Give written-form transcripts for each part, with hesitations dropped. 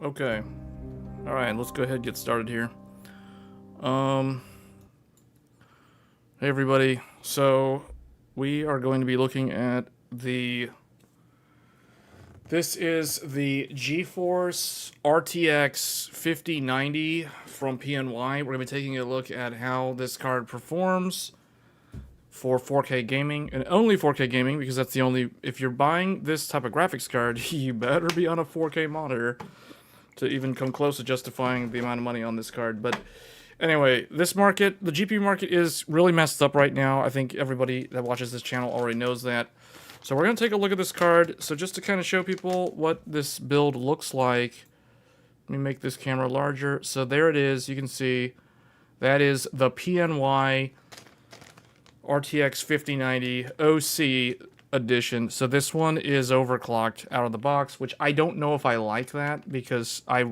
Okay. Alright, let's go ahead and get started here. Hey everybody. So, we are going to be looking at this is the GeForce RTX 5090 from PNY. We're going to be taking a look at how this card performs for 4K gaming, and only 4K gaming, because that's the only... If you're buying this type of graphics card, you better be on a 4K monitor to even come close to justifying the amount of money on this card. But anyway, this market, the GPU market, is really messed up right now. I think everybody that watches this channel already knows that. So we're going to take a look at this card. So just to kind of show people what this build looks like, let me make this camera larger. So there it is. You can see that is the PNY RTX 5090 OC edition. So this one is overclocked out of the box, which I don't know if I like that, because I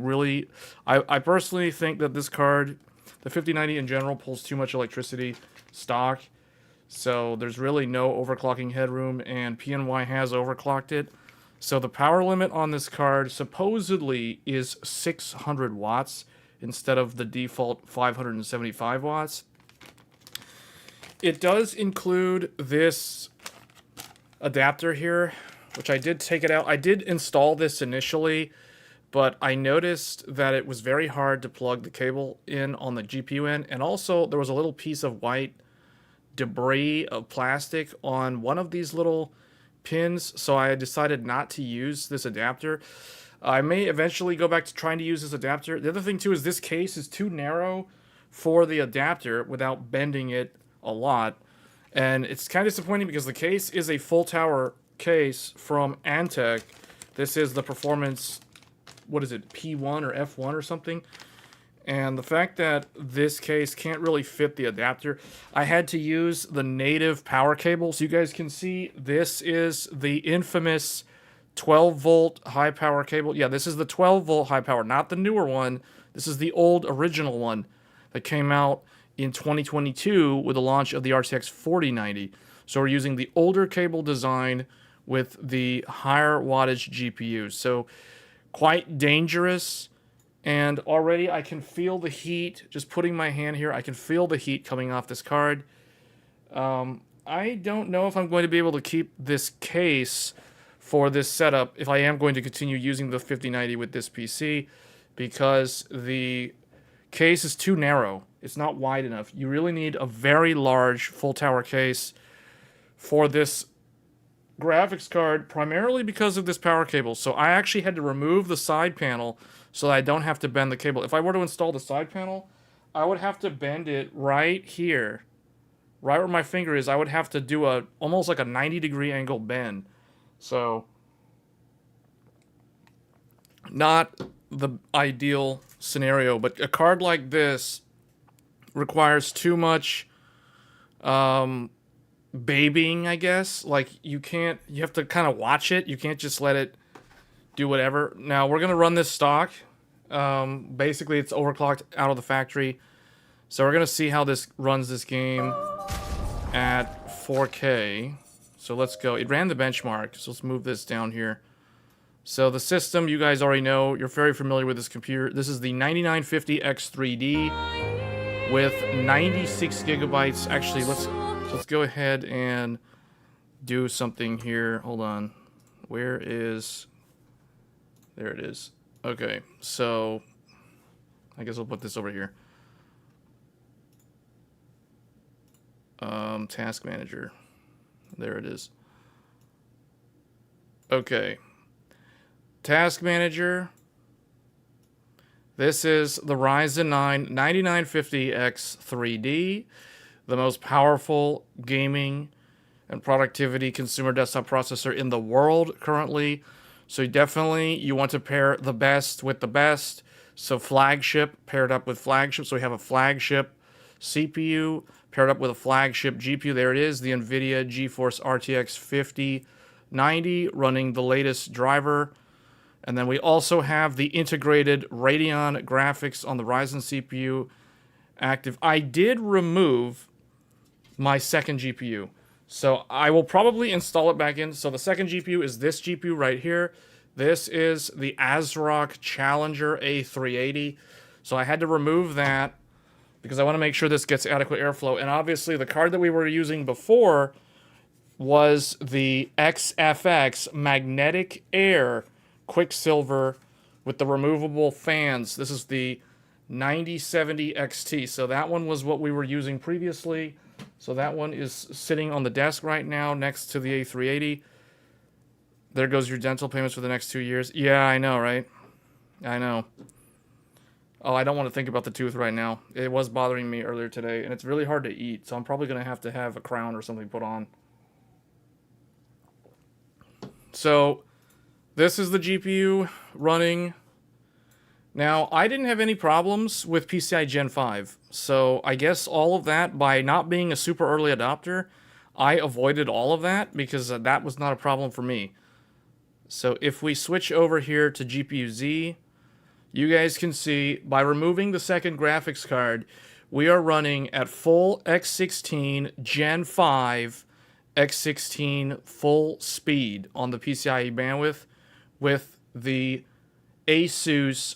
personally think that this card, the 5090 in general, pulls too much electricity stock. So there's really no overclocking headroom, and PNY has overclocked it. So the power limit on this card supposedly is 600 watts instead of the default 575 watts. It does include this adapter here, which I did take it out. I did install this initially, but I noticed that it was very hard to plug the cable in on the GPU end, and also there was a little piece of white debris of plastic on one of these little pins, so I decided not to use this adapter. I may eventually go back to trying to use this adapter. The other thing too is this case is too narrow for the adapter without bending it a lot, and it's kind of disappointing because the case is a full tower case from Antec. This is the performance, what is it, P1 or F1 or something, and the fact that this case can't really fit the adapter, I had to use the native power cable. So you guys can see this is the infamous 12 volt high power cable. Yeah, this is the 12 volt high power, not the newer one. This is the old original one that came out in 2022 with the launch of the RTX 4090. So we're using the older cable design with the higher wattage GPU. So quite dangerous, and already I can feel the heat. Just putting my hand here, I can feel the heat coming off this card. I don't know if I'm going to be able to keep this case for this setup if I am going to continue using the 5090 with this PC, because the case is too narrow. It's not wide enough. You really need a very large full tower case for this graphics card, primarily because of this power cable. So I actually had to remove the side panel so that I don't have to bend the cable. If I were to install the side panel, I would have to bend it right here, right where my finger is. I would have to do almost like a 90-degree angle bend. So not the ideal scenario, but a card like this requires too much babying, I guess. Like, you have to kind of watch it. You can't just let it do whatever. Now, we're going to run this stock. Basically, it's overclocked out of the factory. So we're going to see how this runs this game at 4K. So let's go. It ran the benchmark, so let's move this down here. So the system, you guys already know. You're very familiar with this computer. This is the 9950X3D with 96 gigabytes. Actually, let's go ahead and do something here. Hold on. Where is... There it is. Okay, so I guess I'll put this over here. Task Manager. There it is. Okay. Task Manager. This is the Ryzen 9 9950X3D, the most powerful gaming and productivity consumer desktop processor in the world currently. So you want to pair the best with the best. So flagship paired up with flagship. So we have a flagship CPU paired up with a flagship GPU. There it is, the NVIDIA GeForce RTX 5090 running the latest driver. And then we also have the integrated Radeon graphics on the Ryzen CPU active. I did remove my second GPU, so I will probably install it back in. So the second GPU is this GPU right here. This is the ASRock Challenger A380. So I had to remove that because I want to make sure this gets adequate airflow. And obviously the card that we were using before was the XFX Magnetic Air Quicksilver with the removable fans. This is the 9070 XT. So that one was what we were using previously. So that one is sitting on the desk right now next to the A380. There goes your dental payments for the next 2 years. Yeah, I know, right? I know. Oh, I don't want to think about the tooth right now. It was bothering me earlier today, and it's really hard to eat, so I'm probably going to have a crown or something put on. So, this is the GPU running. Now, I didn't have any problems with PCI Gen 5, so I guess all of that, by not being a super early adopter, I avoided all of that because that was not a problem for me. So if we switch over here to GPU-Z, you guys can see by removing the second graphics card, we are running at full X16 Gen 5 X16 full speed on the PCIe bandwidth with the Asus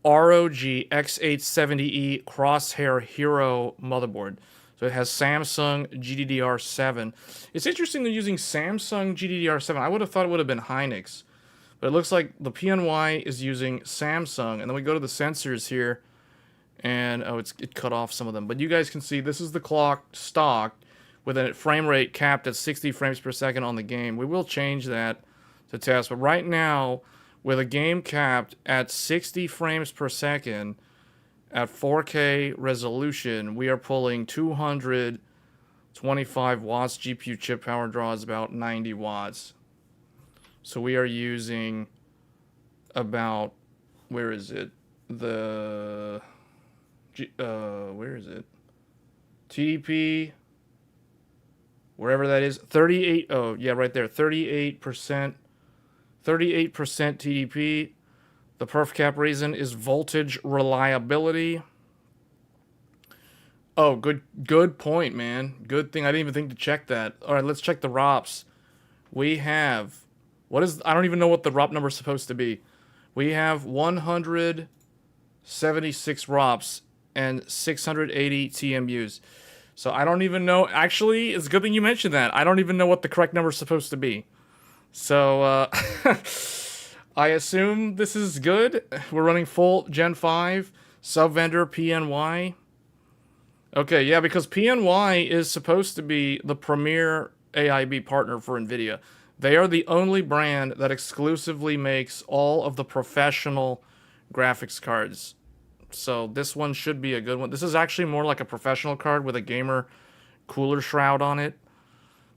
ROG X870E Crosshair Hero motherboard. So it has Samsung GDDR7. It's interesting they're using Samsung GDDR7. I would have thought it would have been Hynix. But it looks like the PNY is using Samsung. And then we go to the sensors here. And, oh, it cut off some of them. But you guys can see this is the clock stock with a frame rate capped at 60 frames per second on the game. We will change that to test. But right now, with a game capped at 60 frames per second at 4K resolution, we are pulling 225 watts. GPU chip power draw is about 90 watts. So we are using about, where is it? Where is it? TDP, wherever that is, 38, oh yeah, right there, 38%, 38% TDP. The perf cap reason is voltage reliability. Oh, good point, man. Good thing. I didn't even think to check that. All right, let's check the ROPS. We have, I don't even know what the ROP number is supposed to be. We have 176 ROPS and 680 TMUs. So I don't even know. Actually, it's a good thing you mentioned that. I don't even know what the correct number is supposed to be. So, I assume this is good. We're running full Gen 5, sub-vendor PNY. Okay, yeah, because PNY is supposed to be the premier AIB partner for NVIDIA. They are the only brand that exclusively makes all of the professional graphics cards. So this one should be a good one. This is actually more like a professional card with a gamer cooler shroud on it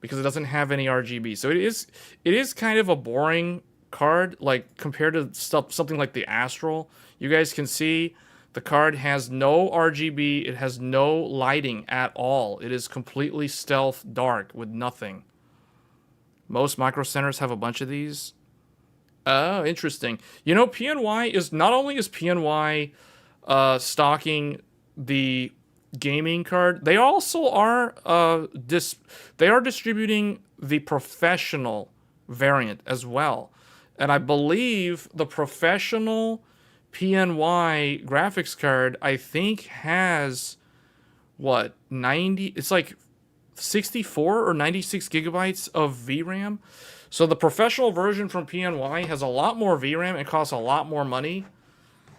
because it doesn't have any RGB. So it is kind of a boring card, like compared to something like the Astral. You guys can see the card has no RGB. It has no lighting at all. It is completely stealth dark with nothing. Most micro centers have a bunch of these. Oh, interesting. You know, PNY is not only is PNY stocking the gaming card, they also are distributing the professional variant as well. And I believe the professional PNY graphics card, I think, has, what, 90? It's like 64 or 96 gigabytes of VRAM. So the professional version from PNY has a lot more VRAM and costs a lot more money.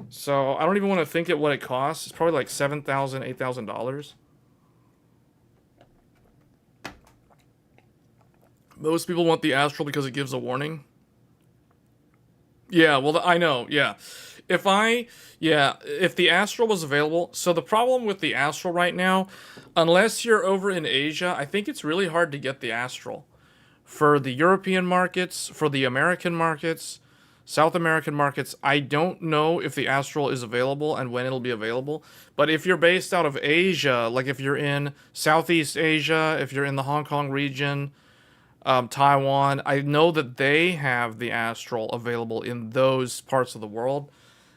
So I don't even want to think at what it costs. It's probably like $7,000, $8,000. Most people want the Astral because it gives a warning. Yeah, well, I know, yeah. If the Astral was available, so the problem with the Astral right now, unless you're over in Asia, I think it's really hard to get the Astral. For the European markets, for the American markets, South American markets, I don't know if the Astral is available and when it'll be available. But if you're based out of Asia, like if you're in Southeast Asia, if you're in the Hong Kong region, Taiwan, I know that they have the Astral available in those parts of the world.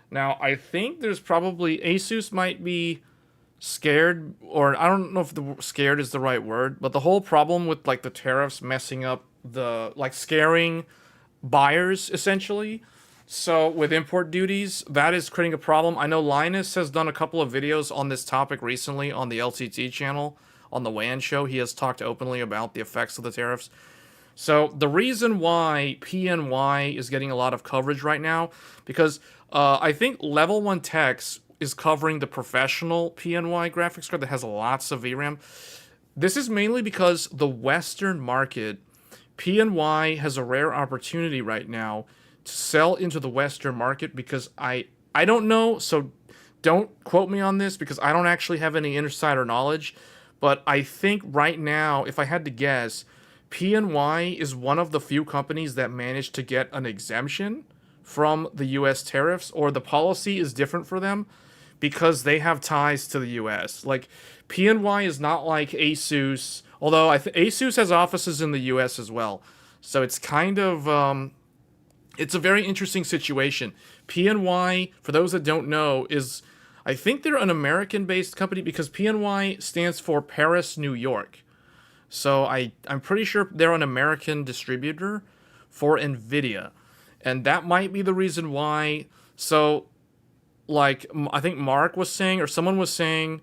Now, I think there's probably, Asus might be scared, or I don't know if scared is the right word, but the whole problem with like the tariffs messing up the, like scaring buyers, essentially. So with import duties, that is creating a problem. I know Linus has done a couple of videos on this topic recently on the LTT channel, on the WAN show. He has talked openly about the effects of the tariffs. So the reason why PNY is getting a lot of coverage right now, because I think Level 1 Techs is covering the professional PNY graphics card that has lots of VRAM. This is mainly because the Western market, PNY has a rare opportunity right now to sell into the Western market, because I don't know, so don't quote me on this because I don't actually have any insider knowledge, but I think right now, if I had to guess, PNY is one of the few companies that managed to get an exemption from the US tariffs, or the policy is different for them because they have ties to the US. Like, PNY is not like Asus, although Asus has offices in the US as well. So it's kind of it's a very interesting situation. PNY, for those that don't know, is, I think they're an American-based company because PNY stands for Paris, New York. So I'm pretty sure they're an American distributor for NVIDIA. And that might be the reason why. So, like, I think Mark was saying, or someone was saying,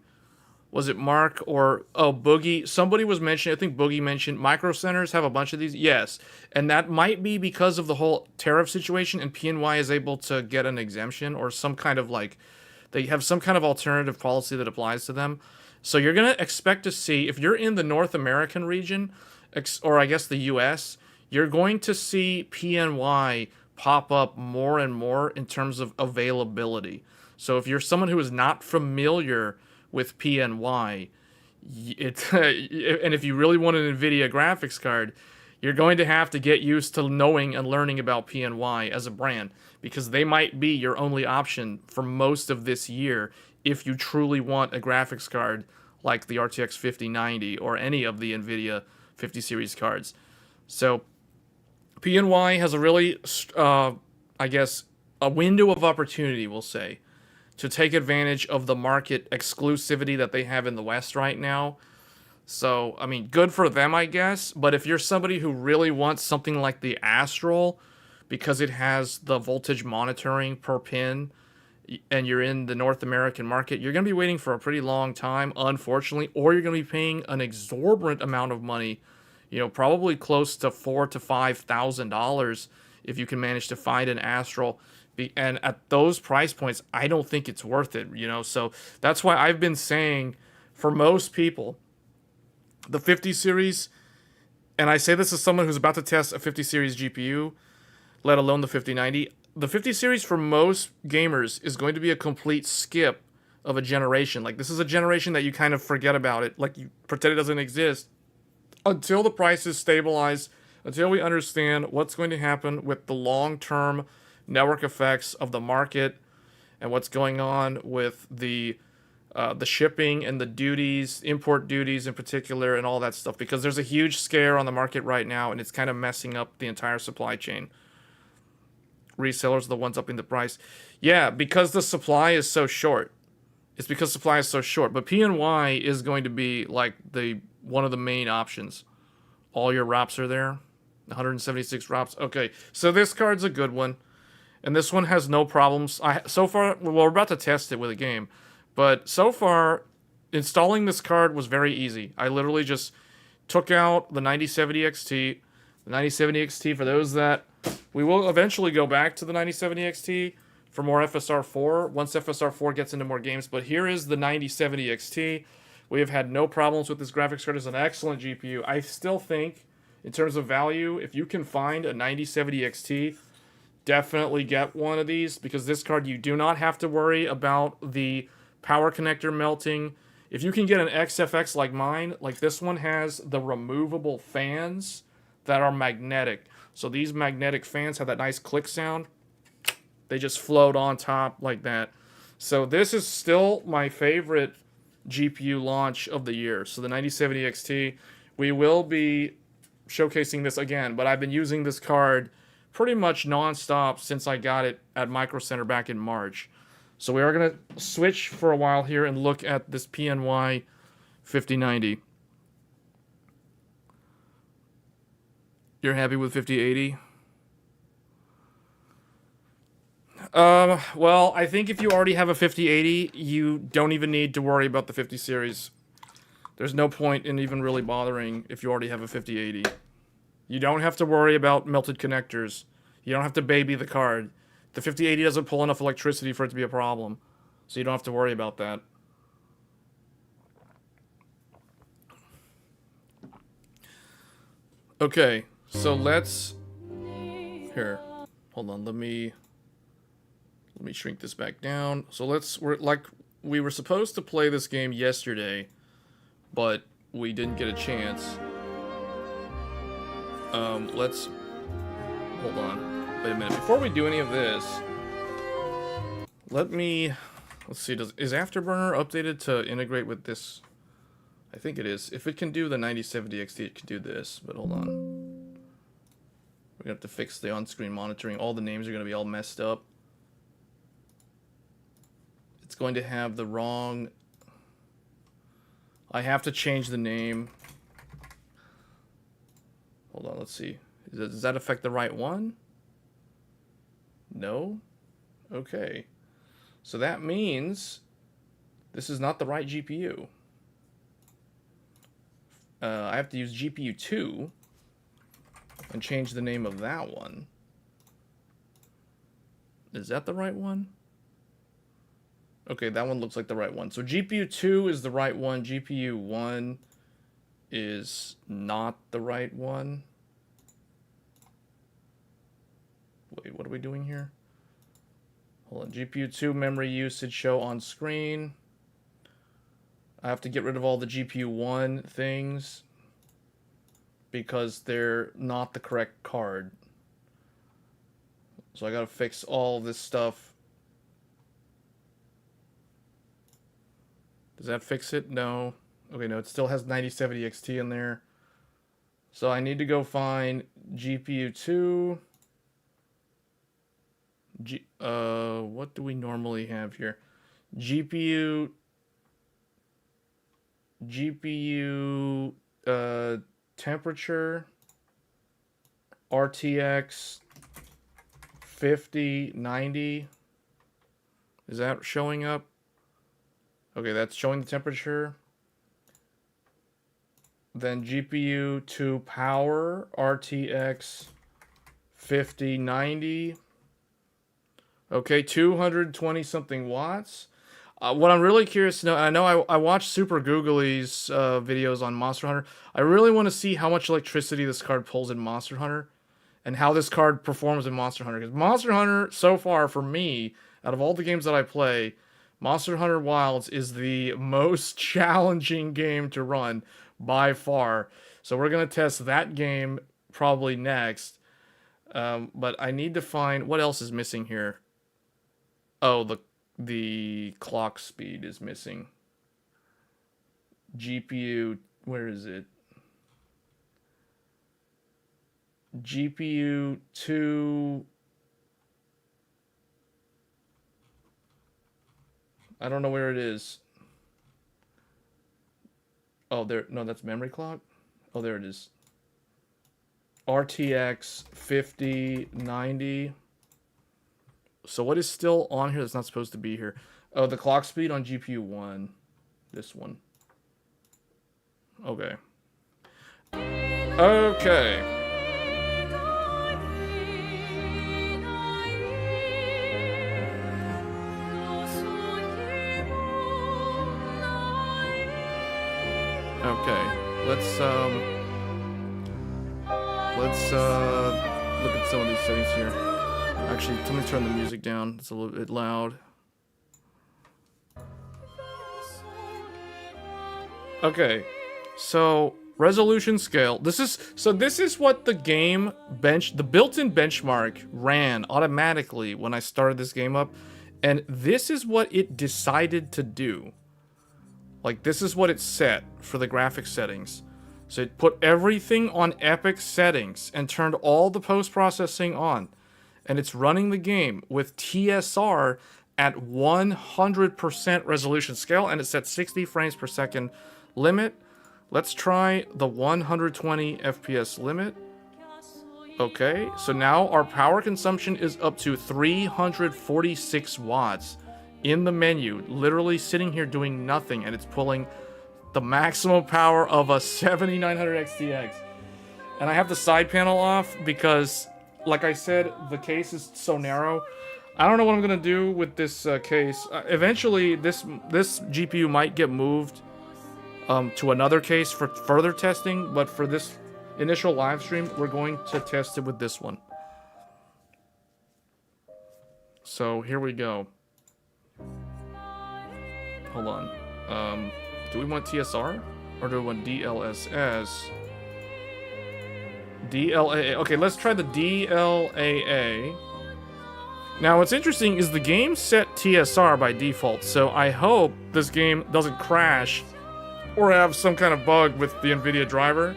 was it Mark or Boogie? Somebody was mentioning, I think Boogie mentioned, Micro Centers have a bunch of these. Yes, and that might be because of the whole tariff situation, and PNY is able to get an exemption or some kind of, like, they have some kind of alternative policy that applies to them. So you're gonna expect to see, if you're in the North American region, or I guess the U.S., you're going to see PNY pop up more and more in terms of availability. So if you're someone who is not familiar with PNY, and if you really want an NVIDIA graphics card, you're going to have to get used to knowing and learning about PNY as a brand, because they might be your only option for most of this year if you truly want a graphics card like the RTX 5090 or any of the NVIDIA 50 series cards. So PNY has a really, I guess, a window of opportunity, we'll say, to take advantage of the market exclusivity that they have in the West right now. So, I mean, good for them, I guess. But if you're somebody who really wants something like the Astral, because it has the voltage monitoring per pin, and you're in the North American market, you're going to be waiting for a pretty long time, unfortunately, or you're going to be paying an exorbitant amount of money, probably close to $4,000 to $5,000 if you can manage to find an Astral. And at those price points, I don't think it's worth it, So that's why I've been saying, for most people, the 50 series, and I say this as someone who's about to test a 50 series GPU, let alone the 5090, the 50 series for most gamers is going to be a complete skip of a generation. Like, this is a generation that you kind of forget about it, like you pretend it doesn't exist, until the prices stabilize, until we understand what's going to happen with the long-term network effects of the market and what's going on with the shipping and the duties, import duties in particular, and all that stuff, because there's a huge scare on the market right now, and it's kind of messing up the entire supply chain. Resellers are the ones upping the price. Yeah, because the supply is so short. It's because supply is so short. But PNY is going to be like one of the main options. All your ROPs are there. 176 ROPs. Okay, so this card's a good one. And this one has no problems. So far, well, we're about to test it with a game. But so far, installing this card was very easy. I literally just took out the 9070 XT. The 9070 XT, for those that... We will eventually go back to the 9070 XT for more FSR4 once FSR4 gets into more games. But here is the 9070 XT. We have had no problems with this graphics card. It's an excellent GPU. I still think, in terms of value, if you can find a 9070 XT, definitely get one of these, because this card, you do not have to worry about the power connector melting. If you can get an XFX like mine, like this one has the removable fans that are magnetic. So these magnetic fans have that nice click sound. They just float on top like that. So this is still my favorite GPU launch of the year. So the 9070 XT, we will be showcasing this again, but I've been using this card pretty much non-stop since I got it at Micro Center back in March. So we are going to switch for a while here and look at this PNY 5090. You're happy with 5080? Well, I think if you already have a 5080, you don't even need to worry about the 50 series. There's no point in even really bothering if you already have a 5080. You don't have to worry about melted connectors. You don't have to baby the card. The 5080 doesn't pull enough electricity for it to be a problem. So you don't have to worry about that. Okay, so let's... Here. Hold on, let me shrink this back down. So we were supposed to play this game yesterday, but we didn't get a chance. Let's hold on. Wait a minute. Before we do any of this, let's see. Is Afterburner updated to integrate with this? I think it is. If it can do the 9070 XT, it can do this. But hold on. We're gonna have to fix the on-screen monitoring. All the names are gonna be all messed up. It's going to have the wrong... I have to change the name. Hold on, let's see. Does that affect the right one? No? Okay. So that means this is not the right GPU. I have to use GPU 2 and change the name of that one. Is that the right one? Okay, that one looks like the right one. So GPU 2 is the right one. GPU 1 is not the right one. Wait, what are we doing here? Hold on. GPU 2 memory usage show on screen. I have to get rid of all the GPU 1 things because they're not the correct card. So I gotta fix all this stuff. Does that fix it? No. Okay, no, it still has 9070 XT in there. So I need to go find GPU 2. What do we normally have here? GPU temperature RTX 5090. Is that showing up? Okay, that's showing the temperature. Then GPU 2 power RTX 5090. Okay, 220 something watts. What I'm really curious to know, I know I watched Super Googly's videos on Monster Hunter. I really want to see how much electricity this card pulls in Monster Hunter and how this card performs in Monster Hunter. Because Monster Hunter, so far, for me, out of all the games that I play, Monster Hunter Wilds is the most challenging game to run by far. So we're going to test that game probably next. But I need to find... What else is missing here? Oh, the clock speed is missing. GPU... Where is it? GPU 2... I don't know where it is. Oh, there. No, that's memory clock. Oh, there it is. RTX 5090. So what is still on here that's not supposed to be here? Oh, the clock speed on GPU 1. This one. Okay. Okay. Okay, let's look at some of these settings here. Actually, let me turn the music down. It's a little bit loud. Okay, so resolution scale. This is what the game the built-in benchmark ran automatically when I started this game up, and this is what it decided to do. Like, this is what it set for the graphics settings. So it put everything on epic settings and turned all the post-processing on. And it's running the game with TSR at 100% resolution scale, and it set 60 frames per second limit. Let's try the 120 FPS limit. Okay, so now our power consumption is up to 346 watts in the menu, literally sitting here doing nothing, and it's pulling the maximum power of a 7900 XTX. And I have the side panel off because, like I said, the case is so narrow. I don't know what I'm gonna do with this case. Eventually, this GPU might get moved to another case for further testing, but for this initial live stream, we're going to test it with this one. So here we go. Hold on. Do we want TSR or do we want DLSS? DLAA. Okay, let's try the DLAA. Now, what's interesting is the game set TSR by default, so I hope this game doesn't crash or have some kind of bug with the NVIDIA driver.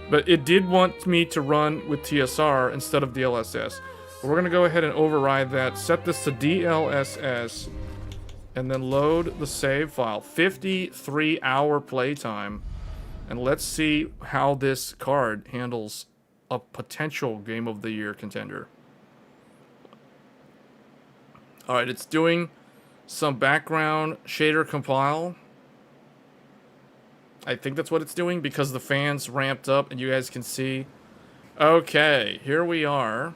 But it did want me to run with TSR instead of DLSS. We're going to go ahead and override that, set this to DLSS, and then load the save file. 53-hour playtime. And let's see how this card handles a potential Game of the Year contender. Alright, it's doing some background shader compile. I think that's what it's doing because the fans ramped up and you guys can see. Okay, here we are.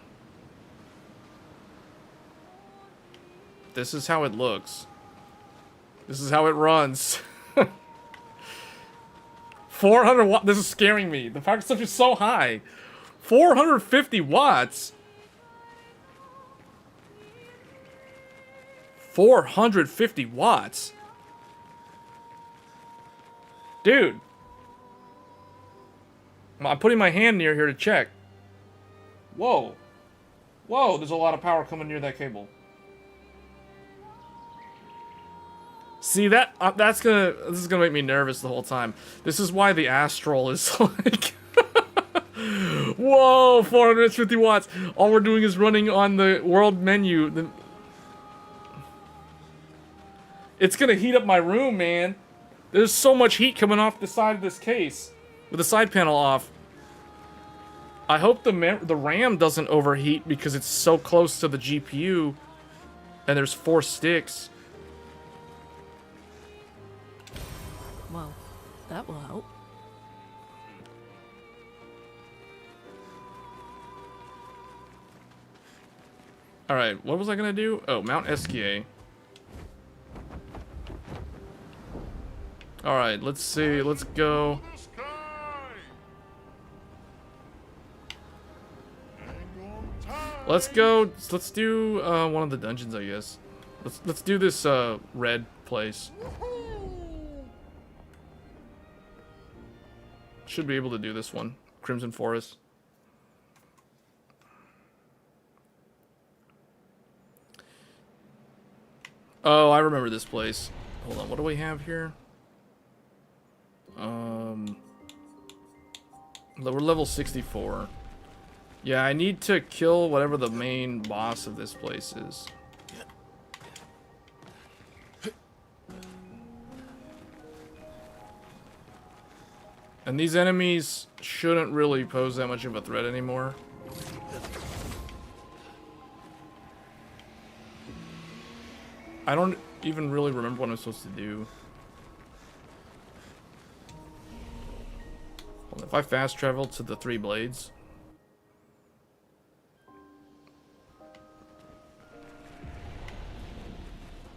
This is how it looks. This is how it runs. 400 watts. This is scaring me. The power consumption is so high. 450 watts. 450 watts. Dude. I'm putting my hand near here to check. Whoa. Whoa, there's a lot of power coming near that cable. See, this is gonna make me nervous the whole time. This is why the Astral is like... Whoa, 450 watts. All we're doing is running on the world menu. It's gonna heat up my room, man. There's so much heat coming off the side of this case with the side panel off. I hope the RAM doesn't overheat because it's so close to the GPU and there's 4 sticks. Well, that will help. Alright, what was I gonna do? Oh, mount SKA. Alright, let's see. Let's go. Let's go. Let's do one of the dungeons, I guess. Let's do this red place. Should be able to do this one. Crimson Forest. Oh, I remember this place. Hold on, what do we have here? We're level 64. Yeah, I need to kill whatever the main boss of this place is. And these enemies shouldn't really pose that much of a threat anymore. I don't even really remember what I'm supposed to do. If I fast travel to the 3 blades.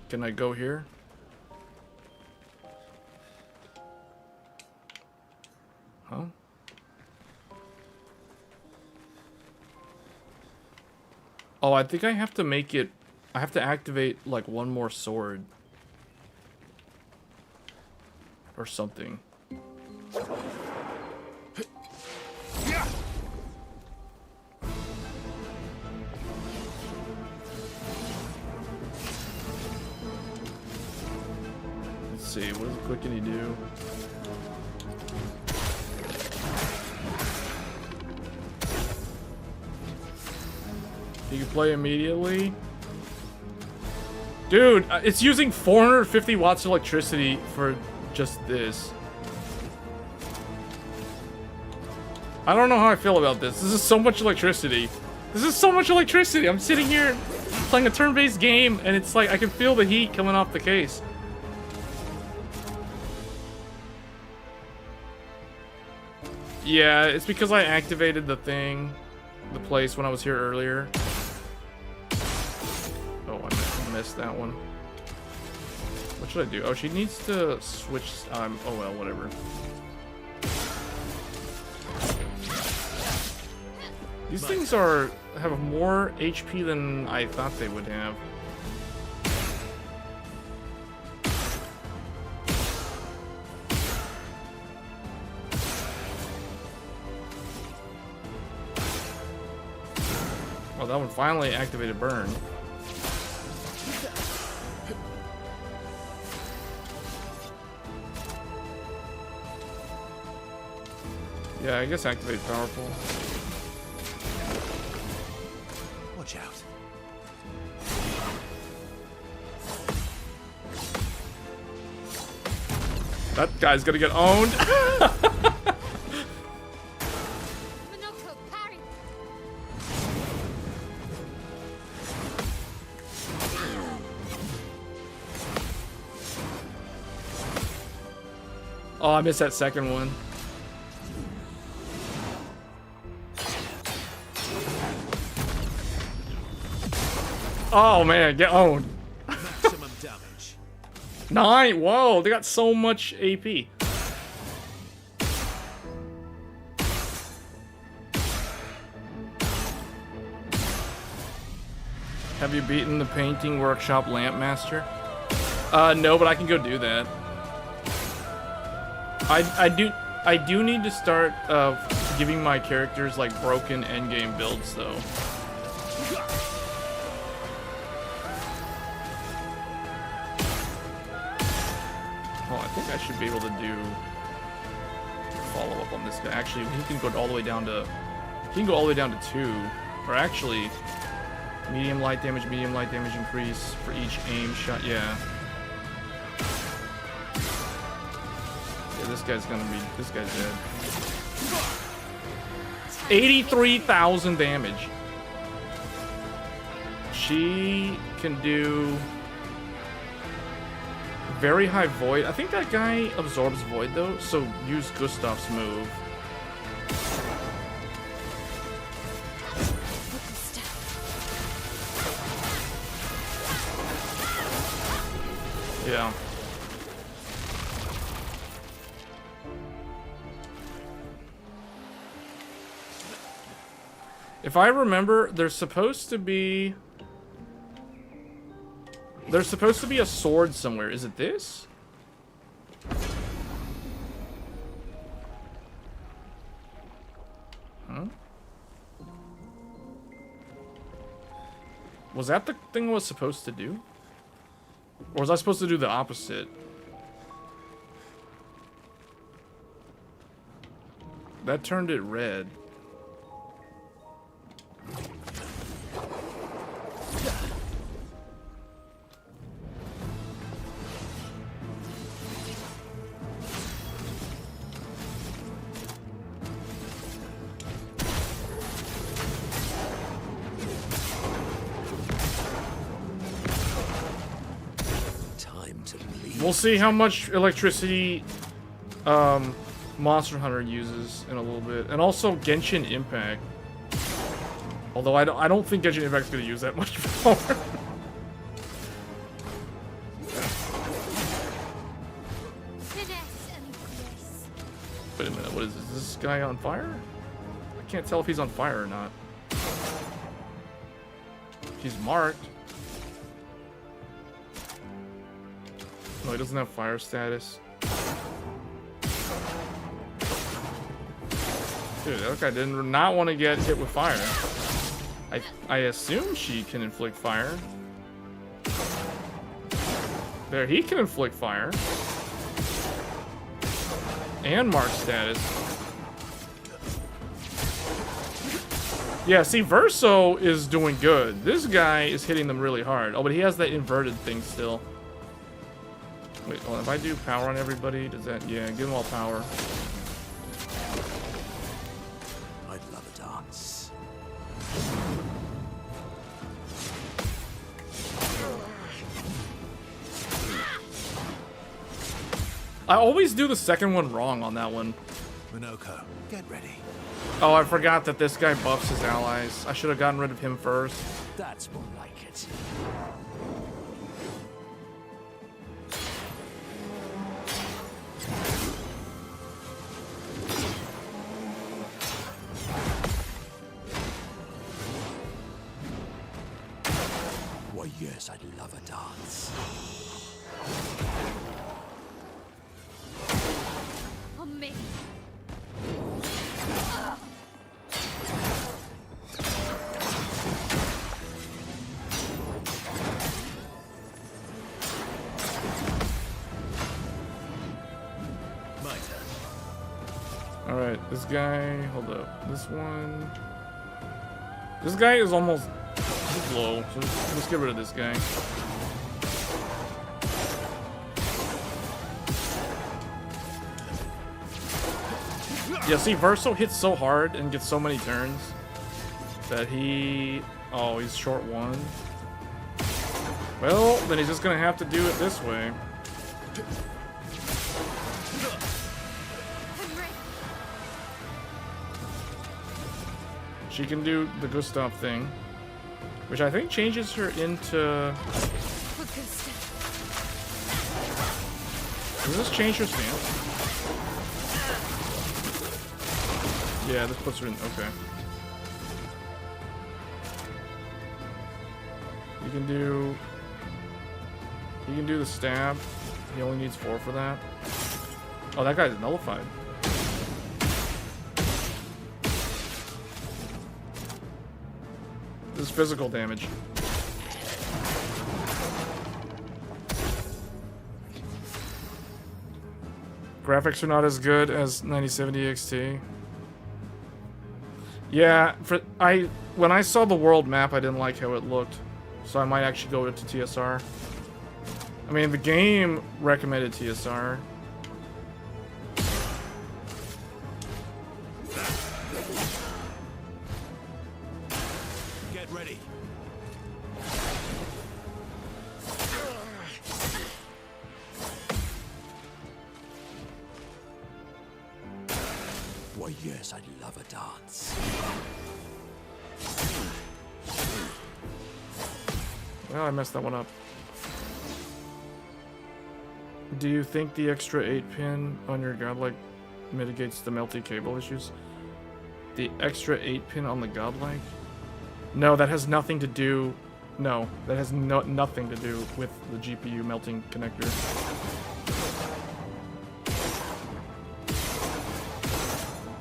Can I go here? Huh? Oh, I think I have to make it... I have to activate, like, one more sword. Or something. Let's see, what is quick can he do? He can play immediately. Dude, it's using 450 watts of electricity for just this. I don't know how I feel about this. This is so much electricity. This is so much electricity. I'm sitting here playing a turn-based game, and it's like I can feel the heat coming off the case. Yeah, it's because I activated the place when I was here earlier. Oh, I missed that one. What should I do? Oh, she needs to switch. Oh well, whatever. These things have more HP than I thought they would have. Oh, that one finally activated burn. Yeah, I guess activate powerful. Watch out. That guy's gonna get owned. Oh, I missed that second one. Oh man, get owned. Maximum damage. 9. Whoa, they got so much AP. Have you beaten the painting workshop lamp master? No, but I can go do that. I do need to start giving my characters like broken endgame builds though. Oh, I think I should be able to do follow up on this guy. Actually, he can go all the way down to 2, or actually medium light damage increase for each aim shot. Yeah. This guy's dead. 83,000 damage. She can do very high void. I think that guy absorbs void though, so use Gustav's move. Yeah. If I remember, there's supposed to be a sword somewhere. Is it this? Huh? Was that the thing I was supposed to do? Or was I supposed to do the opposite? That turned it red. We'll see how much electricity Monster Hunter uses in a little bit, and also Genshin Impact. Although I don't think Genshin Impact's gonna use that much power. Wait a minute, what is this? Is this guy on fire? I can't tell if he's on fire or not. He's marked. No, he doesn't have fire status. Dude, that guy did not want to get hit with fire. I assume she can inflict fire. There, he can inflict fire. And mark status. Yeah, see, Verso is doing good. This guy is hitting them really hard. Oh, but he has that inverted thing still. Wait, hold on. If I do power on everybody, does that... Yeah, give them all power. dance. I always do the second one wrong on that one. Minoko, get ready. Oh, I forgot that this guy buffs his allies. I should have gotten rid of him first. That's more like it. Why, yes, I'd love a dance. On me. My turn. Alright, this guy, hold up. This one. This guy is almost he's low, so let's get rid of this guy. Yeah, see, Verso hits so hard and gets so many turns that he... Oh, he's short one. Well, then he's just gonna have to do it this way. She can do the Gustav thing, which I think changes her into... Does this change her stance? Yeah, this puts her in... Okay. You can do... You can do the stab. He only needs 4 for that. Oh, that guy's nullified. This is physical damage. Graphics are not as good as 9070 XT. Yeah, when I saw the world map, I didn't like how it looked, so I might actually go to TSR. I mean, the game recommended TSR. Get ready. Why, yes, I'd love a dance. Well, I messed that one up. Do you think the extra 8-pin on your godlike mitigates the melty cable issues? The extra 8-pin on the godlike? No, that has nothing to do... No, that has nothing to do with the GPU melting connector.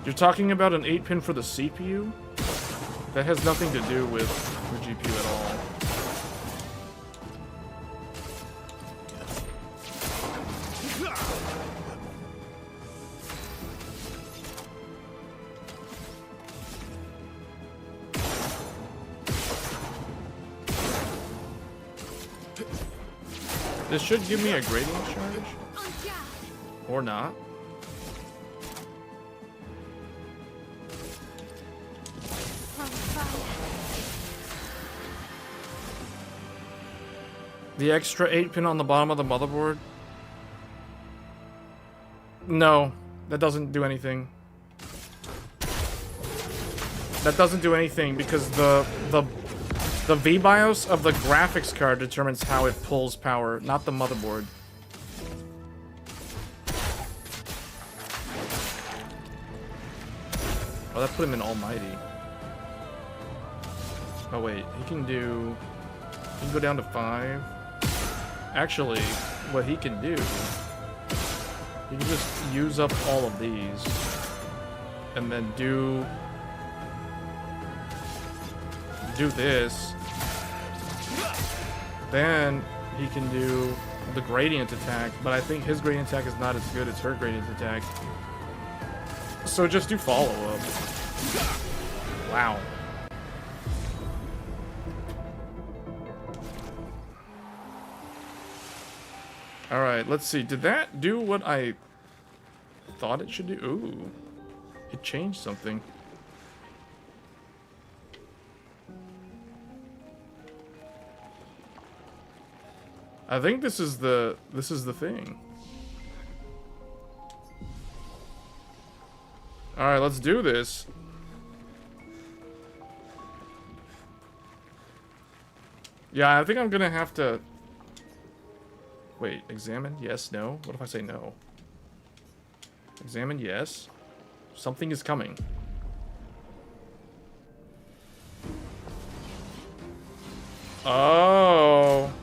You're talking about an 8-pin for the CPU? That has nothing to do with the GPU at all. This should give me a gradient charge. Or not. The extra 8-pin on the bottom of the motherboard? No, that doesn't do anything. That doesn't do anything because the VBIOS of the graphics card determines how it pulls power, not the motherboard. Oh, that put him in Almighty. Oh wait, he can go down to 5. Actually, what he can do, he can just use up all of these and then do this. Then he can do the gradient attack, but I think his gradient attack is not as good as her gradient attack. So just do follow-up. Wow. Alright, let's see. Did that do what I thought it should do? Ooh. It changed something. I think this is the thing. All right, let's do this. Yeah, I think I'm gonna have to. Wait, examine? Yes, no? What if I say no? Examine, yes. Something is coming. Oh.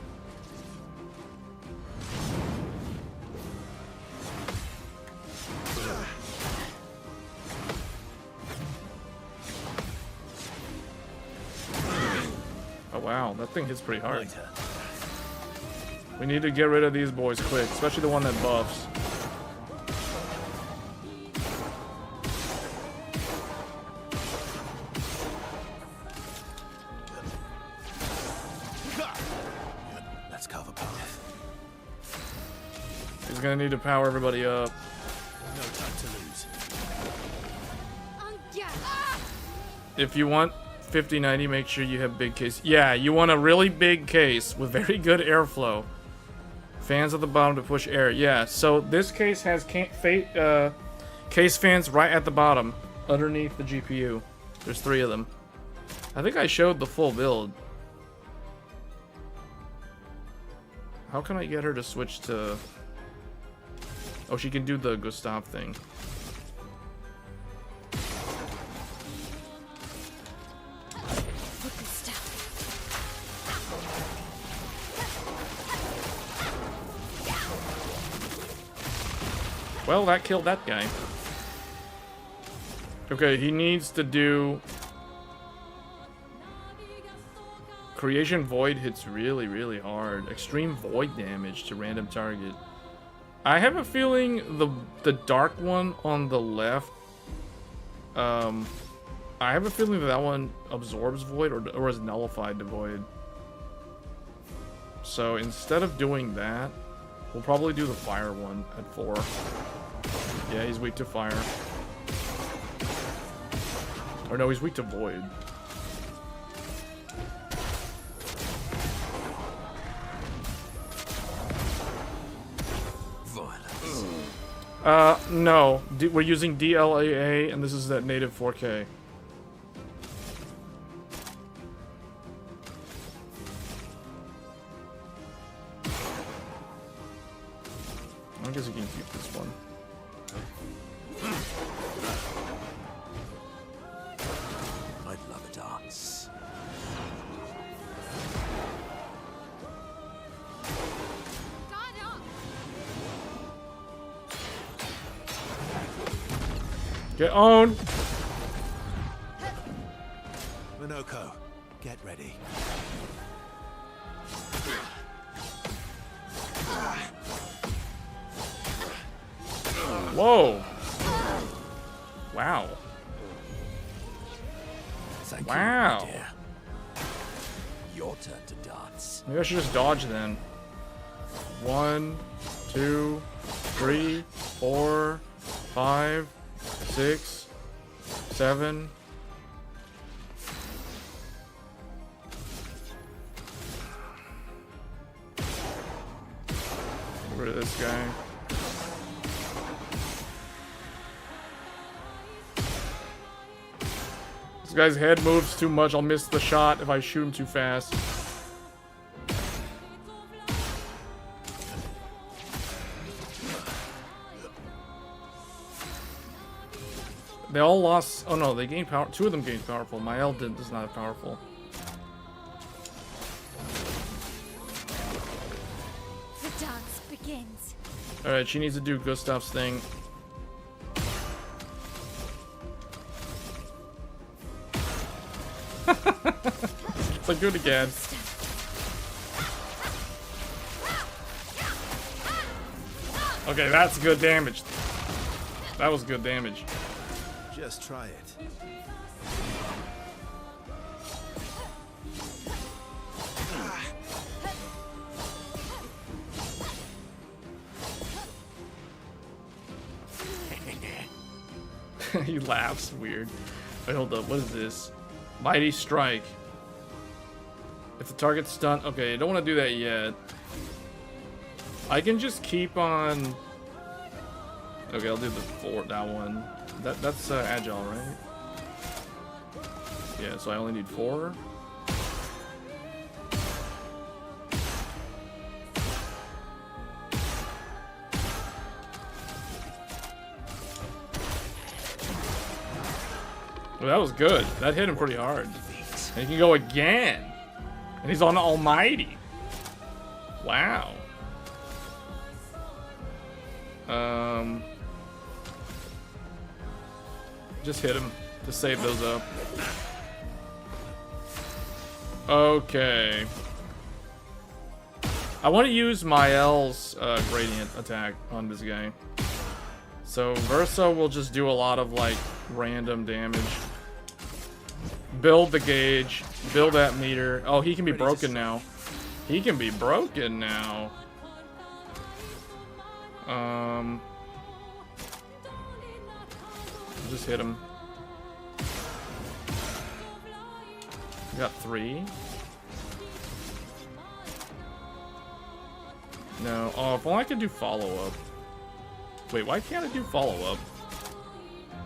Oh wow, that thing hits pretty hard. We need to get rid of these boys quick, especially the one that buffs. Let's cover path. He's gonna need to power everybody up. No time to lose. If you want 5090, make sure you have big case. Yeah, you want a really big case with very good airflow. Fans at the bottom to push air. Yeah, so this case has case fans right at the bottom, underneath the GPU. There's 3 of them. I think I showed the full build. How can I get her to switch to... Oh, she can do the Gustav thing. Well, that killed that guy. Okay, he needs to do... Creation Void hits really, really hard. Extreme Void damage to random target. I have a feeling the dark one on the left... I have a feeling that one absorbs Void or is nullified to Void. So instead of doing that, we'll probably do the fire one at 4. Yeah, he's weak to fire. Or no, he's weak to void. Violence. No. We're using DLAA, and this is at native 4K. I guess you can keep this one. I'd love a dance. Get owned! Minoko, get ready. Whoa! Wow. Thank Wow. you, dear. Your turn to dance. Maybe I should just dodge then. 1, 2, 3, 4, 5, 6, 7. Get rid of this guy. This guy's head moves too much. I'll miss the shot if I shoot him too fast. They all lost. Oh no, they gained power. 2 of them gained powerful. My L does not have powerful. The dance begins. Alright, she needs to do Gustav's thing. It's like, do it again. Okay, that's good damage. That was good damage. Just try it. He laughs weird. Wait, hold up. What is this? Mighty Strike. If the target's stunned. Okay, I don't want to do that yet. I can just keep on. Okay, I'll do that one. That's agile, right? Yeah, so I only need 4. Well, that was good. That hit him pretty hard. And he can go again. And he's on Almighty. Wow. Just hit him to save those up. Okay. I want to use Mael's gradient attack on this guy. So Versa will just do a lot of like random damage. Build the gauge. Build that meter. Oh, he can be broken now. He can be broken now. Just hit him. Got 3. No. Oh, if only I could do follow-up. Wait, why can't I do follow-up?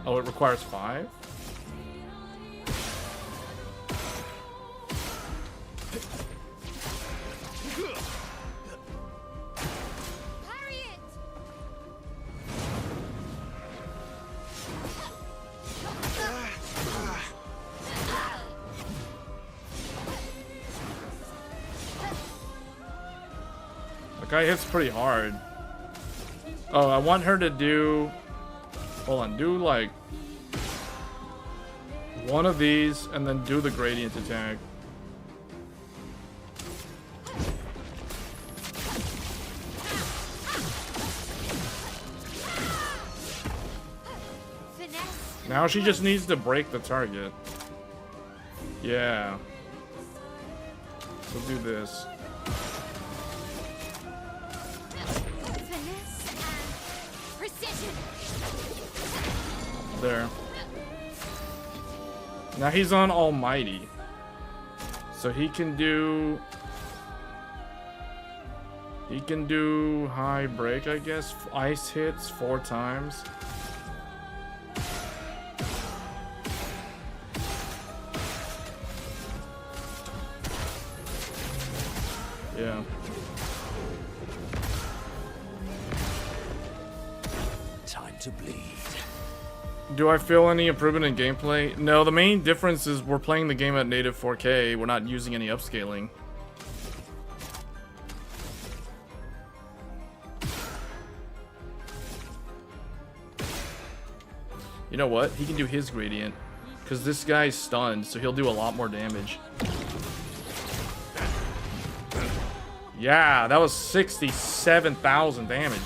Oh, it requires 5? The guy hits pretty hard. Oh, I want her to do... Hold on, do like... one of these, and then do the gradient attack. Now she just needs to break the target. Yeah. So do this. There. Now he's on Almighty. So he can do... he can do high break, I guess. Ice hits 4 times. Yeah. Time to bleed. Do I feel any improvement in gameplay? No, the main difference is we're playing the game at native 4K. We're not using any upscaling. You know what? He can do his gradient. Because this guy's stunned, so he'll do a lot more damage. Yeah, that was 67,000 damage.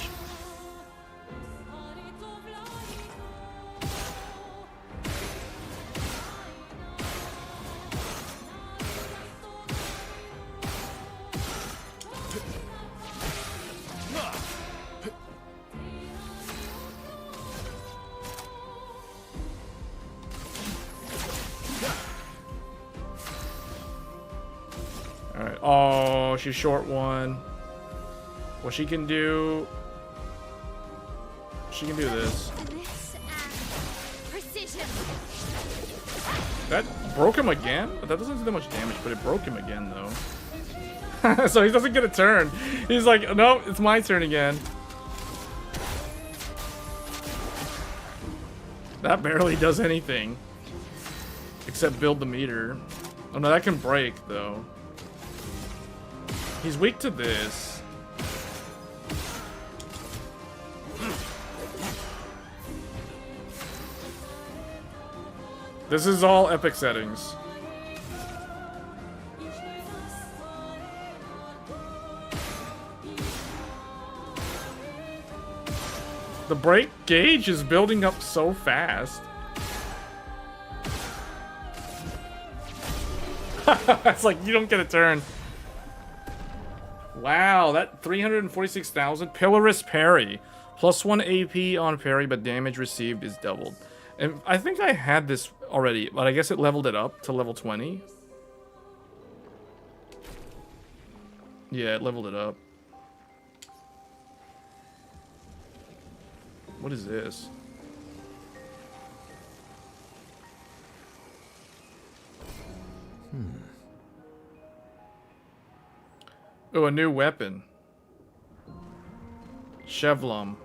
Alright. Oh, she's short one. Well, she can do... she can do this. That broke him again? That doesn't do that much damage, but it broke him again, though. So he doesn't get a turn. He's like, no, it's my turn again. That barely does anything. Except build the meter. Oh, no, that can break, though. He's weak to this. This is all epic settings. The break gauge is building up so fast. It's like you don't get a turn. Wow, that 346,000 Pillarous parry. +1 AP on parry, but damage received is doubled. And I think I had this already, but I guess it leveled it up to level 20. Yeah, it leveled it up. What is this? Oh, a new weapon. Chevlum.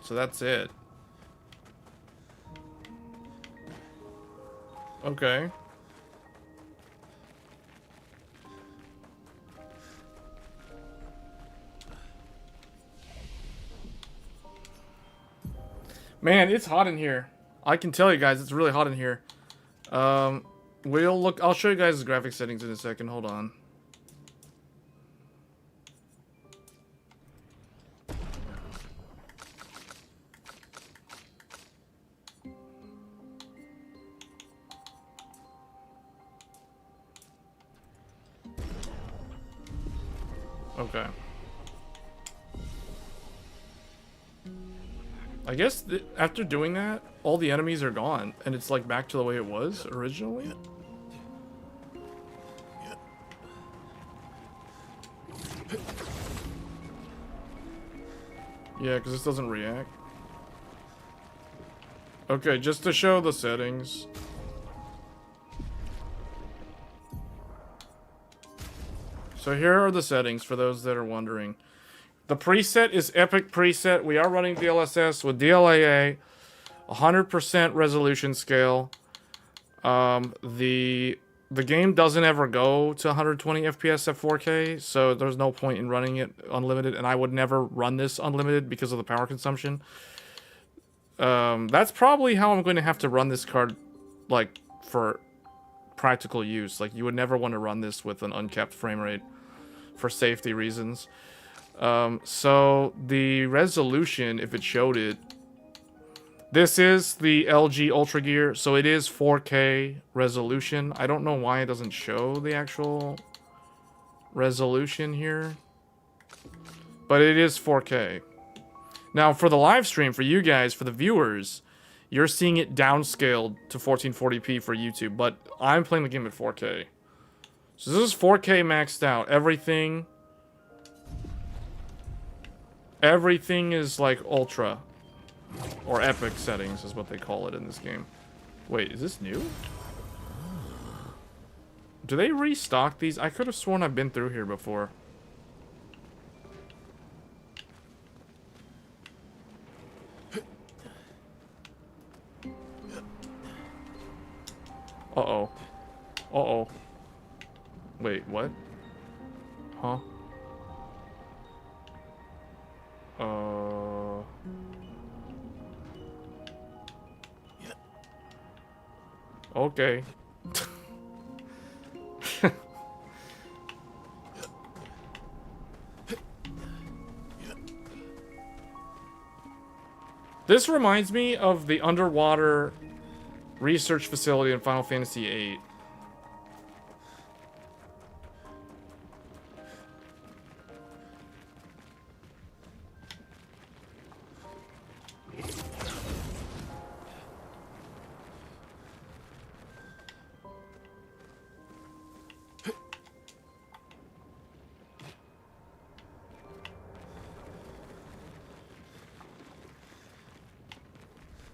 So that's it. Okay. Man, it's hot in here. I can tell you guys, it's really hot in here. I'll show you guys the graphic settings in a second. Hold on. Okay. I guess after doing that, all the enemies are gone, and it's like back to the way it was originally. Yeah, because this doesn't react. Okay, just to show the settings. So here are the settings for those that are wondering. The preset is Epic Preset. We are running DLSS with DLAA, 100% resolution scale. The game doesn't ever go to 120 FPS at 4K, so there's no point in running it unlimited, and I would never run this unlimited because of the power consumption. That's probably how I'm going to have to run this card, like, for practical use. Like, you would never want to run this with an uncapped frame rate for safety reasons. So the resolution, if it showed it, this is the LG Ultra Gear, so it is 4K resolution. I don't know why it doesn't show the actual resolution here, but it is 4K. Now, for the live stream, for you guys, for the viewers, you're seeing it downscaled to 1440p for YouTube, but I'm playing the game at 4K. So this is 4K maxed out. Everything is like ultra or epic settings is what they call it in this game. Wait, is this new? Do they restock these? I could have sworn I've been through here before. Uh-oh. Uh-oh. Wait, what? Huh? Okay. This reminds me of the underwater research facility in Final Fantasy VIII.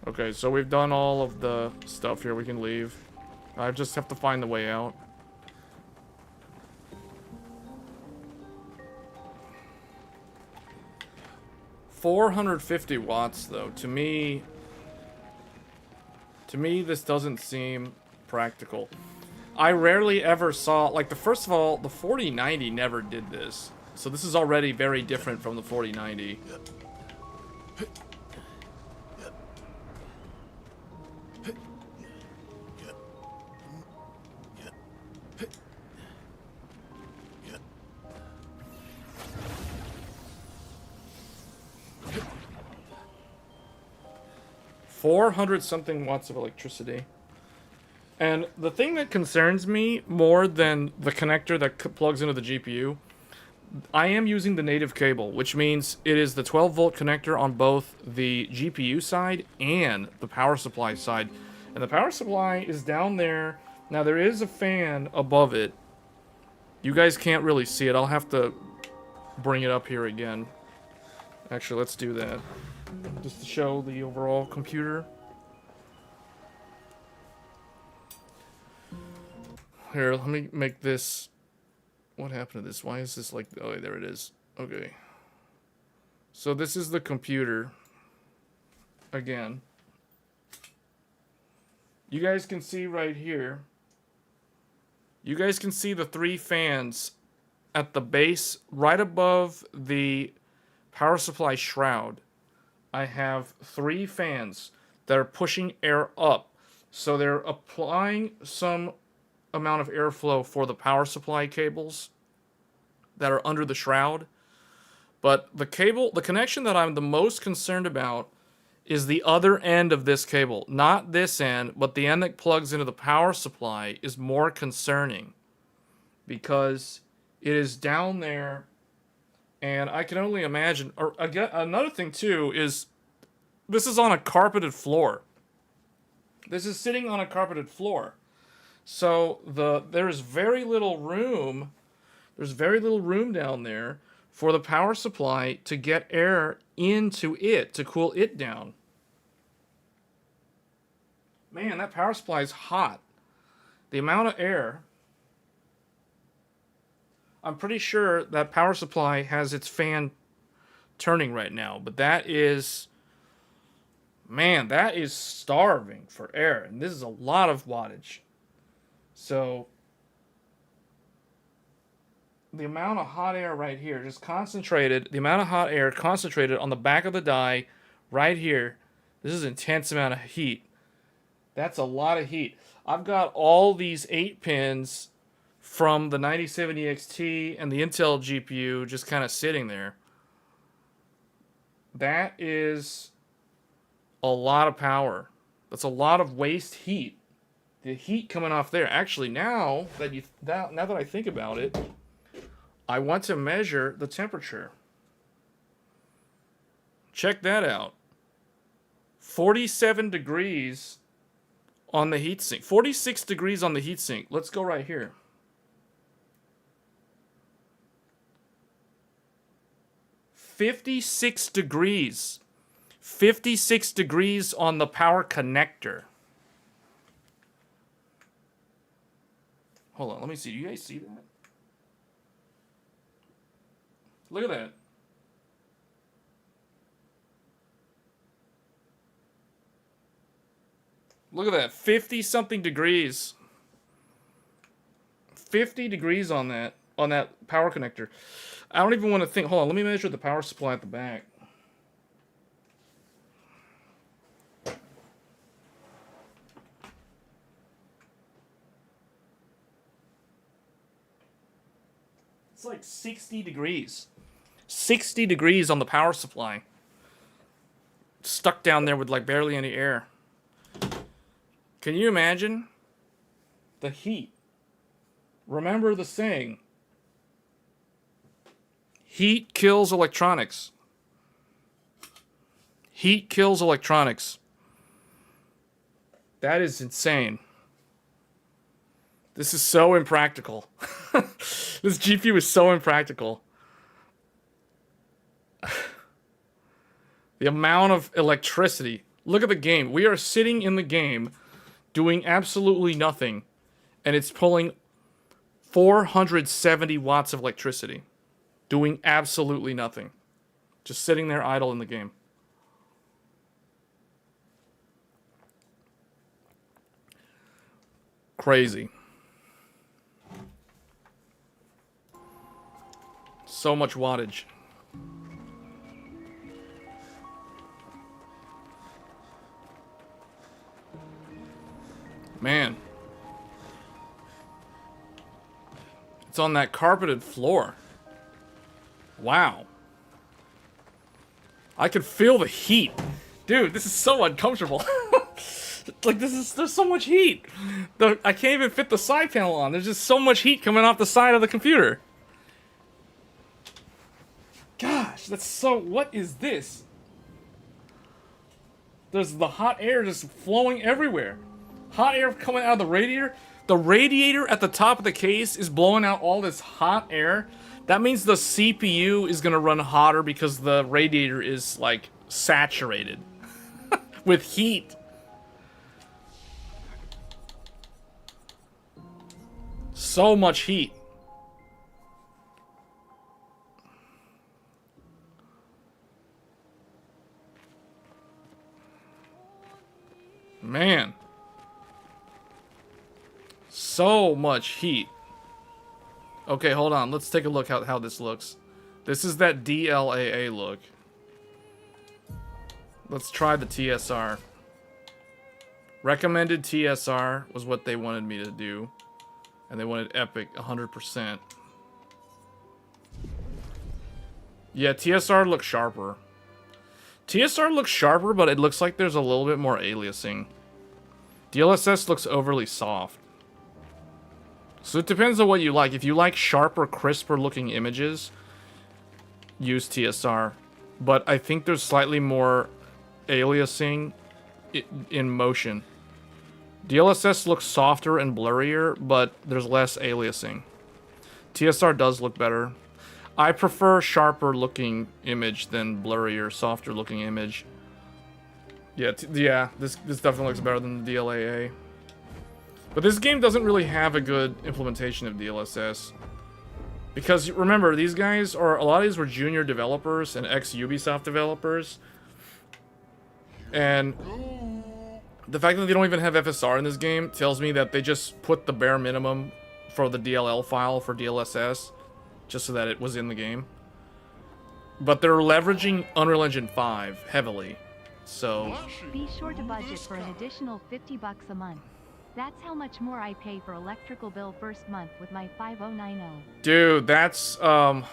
Okay, so we've done all of the stuff here. We can leave. I just have to find the way out. $450 watts, though. To me, this doesn't seem practical. I rarely ever saw, like, first of all, the 4090 never did this. So this is already very different from the 4090. $400-something watts of electricity. And the thing that concerns me more than the connector that plugs into the GPU, I am using the native cable, which means it is the 12-volt connector on both the GPU side and the power supply side. And the power supply is down there. Now, there is a fan above it. You guys can't really see it. I'll have to bring it up here again. Actually, let's do that. Just to show the overall computer. Here, let me make this... What happened to this? Why is this like... Oh, there it is. Okay. So this is the computer. Again. You guys can see right here. You guys can see the 3 fans at the base, right above the power supply shroud. I have 3 fans that are pushing air up. So they're applying some amount of airflow for the power supply cables that are under the shroud. But the connection that I'm the most concerned about is the other end of this cable. Not this end, but the end that plugs into the power supply is more concerning. Because it is down there, and I can only imagine... Or again, another thing, too, is this is on a carpeted floor. This is sitting on a carpeted floor. So there's very little room. There's very little room down there for the power supply to get air into it, to cool it down. Man, that power supply is hot. The amount of air... I'm pretty sure that power supply has its fan turning right now, but that is... Man, that is starving for air, and this is a lot of wattage. So... the amount of hot air right here, just concentrated, the amount of hot air concentrated on the back of the die right here, this is an intense amount of heat. That's a lot of heat. I've got all these 8 pins from the 9070 XT and the Intel GPU just kind of sitting there. That is a lot of power. That's a lot of waste heat. The heat coming off there. Actually, now that I think about it, I want to measure the temperature. Check that out. 47 degrees on the heatsink. 46 degrees on the heatsink. Let's go right here. 56 degrees. 56 degrees on the power connector. Hold on, let me see. Do you guys see that? Look at that. Look at that. 50-something degrees. 50 degrees on that power connector. I don't even want to think. Hold on, let me measure the power supply at the back. It's like 60 degrees. 60 degrees on the power supply. Stuck down there with like barely any air. Can you imagine the heat? Remember the saying, heat kills electronics. Heat kills electronics. That is insane. This is so impractical. This GPU is so impractical. The amount of electricity. Look at the game. We are sitting in the game doing absolutely nothing, and it's pulling 470 watts of electricity. Doing absolutely nothing. Just sitting there idle in the game. Crazy. So much wattage. Man. It's on that carpeted floor. Wow. I can feel the heat. Dude, this is so uncomfortable. Like, there's so much heat. I can't even fit the side panel on. There's just so much heat coming off the side of the computer. Gosh, that's so... What is this? There's the hot air just flowing everywhere. Hot air coming out of the radiator. the radiator at the top of the case is blowing out all this hot air, that means the CPU is gonna run hotter because the radiator is like saturated with heat. So much heat. Man. So much heat. Okay, hold on. Let's take a look how this looks. This is that DLAA look. Let's try the TSR. Recommended TSR was what they wanted me to do. And they wanted epic 100%. Yeah, TSR looks sharper. TSR looks sharper, but it looks like there's a little bit more aliasing. DLSS looks overly soft. So it depends on what you like. If you like sharper, crisper looking images, use TSR. But I think there's slightly more aliasing in motion. DLSS looks softer and blurrier, but there's less aliasing. TSR does look better. I prefer sharper looking image than blurrier, softer looking image. Yeah, this definitely looks better than the DLAA. But this game doesn't really have a good implementation of DLSS. Because remember, these guys are, a lot of these were junior developers and ex-Ubisoft developers. And the fact that they don't even have FSR in this game tells me that they just put the bare minimum for the DLL file for DLSS, just so that it was in the game. But they're leveraging Unreal Engine 5 heavily. So be sure to budget for an additional $50 a month. That's how much more I pay for electrical bill first month with my 5090. Dude, that's wow.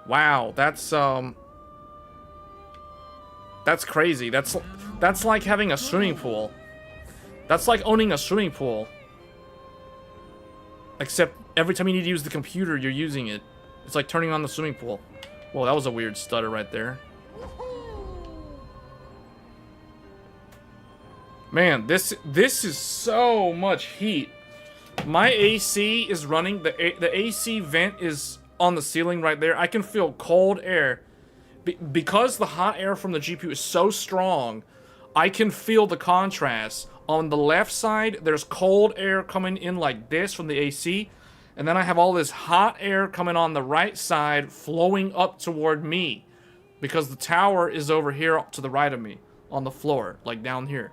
Wow, that's crazy. That's like having a swimming pool. That's like owning a swimming pool. Except every time you need to use the computer, you're using it. It's like turning on the swimming pool. Whoa, that was a weird stutter right there. Man, this is so much heat. My AC is running. The AC vent is on the ceiling right there. I can feel cold air. Because the hot air from the GPU is so strong, I can feel the contrast. On the left side, there's cold air coming in like this from the AC. And then I have all this hot air coming on the right side, flowing up toward me. Because the tower is over here to the right of me, on the floor, like down here.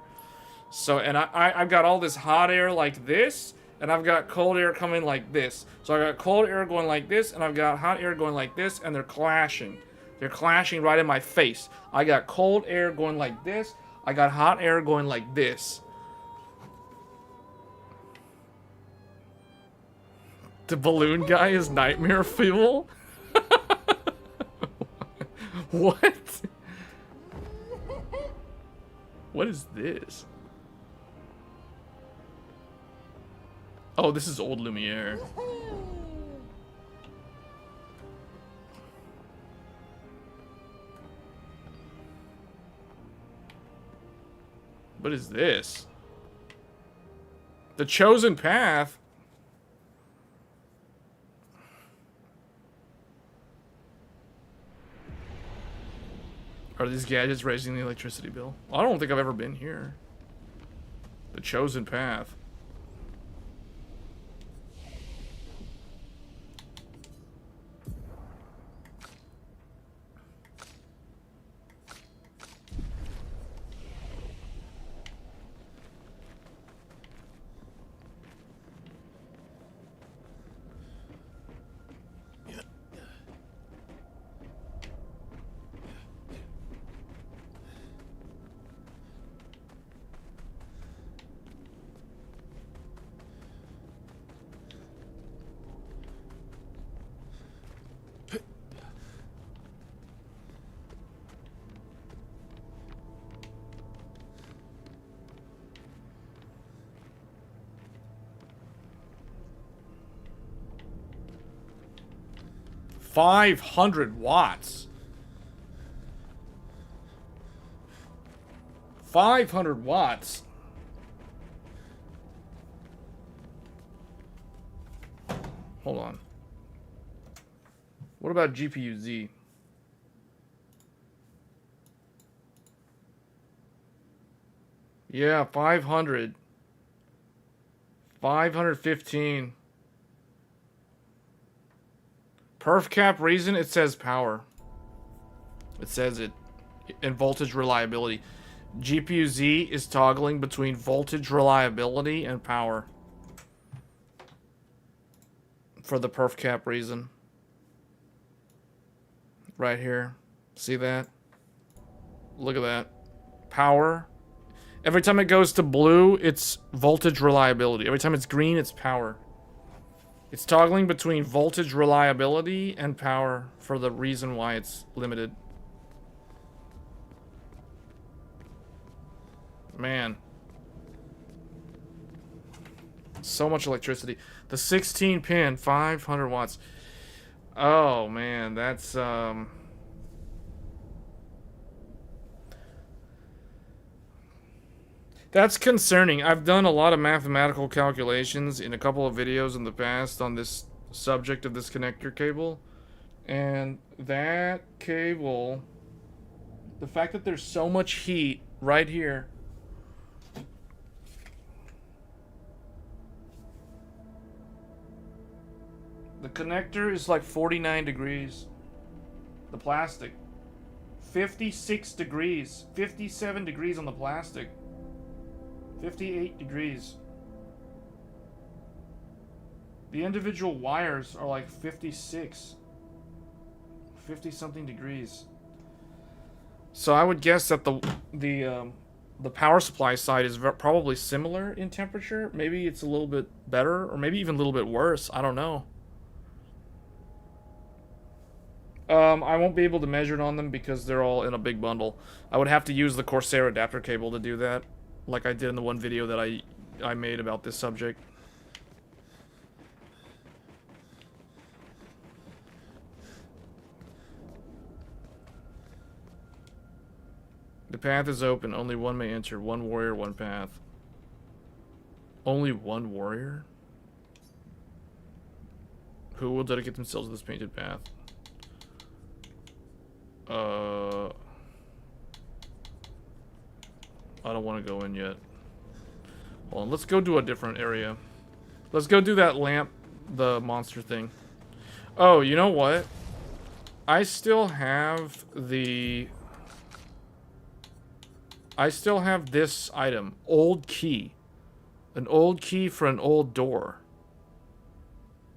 So, and I've got all this hot air like this, and I've got cold air coming like this. So I got cold air going like this, and I've got hot air going like this, and they're clashing. They're clashing right in my face. I got cold air going like this. I got hot air going like this. The balloon guy is nightmare fuel? What? What is this? Oh, this is old Lumiere. What is this? The Chosen Path? Are these gadgets raising the electricity bill? I don't think I've ever been here. The Chosen Path. $500 500 watts. Hold on. What about GPU Z? Yeah, 500. 515. Perf cap reason, it says power. It says it. And voltage reliability. GPU Z is toggling between voltage reliability and power. For the perf cap reason. Right here. See that? Look at that. Power. Every time it goes to blue, it's voltage reliability. Every time it's green, it's power. It's toggling between voltage reliability and power for the reason why it's limited. Man. So much electricity. The 16 pin, 500 watts. Oh, man, that's, that's concerning. I've done a lot of mathematical calculations in a couple of videos in the past on this subject of this connector cable. And that cable, the fact that there's so much heat right here. The connector is like 49 degrees. The plastic. 56 degrees. 57 degrees on the plastic. 58 degrees. The individual wires are like 56. 50 something degrees. So I would guess that the power supply side is probably similar in temperature. Maybe it's a little bit better, or maybe even a little bit worse. I don't know. I won't be able to measure it on them because they're all in a big bundle. I would have to use the Corsair adapter cable to do that, like I did in the one video that I made about this subject. The path is open. Only one may enter. One warrior, one path. Only one warrior? Who will dedicate themselves to this painted path? I don't want to go in yet. Hold on, let's go do a different area. Let's go do that lamp, the monster thing. Oh, you know what? I still have the... I still have this item. Old key. An old key for an old door.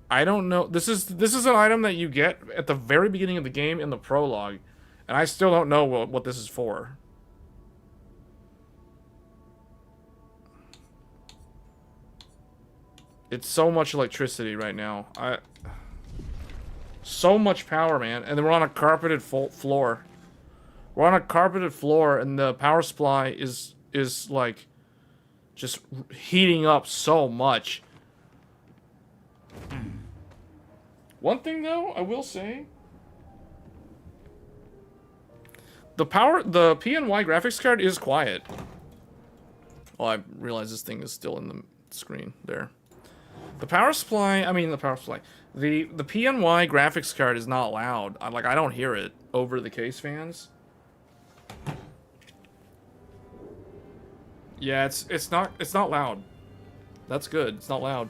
I don't know. This is an item that you get at the very beginning of the game in the prologue. And I still don't know what this is for. It's so much electricity right now. So much power, man. And then we're on a carpeted floor. We're on a carpeted floor, and the power supply is like just heating up so much. One thing though, I will say, the PNY graphics card is quiet. Oh, I realize this thing is still in the screen there. The power supply, the PNY graphics card is not loud. I don't hear it over the case fans. Yeah, it's not loud. That's good. It's not loud.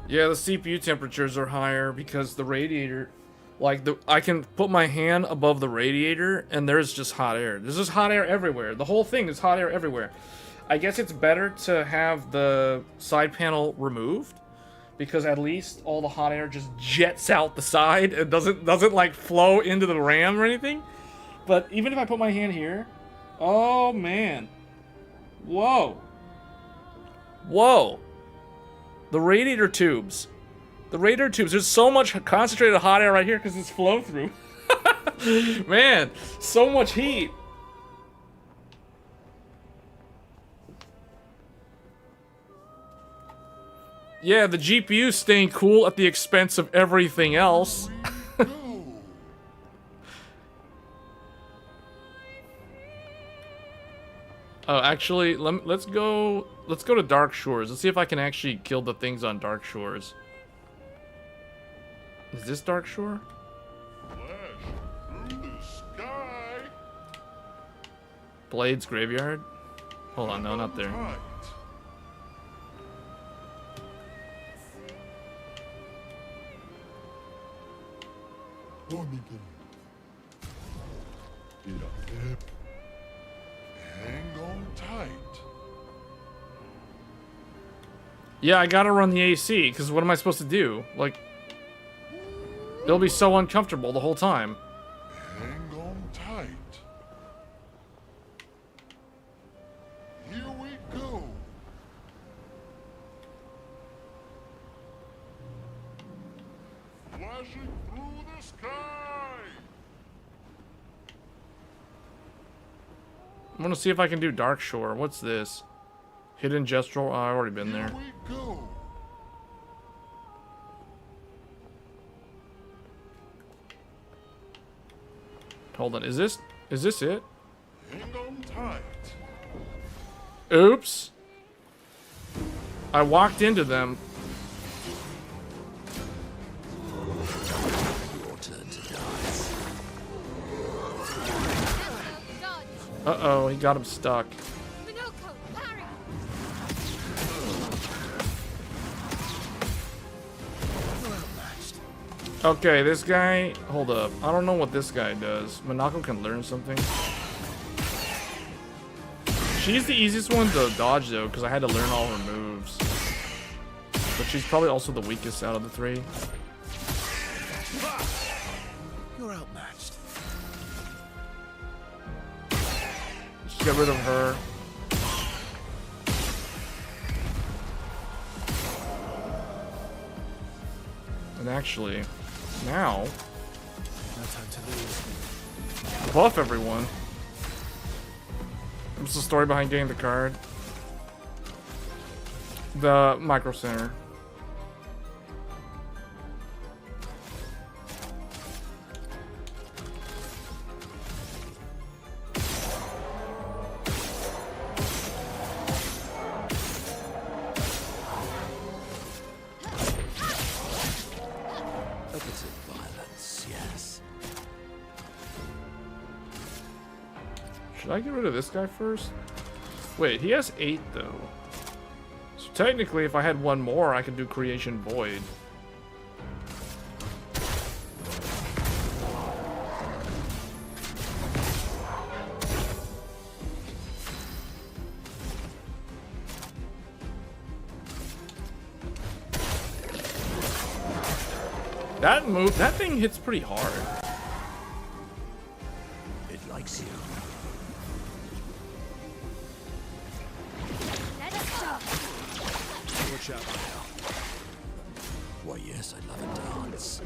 Yeah, the CPU temperatures are higher because the radiator, I can put my hand above the radiator and there's just hot air. There's just hot air everywhere. The whole thing is hot air everywhere. I guess it's better to have the side panel removed because at least all the hot air just jets out the side. It doesn't like flow into the RAM or anything. But even if I put my hand here, oh man. Whoa. Whoa. The radiator tubes. There's so much concentrated hot air right here because it's flow through. Man, so much heat. Yeah, the GPU staying cool at the expense of everything else. Oh, actually, let's go to Dark Shores. Let's see if I can actually kill the things on Dark Shores. Is this Dark Shore? Flash through the sky. Blades Graveyard? Hold on, no, not there. Tight. Hang on tight. Yeah, I gotta run the AC, because what am I supposed to do? Like, it'll be so uncomfortable the whole time. Hang on tight. Here we go. Flashing through the sky. I'm gonna see if I can do Dark Shore. What's this? Hidden Gestural? Oh, I've already been there. Here we go. Hold on, is this it? Hang on tight. Oops. I walked into them. Your turn to dance. Uh-oh, he got him stuck. Minoko, parry. Okay, this guy... Hold up. I don't know what this guy does. Minako can learn something. She's the easiest one to dodge, though, because I had to learn all her moves. But she's probably also the weakest out of the three. You're outmatched. Just get rid of her. And actually, now... No time to lose. buff everyone. What's the story behind getting the card? The Micro Center. A bit of violence, yes. Should I get rid of this guy first? Wait, he has 8 though. So technically, if I had one more, I could do Creation Void. That thing hits pretty hard. It likes you. Let us go. Watch out now. Why, yes, I'd love a dance.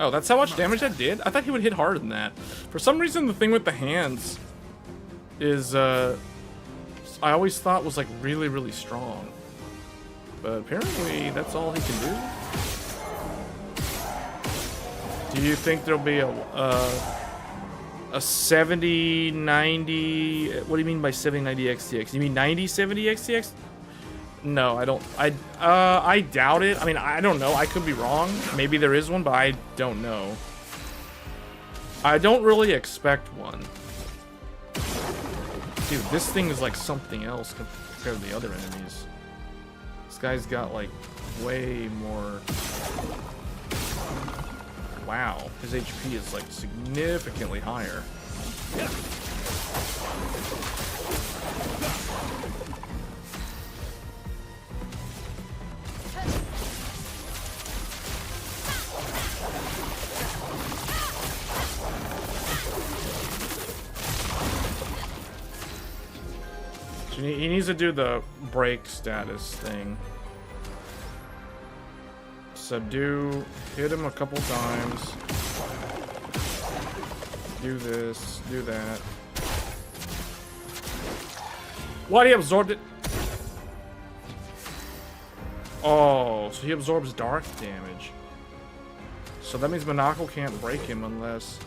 Oh, that's how much damage that did? I thought he would hit harder than that. For some reason, the thing with the hands is, I always thought was like really, really strong. But apparently, that's all he can do. Do you think there'll be a 70, 90... What do you mean by 70, 90 XTX? You mean 90, 70 XTX? No, I don't. I doubt it. I mean, I don't know. I could be wrong. Maybe there is one, but I don't know. I don't really expect one. Dude, this thing is like something else compared to the other enemies. This guy's got like way more... Wow, his HP is like significantly higher. So he needs to do the break status thing. Subdue, hit him a couple times. Do this, do that. What? He absorbed it? Oh, so he absorbs dark damage. So that means Monaco can't break him unless...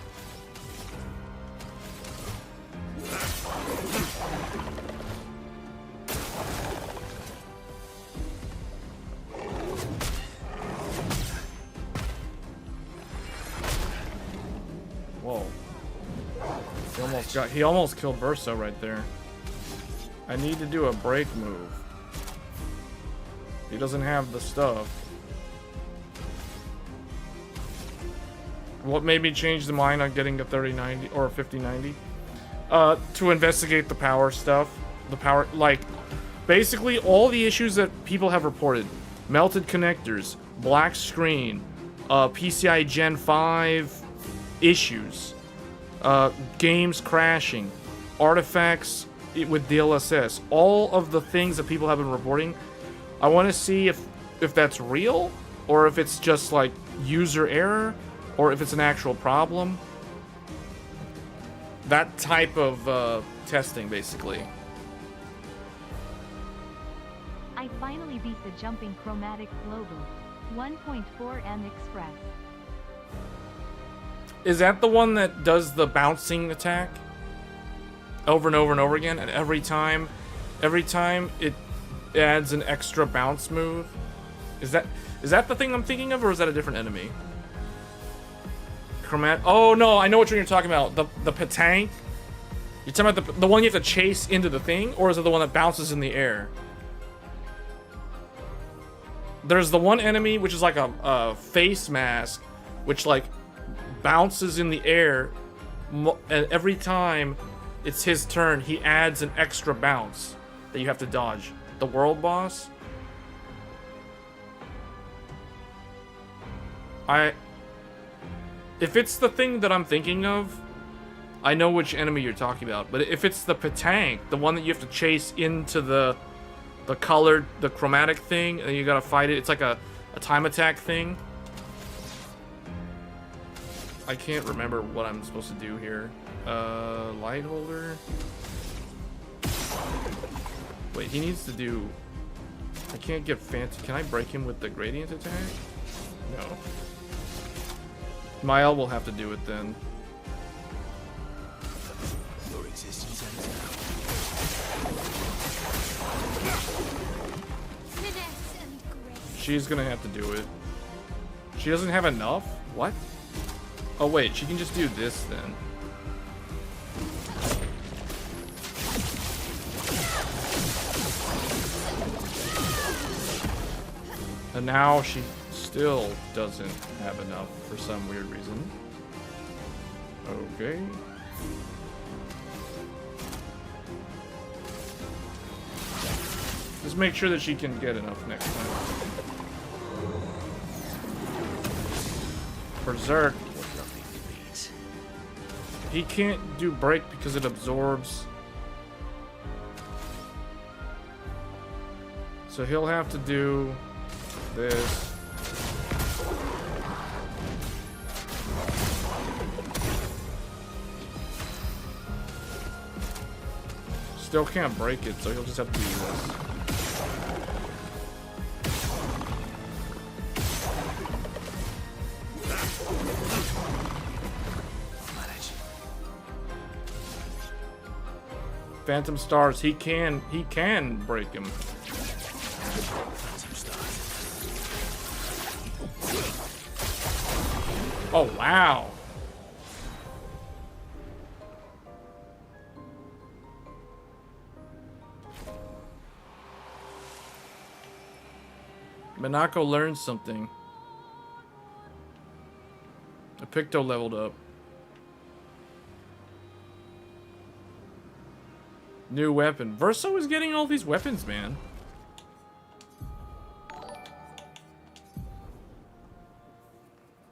Whoa. He almost killed Verso right there. I need to do a break move. He doesn't have the stuff. What made me change the mind on getting a 3090 or a 5090? To investigate the power stuff. The power, like, basically all the issues that people have reported. Melted connectors, black screen, PCI Gen 5 issues, games crashing, artifacts with DLSS. All of the things that people have been reporting. I want to see if that's real, or if it's just like user error, or if it's an actual problem. That type of testing, basically. I finally beat the jumping chromatic glow booth. 1.4 M Express. Is that the one that does the bouncing attack? Over and over and over again, and every time it adds an extra bounce move? Is that the thing I'm thinking of, or is that a different enemy? Oh no, I know what you're talking about. The petanque. You're talking about the one you have to chase into the thing, or is it the one that bounces in the air? There's the one enemy which is like a face mask, which like bounces in the air, and every time it's his turn, he adds an extra bounce that you have to dodge. The world boss. If it's the thing that I'm thinking of, I know which enemy you're talking about. But if it's the petanque, the one that you have to chase into the chromatic thing, and you gotta fight it, it's like a time attack thing. I can't remember what I'm supposed to do here. Light holder. Wait, he needs to do... I can't get fancy. Can I break him with the gradient attack? No. Mael will have to do it then. Your existence ends Finesse and grace. She's gonna have to do it. She doesn't have enough? What? Oh wait, she can just do this then. And now she still doesn't have enough for some weird reason. Okay. Just make sure that she can get enough next time. Berserk. What lovely feet. He can't do break because it absorbs. So he'll have to do this. Still can't break it, so he'll just have to do this. Phantom Stars, he can break him. Oh wow. Monaco learned something. The Picto leveled up. New weapon. Verso is getting all these weapons, man.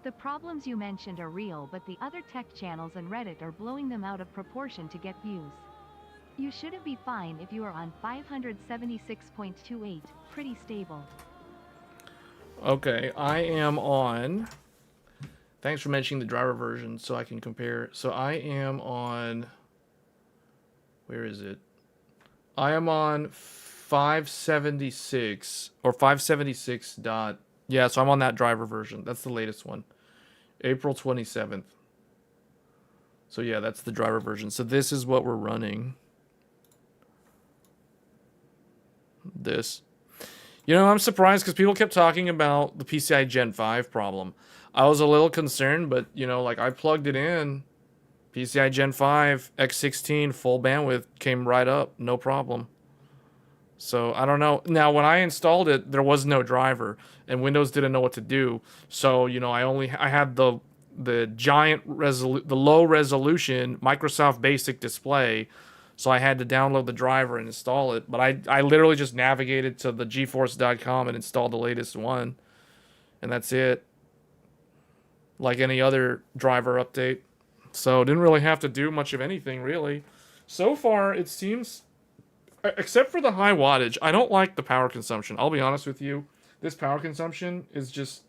The problems you mentioned are real, but the other tech channels and Reddit are blowing them out of proportion to get views. You shouldn't be fine if you are on 576.28, pretty stable. Okay, I am on... Thanks for mentioning the driver version so I can compare. So I am on... Where is it? I am on 576 or 576 dot. Yeah, so I'm on that driver version. That's the latest one. April 27th. So yeah, that's the driver version. So this is what we're running. This. You know, I'm surprised because people kept talking about the PCI Gen 5 problem. I was a little concerned, but, you know, like I plugged it in. PCI Gen 5, X16, full bandwidth, came right up, no problem. So, I don't know. Now, when I installed it, there was no driver, and Windows didn't know what to do. So, you know, I had the low resolution Microsoft Basic display, so I had to download the driver and install it. But I literally just navigated to the GeForce.com and installed the latest one, and that's it. Like any other driver update. So didn't really have to do much of anything, really. So far, it seems, except for the high wattage, I don't like the power consumption. I'll be honest with you. This power consumption is just,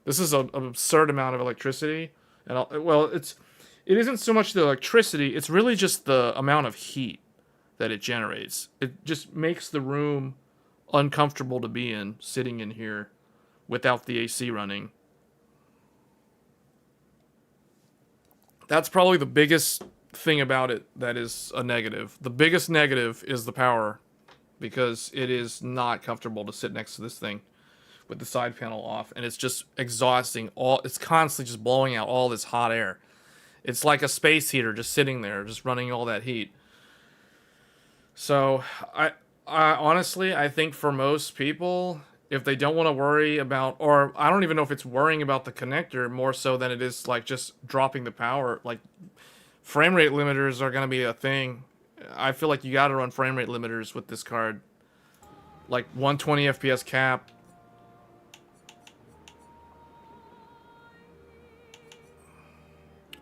this is an absurd amount of electricity. And it isn't so much the electricity, it's really just the amount of heat that it generates. It just makes the room uncomfortable to be in, sitting in here without the AC running. That's probably the biggest thing about it that is a negative. The biggest negative is the power, because it is not comfortable to sit next to this thing with the side panel off, and it's just exhausting. It's constantly just blowing out all this hot air. It's like a space heater just sitting there, just running all that heat. So I honestly, I think for most people, if they don't want to worry about, or I don't even know if it's worrying about the connector more so than it is like just dropping the power. Like frame rate limiters are going to be a thing. I feel like you got to run frame rate limiters with this card. Like 120 FPS cap.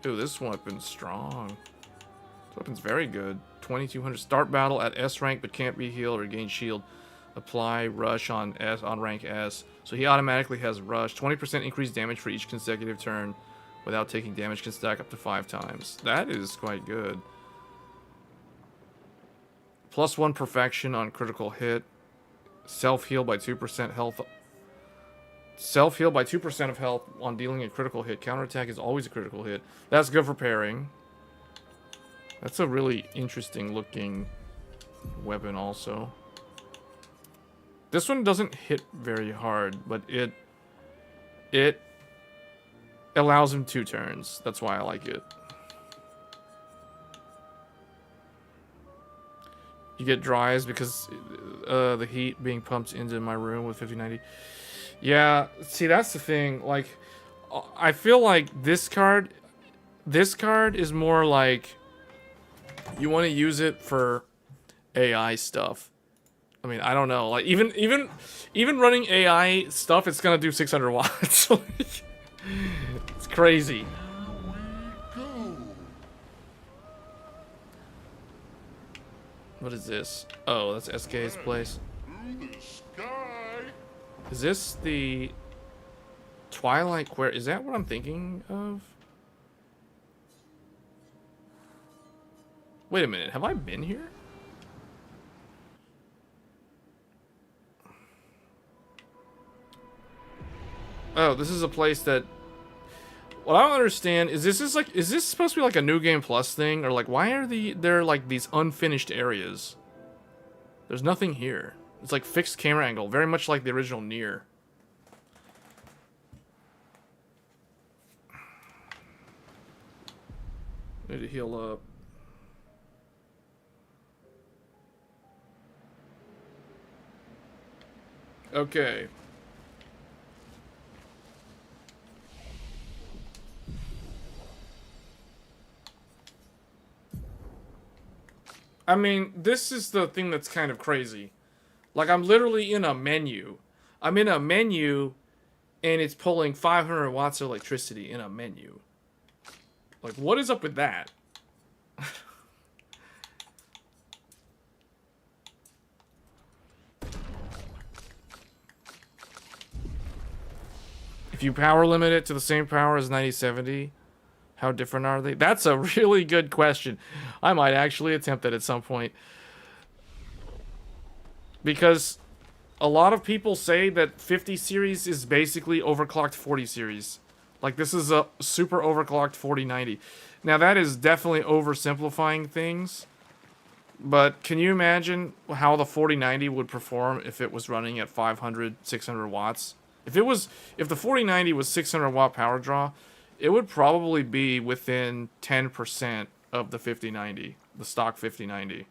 Ooh, this weapon's strong. This weapon's very good. 2200 start battle at S rank, but can't be healed or gain shield. Apply rush on rank S. So he automatically has rush. 20% increased damage for each consecutive turn without taking damage, can stack up to 5 times. That is quite good. +1 perfection on critical hit. Self-heal by 2% health. Self-heal by 2% of health on dealing a critical hit. Counterattack is always a critical hit. That's good for parrying. That's a really interesting looking weapon also. This one doesn't hit very hard, but it allows him 2 turns. That's why I like it. You get dries because the heat being pumped into my room with 5090. Yeah, see, that's the thing. Like, I feel like this card is more like you want to use it for AI stuff. I mean, I don't know. Like even running AI stuff, it's gonna do 600 watts. It's crazy. What is this? Oh, that's SK's place. Is this the Twilight Clair? Is that what I'm thinking of? Wait a minute. Have I been here? Oh, this is a place that... What I don't understand is is this supposed to be like a New Game Plus thing? Or like, why are there like these unfinished areas? There's nothing here. It's like fixed camera angle, very much like the original Nier. Need to heal up. Okay. I mean, this is the thing that's kind of crazy. Like, I'm literally in a menu. I'm in a menu, and it's pulling 500 watts of electricity in a menu. Like, what is up with that? If you power limit it to the same power as 9070, how different are they? That's a really good question. I might actually attempt it at some point. Because a lot of people say that 50 series is basically overclocked 40 series. Like, this is a super overclocked 4090. Now, that is definitely oversimplifying things. But can you imagine how the 4090 would perform if it was running at 500, 600 watts? If the 4090 was 600 watt power draw, it would probably be within 10% of the 5090, the stock 5090.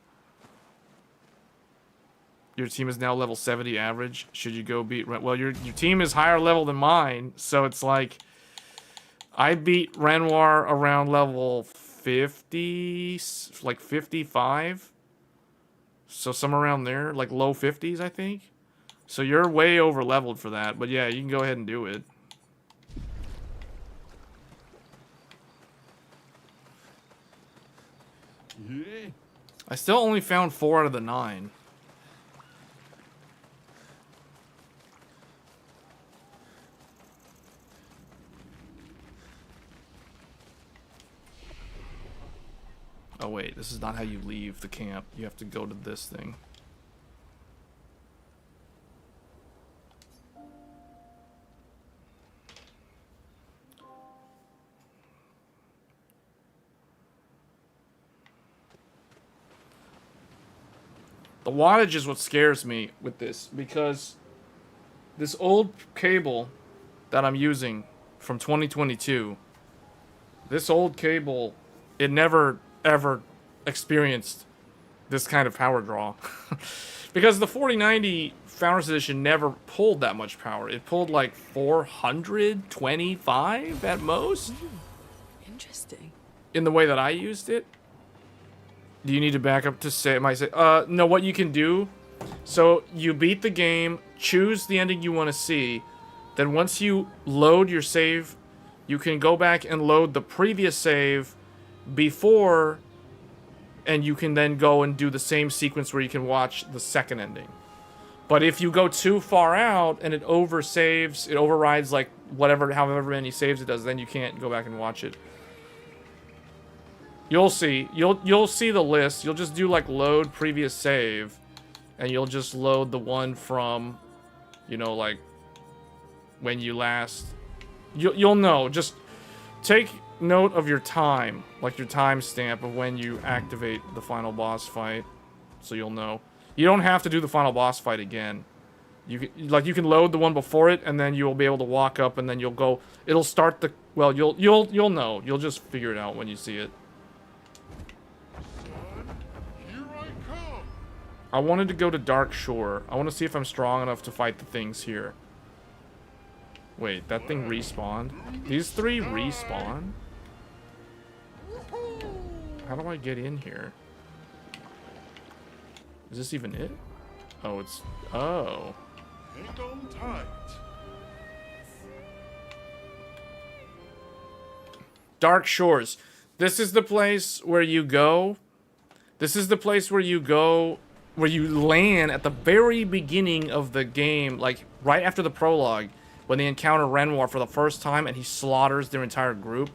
Your team is now level 70 average. Should you go beat... Well, your team is higher level than mine, so it's like... I beat Renoir around level 50, like 55. So somewhere around there, like low 50s, I think. So you're way over leveled for that, but yeah, you can go ahead and do it. Yeah. I still only found 4 out of the 9. Oh wait, this is not how you leave the camp. You have to go to this thing. The wattage is what scares me with this, because this old cable that I'm using from 2022, this old cable, it never ever experienced this kind of power draw. Because the 4090 Founders Edition never pulled that much power. It pulled like 425 at most. Interesting. In the way that I used it. Do you need to back up to say, no, what you can do, so you beat the game, choose the ending you want to see, then once you load your save, you can go back and load the previous save before, and you can then go and do the same sequence where you can watch the second ending. But if you go too far out and it oversaves, it overrides like however many saves it does, then you can't go back and watch it. You'll see. You'll see the list. You'll just do like load previous save, and you'll just load the one from, you know, like when you last. You'll know. Just take note of your time, like your timestamp of when you activate the final boss fight, so you'll know. You don't have to do the final boss fight again. You can load the one before it, and then you'll be able to walk up, and then you'll go. It'll start the. Well, you'll know. You'll just figure it out when you see it. Here I come. I wanted to go to Dark Shore. I want to see if I'm strong enough to fight the things here. Wait, that thing respawned? These 3 respawn? How do I get in here? Is this even it? Oh, it's... Oh. Hang on tight. Dark Shores. This is the place where you go. This is the place where you go, where you land at the very beginning of the game, like right after the prologue, when they encounter Renoir for the first time and he slaughters their entire group.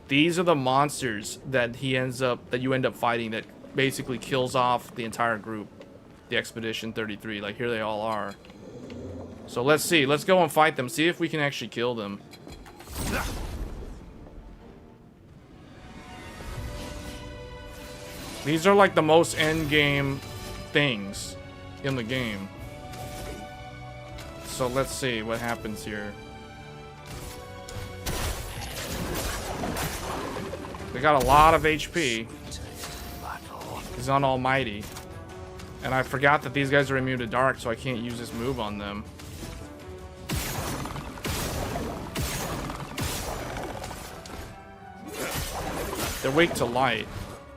These are the monsters that you end up fighting that basically kills off the entire group. The Expedition 33, like here they all are. So let's see, let's go and fight them, see if we can actually kill them. These are like the most endgame things in the game. So let's see what happens here. They got a lot of HP. He's on Almighty. And I forgot that these guys are immune to dark, so I can't use this move on them. They're weak to light.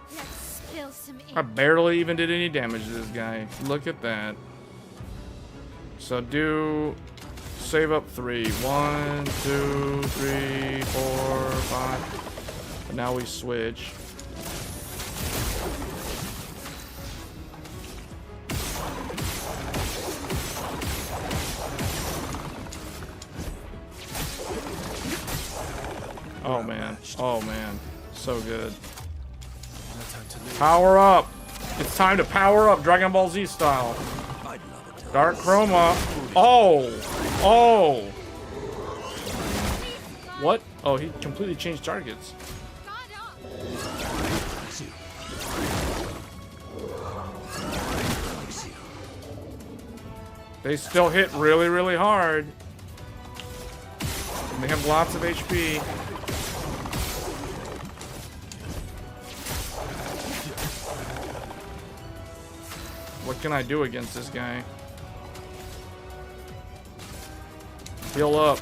Let's spill some ink. I barely even did any damage to this guy. Look at that. So do save up 3. 1, 2, 3, 4, 5. And now we switch. Oh man. Oh man. So good. Power up. It's time to power up Dragon Ball Z style. Dark Chroma. Oh. Oh. What? Oh, he completely changed targets. Guard up. Likes you. Likes you. They still hit really, really hard. And they have lots of HP. What can I do against this guy? Heal up.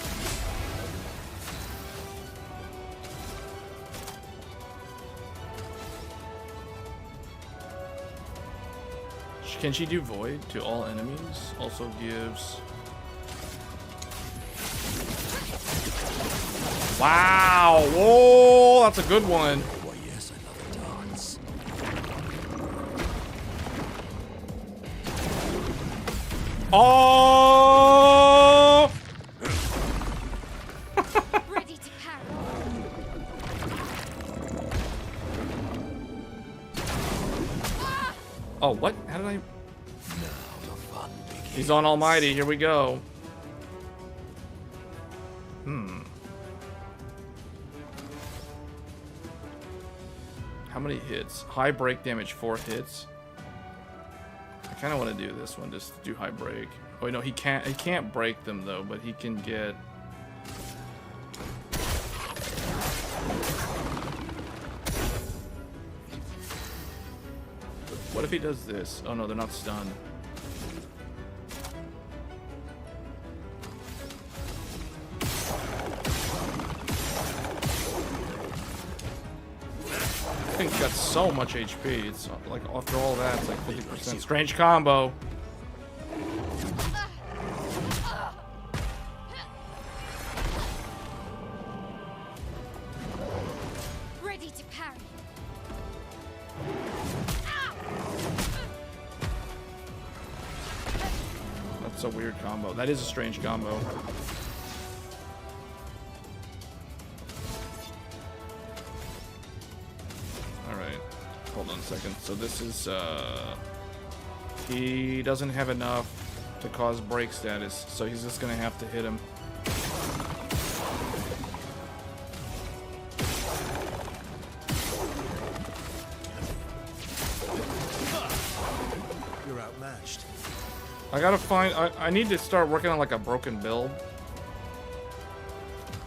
Can she do void to all enemies? Also gives... Wow! Whoa! That's a good one. Why, yes, I love a dance. Oh! Ready to parry. Oh, what? How did I... Now the fun begins. He's on Almighty. Here we go. How many hits? High break damage, 4 hits. I kind of want to do this one, just do high break. Oh no, he can't break them though, but he can get... What if he does this? Oh no, they're not stunned. I think he's got so much HP. It's like after all that, it's like 50%. Strange combo. Ready to parry. That's a weird combo. That is a strange combo. Alright. Hold on a second. So this is, he doesn't have enough to cause break status, so he's just gonna have to hit him. You're outmatched. I gotta find, I need to start working on like a broken build.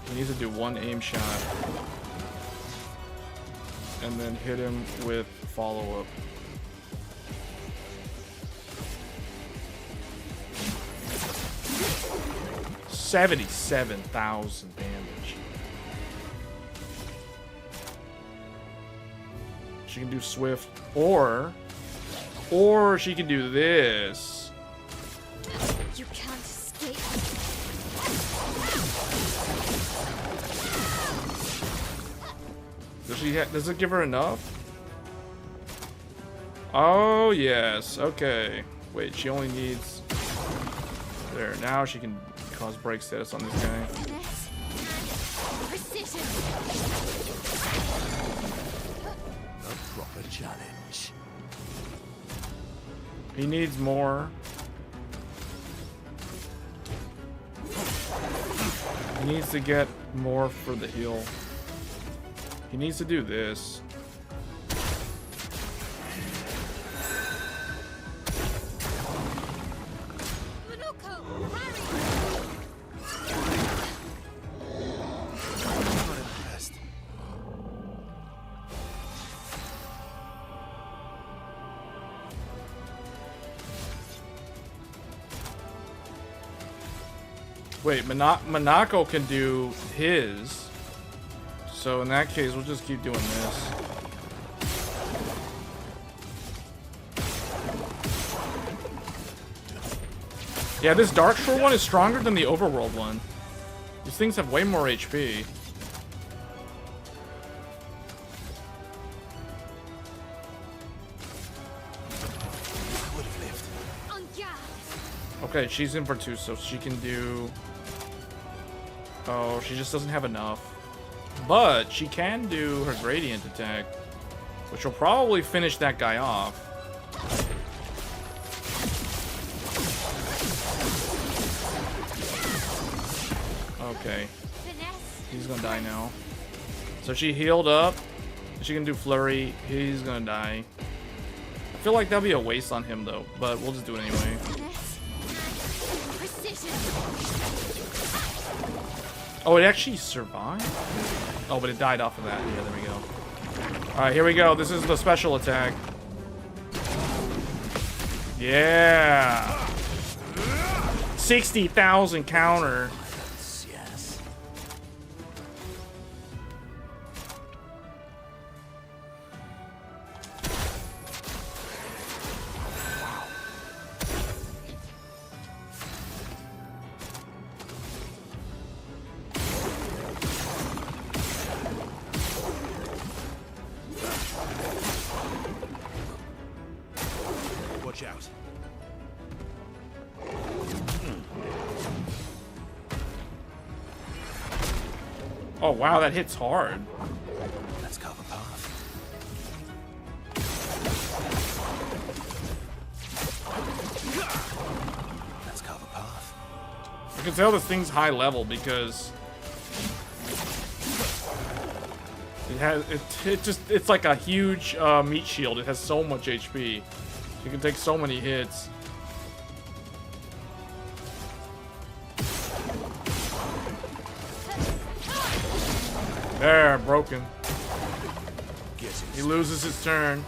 He needs to do one aim shot. And then hit him with follow-up. $77,000 damage. She can do swift, or she can do this. You can't escape. Does it give her enough? Oh yes. Okay. Wait, she only needs. There. Now she can cause break status on this guy. Finesse and precision. A proper challenge. He needs more. He needs to get more for the heal. He needs to do this. Manuko, parry. I'm not impressed. Wait, Monako can do his. So in that case, we'll just keep doing this. Yeah, this Dark Shore one is stronger than the Overworld one. These things have way more HP. I would have lived. On guard. Okay, she's in for 2, so she can do... Oh, she just doesn't have enough. But she can do her gradient attack, which will probably finish that guy off. Okay. Finesse He's gonna die now. So she healed up. She can do flurry. He's gonna die. I feel like that'll be a waste on him though, but we'll just do it anyway. Precision. Oh, it actually survived? Oh, but it died off of that. Yeah, there we go. Alright, here we go. This is the special attack. Yeah. 60,000 counter. Yes. Watch out. Oh, wow, that hits hard. Let's carve a path. Let's carve a path. You can tell this thing's high level because it has it's like a huge meat shield. It has so much HP. You can take so many hits. There, broken. He loses his turn.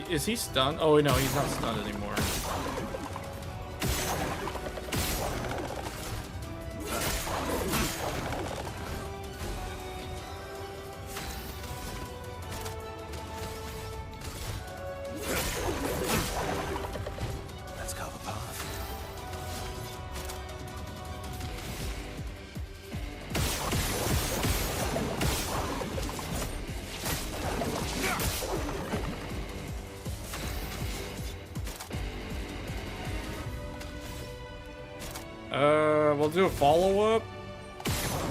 Is he stunned? Oh no, he's not stunned anymore. Let's carve a path. We'll do a follow-up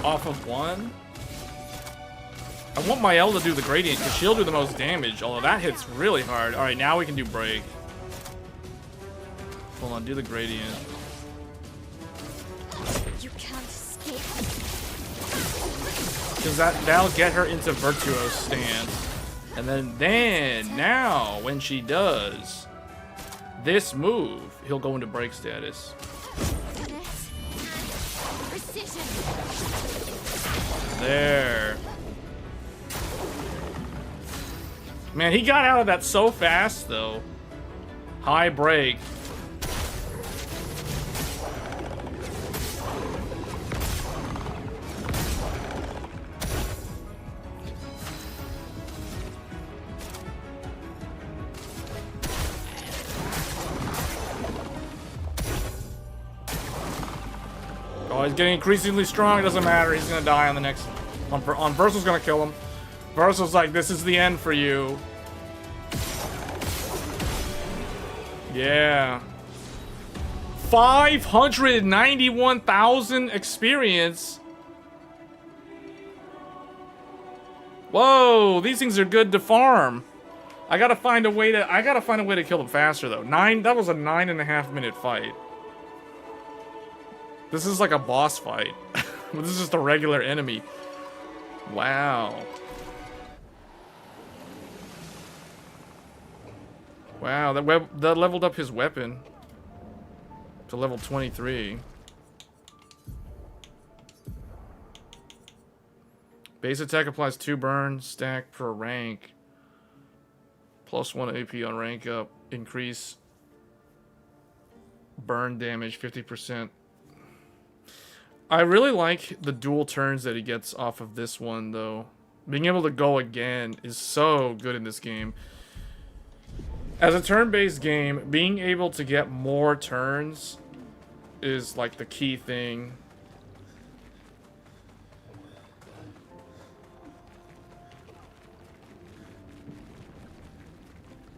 off of one. I want Mael to do the gradient because she'll do the most damage, although that hits really hard. All right, now we can do break. Hold on, do the gradient. You can't escape. Because that'll get her into Virtuo's stance. And then now, when she does this move, he'll go into break status. Precision. There. Man, he got out of that so fast, though. High break. Oh, he's getting increasingly strong. It doesn't matter. He's gonna die on the next. On Versal's gonna kill him. Versal's like, this is the end for you. Yeah. 591,000 experience. Whoa, these things are good to farm. I gotta find a way to kill them faster though. That was a 9.5 minute fight. This is like a boss fight. This is just a regular enemy. Wow. Wow, that leveled up his weapon to level 23. Base attack applies 2 burn stack per rank. +1 AP on rank up. Increase burn damage 50%. I really like the dual turns that he gets off of this one, though. Being able to go again is so good in this game. As a turn-based game, being able to get more turns is like the key thing.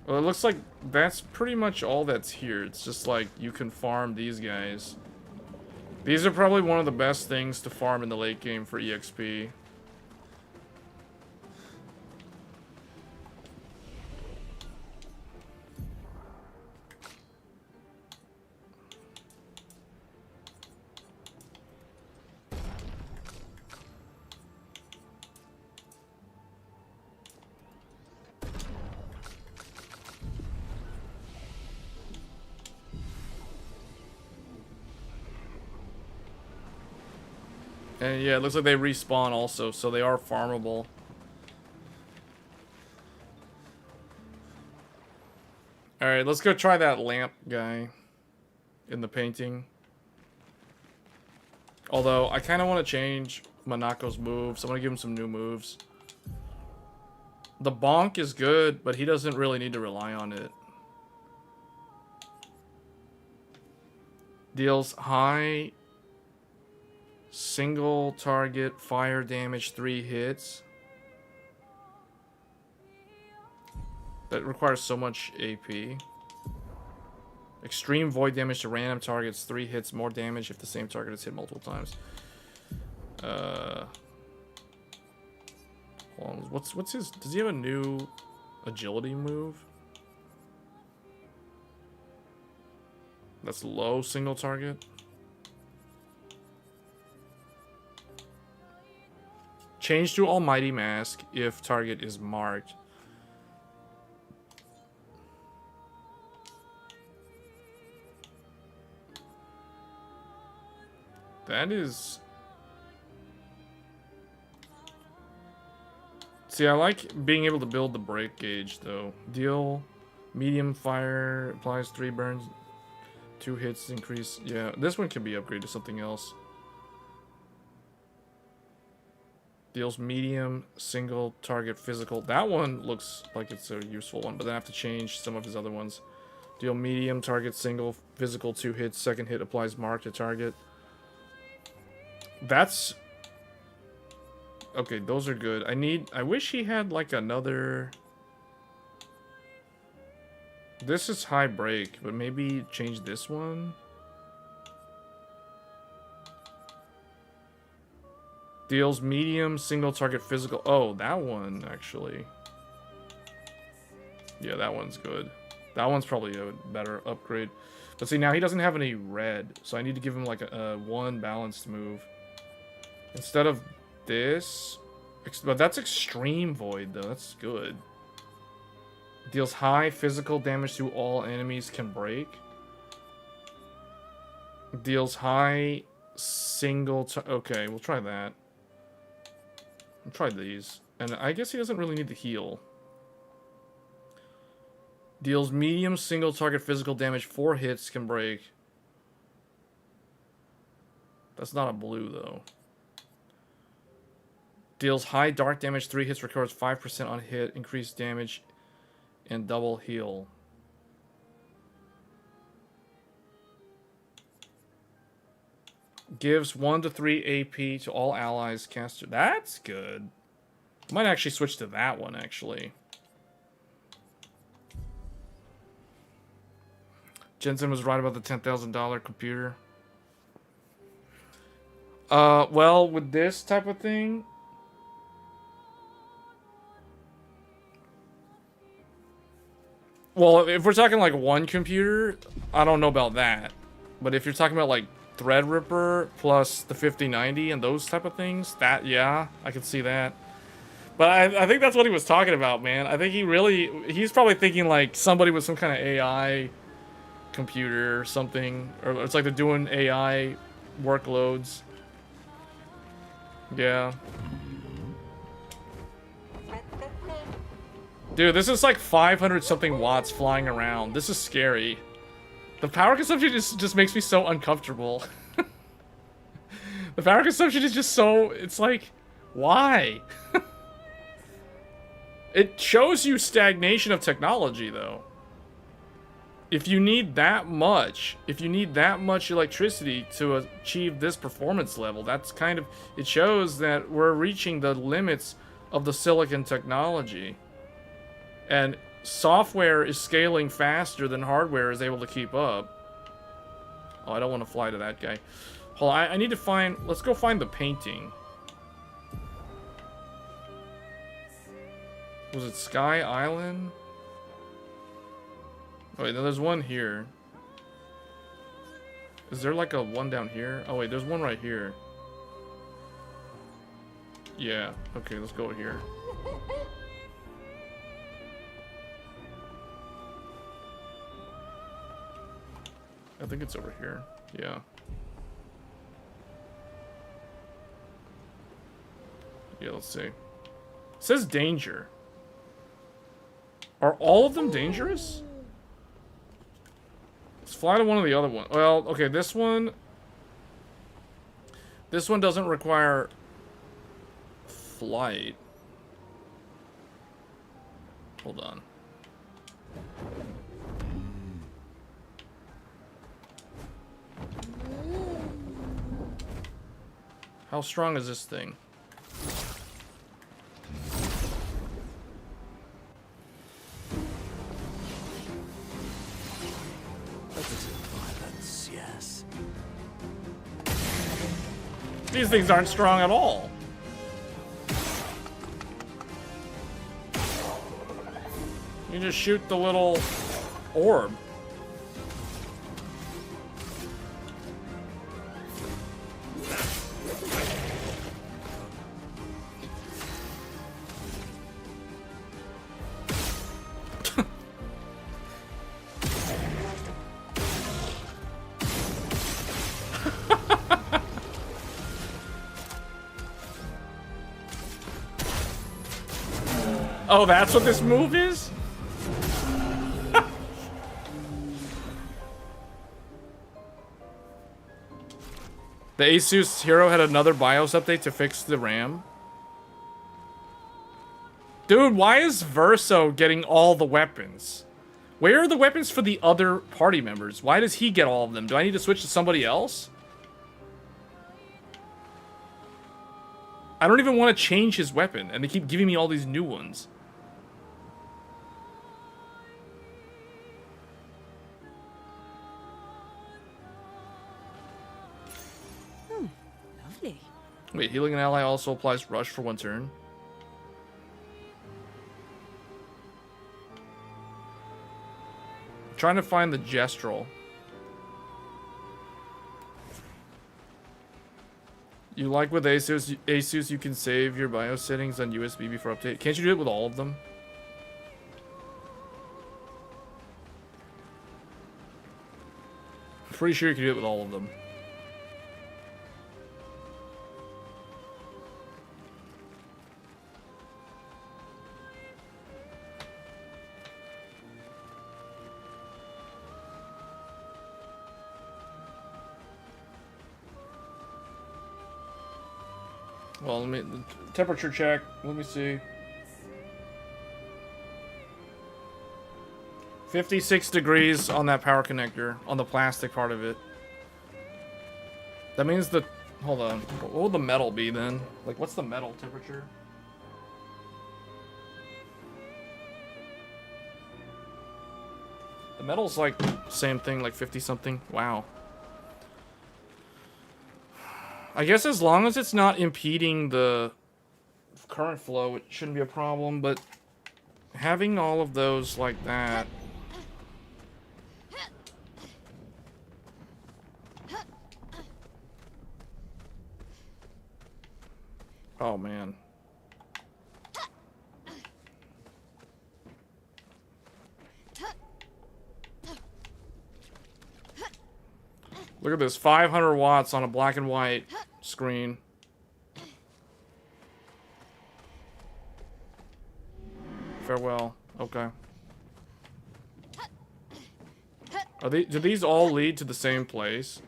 Well, it looks like that's pretty much all that's here. It's just like you can farm these guys. These are probably one of the best things to farm in the late game for EXP. And yeah, it looks like they respawn also, so they are farmable. Alright, let's go try that lamp guy in the painting. Although, I kind of want to change Monaco's moves. I'm going to give him some new moves. The bonk is good, but he doesn't really need to rely on it. Deals high single target fire damage 3 hits. That requires so much AP. Extreme void damage to random targets, 3 hits, more damage if the same target is hit multiple times. Hold on, what's his? Does he have a new agility move? That's low single target. Change to Almighty Mask if target is marked. That is... See, I like being able to build the break gauge, though. Deal medium fire, applies 3 burns, 2 hits, increase. Yeah, this one can be upgraded to something else. Deals medium, single target physical. That one looks like it's a useful one, but then I have to change some of his other ones. Deal medium, target single, physical 2 hits, second hit applies mark to target. That's... Okay, those are good. I wish he had like another... This is high break, but maybe change this one. Deals medium, single target physical. Oh, that one actually. Yeah, that one's good. That one's probably a better upgrade. But see, now he doesn't have any red, so I need to give him like a 1 balanced move. Instead of this... But that's extreme void, though. That's good. Deals high physical damage to all enemies can break. Deals high single... Okay, we'll try that. We'll try these. And I guess he doesn't really need to heal. Deals medium single target physical damage, 4 hits can break. That's not a blue, though. Deals high dark damage, 3 hits, records 5% on hit, increased damage, and double heal. Gives 1 to 3 AP to all allies caster. That's good. I might actually switch to that one, actually. Jensen was right about the $10,000 computer. Well, with this type of thing... Well, if we're talking like one computer, I don't know about that. But if you're talking about like Threadripper plus the 5090 and those type of things, that, yeah, I can see that. But I think that's what he was talking about, man. I think he's probably thinking like somebody with some kind of AI computer or something. Or it's like they're doing AI workloads. Yeah. Dude, this is like 500 something watts flying around. This is scary. The power consumption just makes me so uncomfortable. The power consumption is just so... It's like, why? It shows you stagnation of technology, though. If you need that much electricity to achieve this performance level, that's kind of... It shows that we're reaching the limits of the silicon technology. And software is scaling faster than hardware is able to keep up. Oh, I don't want to fly to that guy. Hold on, I need to find... Let's go find the painting. Was it Sky Island? Oh, wait, no, there's one here. Is there like a one down here? Oh, wait, there's one right here. Yeah, okay, let's go here. I think it's over here. Yeah. Yeah, let's see. It says danger. Are all of them dangerous? Let's fly to one of the other ones. Well, okay, this one doesn't require flight. Hold on. How strong is this thing? Violence, yes. These things aren't strong at all. You just shoot the little orb. Oh, that's what this move is? The Asus Hero had another BIOS update to fix the RAM. Dude, why is Verso getting all the weapons? Where are the weapons for the other party members? Why does he get all of them? Do I need to switch to somebody else? I don't even want to change his weapon, and they keep giving me all these new ones. Lovely. Wait, healing an ally also applies rush for 1 turn. I'm trying to find the Gestrel. You like with Asus you can save your BIOS settings on USB before update. Can't you do it with all of them? I'm pretty sure you can do it with all of them. Well, let me temperature check. Let me see. 56 degrees on that power connector, on the plastic part of it. That means the... Hold on. What will the metal be then? Like, what's the metal temperature? The metal's like, same thing, like 50 something. Wow. I guess as long as it's not impeding the current flow, it shouldn't be a problem, but having all of those like that... Oh, man. Look at this, 500 watts on a black and white screen. Farewell. Okay. Do these all lead to the same place?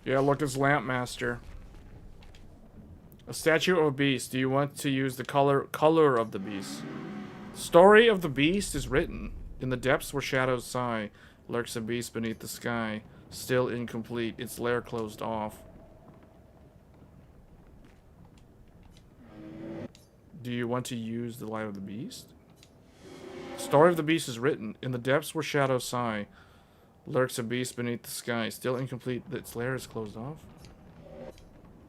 Yeah, look, it's Lampmaster. A statue of a beast. Do you want to use the color of the beast? Story of the beast is written. In the depths where shadows sigh, lurks a beast beneath the sky. Still incomplete, its lair closed off. Do you want to use the light of the beast? Story of the beast is written. In the depths where shadows sigh, lurks a beast beneath the sky. Still incomplete. Its lair is closed off?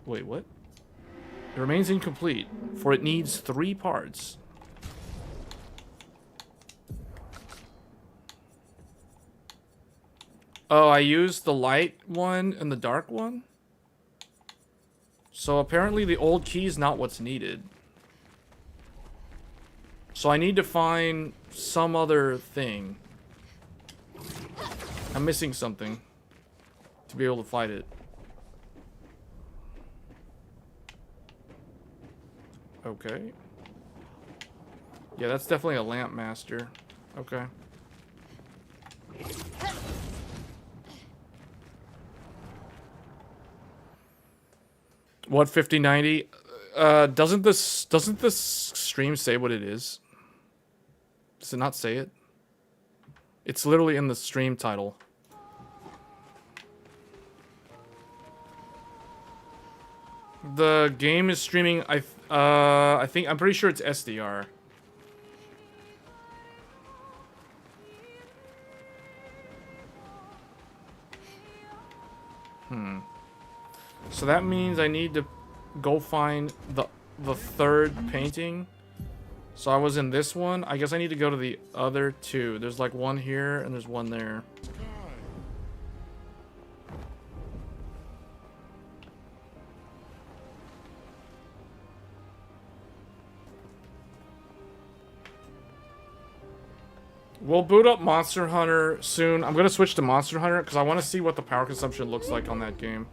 Wait, what? It remains incomplete, for it needs 3 parts. Oh, I used the light one and the dark one? So apparently the old key is not what's needed. So I need to find some other thing. I'm missing something to be able to fight it. Okay. Yeah, that's definitely a lamp master. Okay. What 5090? Doesn't this stream say what it is? Does it not say it? It's literally in the stream title. The game is streaming. I think I'm pretty sure it's SDR. So that means I need to go find the third painting. So I was in this one. I guess I need to go to the other two. There's like one here and there's one there. We'll boot up Monster Hunter soon. I'm gonna switch to Monster Hunter because I want to see what the power consumption looks like on that game.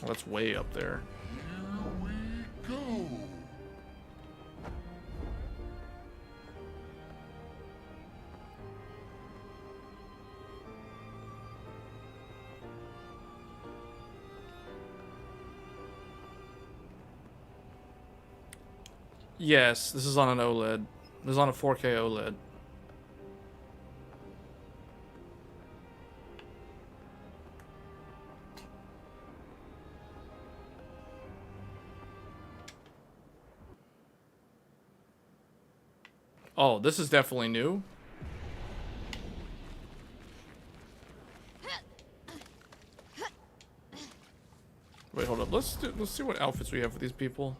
Oh, that's way up there. Here we go. Yes, this is on an OLED. This is on a 4K OLED. Oh, this is definitely new. Wait, hold up. Let's see what outfits we have for these people.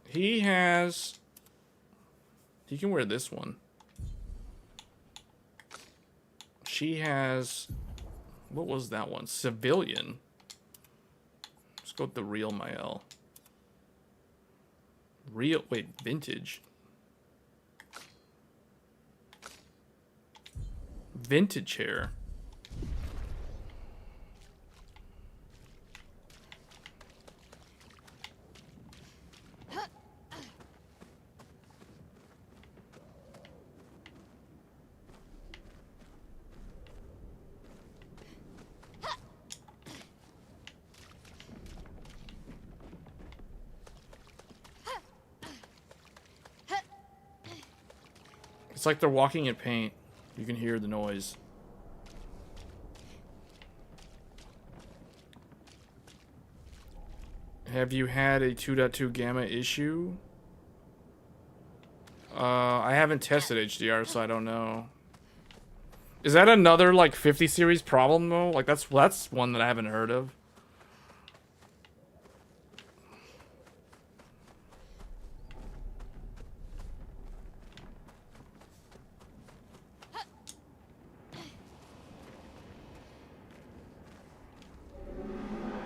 He can wear this one. She has, what was that one? Civilian. Let's go with the real Mael. Wait, vintage. Vintage hair. It's like they're walking in paint. You can hear the noise. Have you had a 2.2 gamma issue? I haven't tested HDR, so I don't know. Is that another like 50 series problem though? Like that's one that I haven't heard of.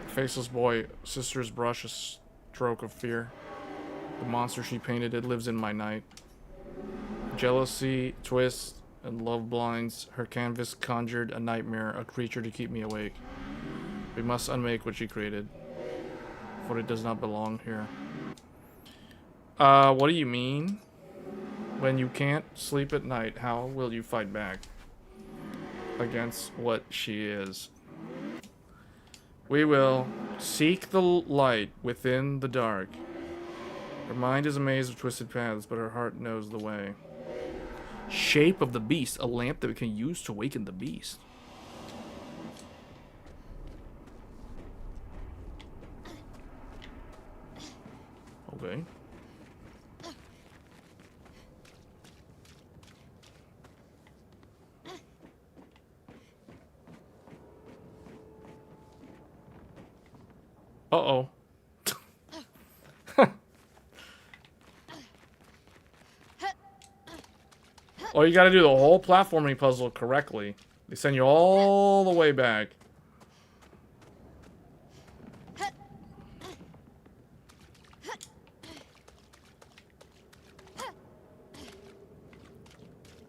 Faceless boy, sister's brush, a stroke of fear. The monster she painted, it lives in my night. Jealousy, twist, and love blinds. Her canvas conjured a nightmare, a creature to keep me awake. We must unmake what she created, for it does not belong here. What do you mean? When you can't sleep at night, how will you fight back against what she is? We will seek the light within the dark. Her mind is a maze of twisted paths, but her heart knows the way. Shape of the beast, a lamp that we can use to awaken the beast. Okay. Uh-oh. Oh, you gotta do the whole platforming puzzle correctly. They send you all the way back.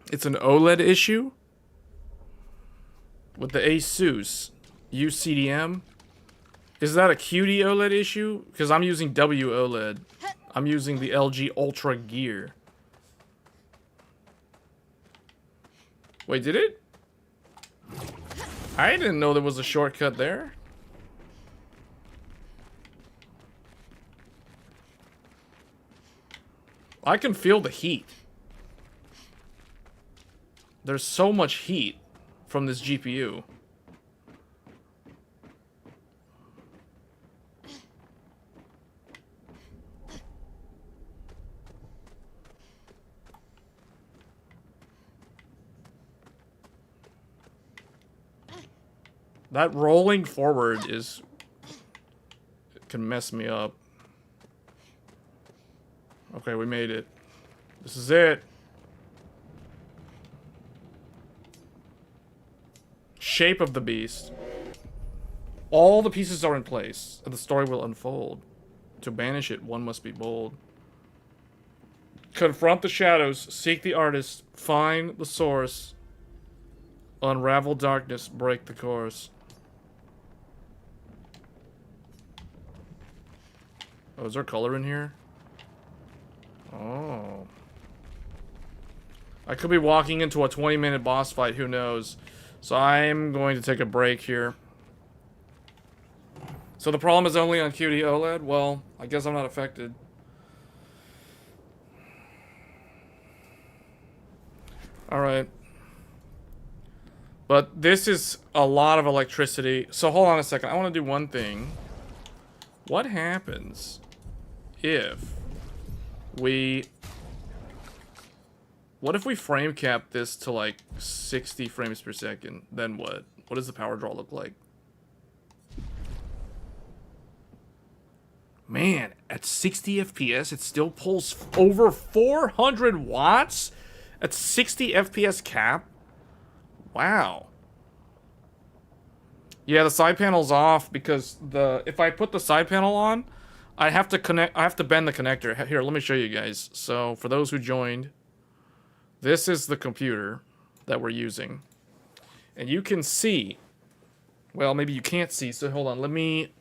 It's an OLED issue? With the Asus UCDM? Is that a QD OLED issue? Because I'm using WOLED. I'm using the LG Ultra Gear. Wait, did it? I didn't know there was a shortcut there. I can feel the heat. There's so much heat from this GPU. That rolling forward is... It can mess me up. Okay, we made it. This is it. Shape of the beast. All the pieces are in place, and the story will unfold. To banish it, one must be bold. Confront the shadows, seek the artist, find the source. Unravel darkness, break the course. Oh, is there color in here? Oh. I could be walking into a 20-minute boss fight, who knows? So I'm going to take a break here. So the problem is only on QD OLED? Well, I guess I'm not affected. Alright. But this is a lot of electricity. So hold on a second. I want to do one thing. What happens if we... What if we frame cap this to like 60 frames per second? Then what? What does the power draw look like? Man, at 60 FPS, it still pulls over 400 watts? At 60 FPS cap? Wow. Yeah, the side panel's off because if I put the side panel on, I have to bend the connector. Here, let me show you guys. So, for those who joined, this is the computer that we're using. And you can see, well, maybe you can't see, so hold on, let me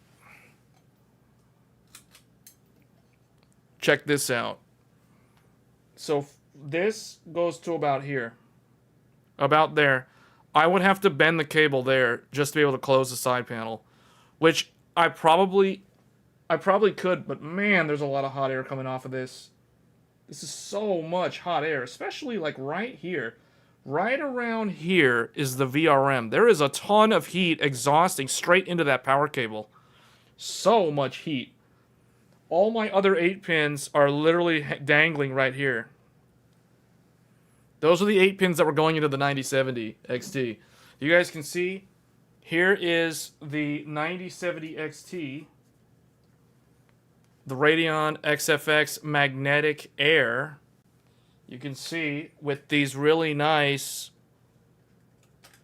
check this out. So this goes to about here. About there. I would have to bend the cable there just to be able to close the side panel. Which I probably could, but man, there's a lot of hot air coming off of this. This is so much hot air, especially like right here. Right around here is the VRM. There is a ton of heat exhausting straight into that power cable. So much heat. All my other 8 pins are literally dangling right here. Those are the 8 pins that were going into the 9070 XT. You guys can see, here is the 9070 XT. The Radeon XFX magnetic air. You can see with these really nice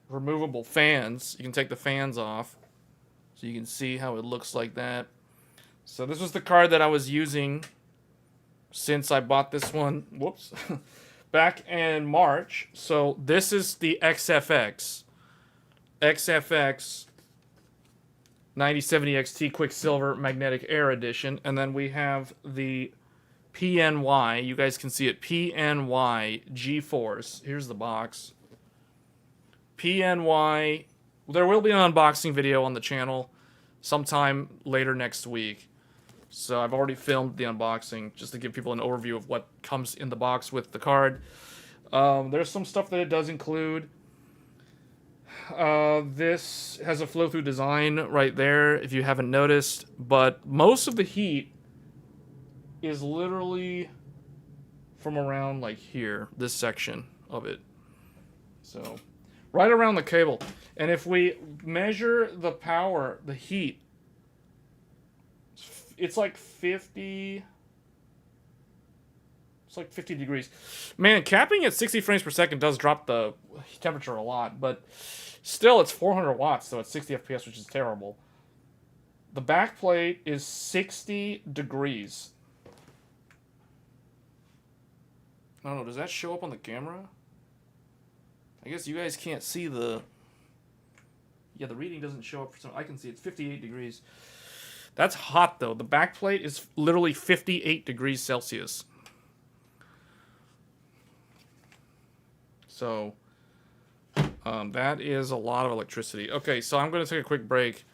removable fans. You can take the fans off. So you can see how it looks like that. So this was the card that I was using since I bought this one. Whoops. Back in March. So this is the XFX. XFX 9070 XT Quicksilver Magnetic Air Edition. And then we have the PNY. You guys can see it. PNY GeForce. Here's the box. PNY. There will be an unboxing video on the channel sometime later next week. So I've already filmed the unboxing just to give people an overview of what comes in the box with the card. There's some stuff that it does include. This has a flow-through design right there, if you haven't noticed. But most of the heat is literally from around like here, this section of it. So, right around the cable. And if we measure the power, the heat, it's like 50... It's like 50 degrees. Man, capping at 60 frames per second does drop the temperature a lot, but still it's 400 watts, so it's 60 FPS, which is terrible. The back plate is 60 degrees. I don't know, does that show up on the camera? I guess you guys can't see the... Yeah, the reading doesn't show up for some... I can see it's 58 degrees. That's hot, though. The back plate is literally 58 degrees Celsius. So, that is a lot of electricity. Okay, so I'm going to take a quick break.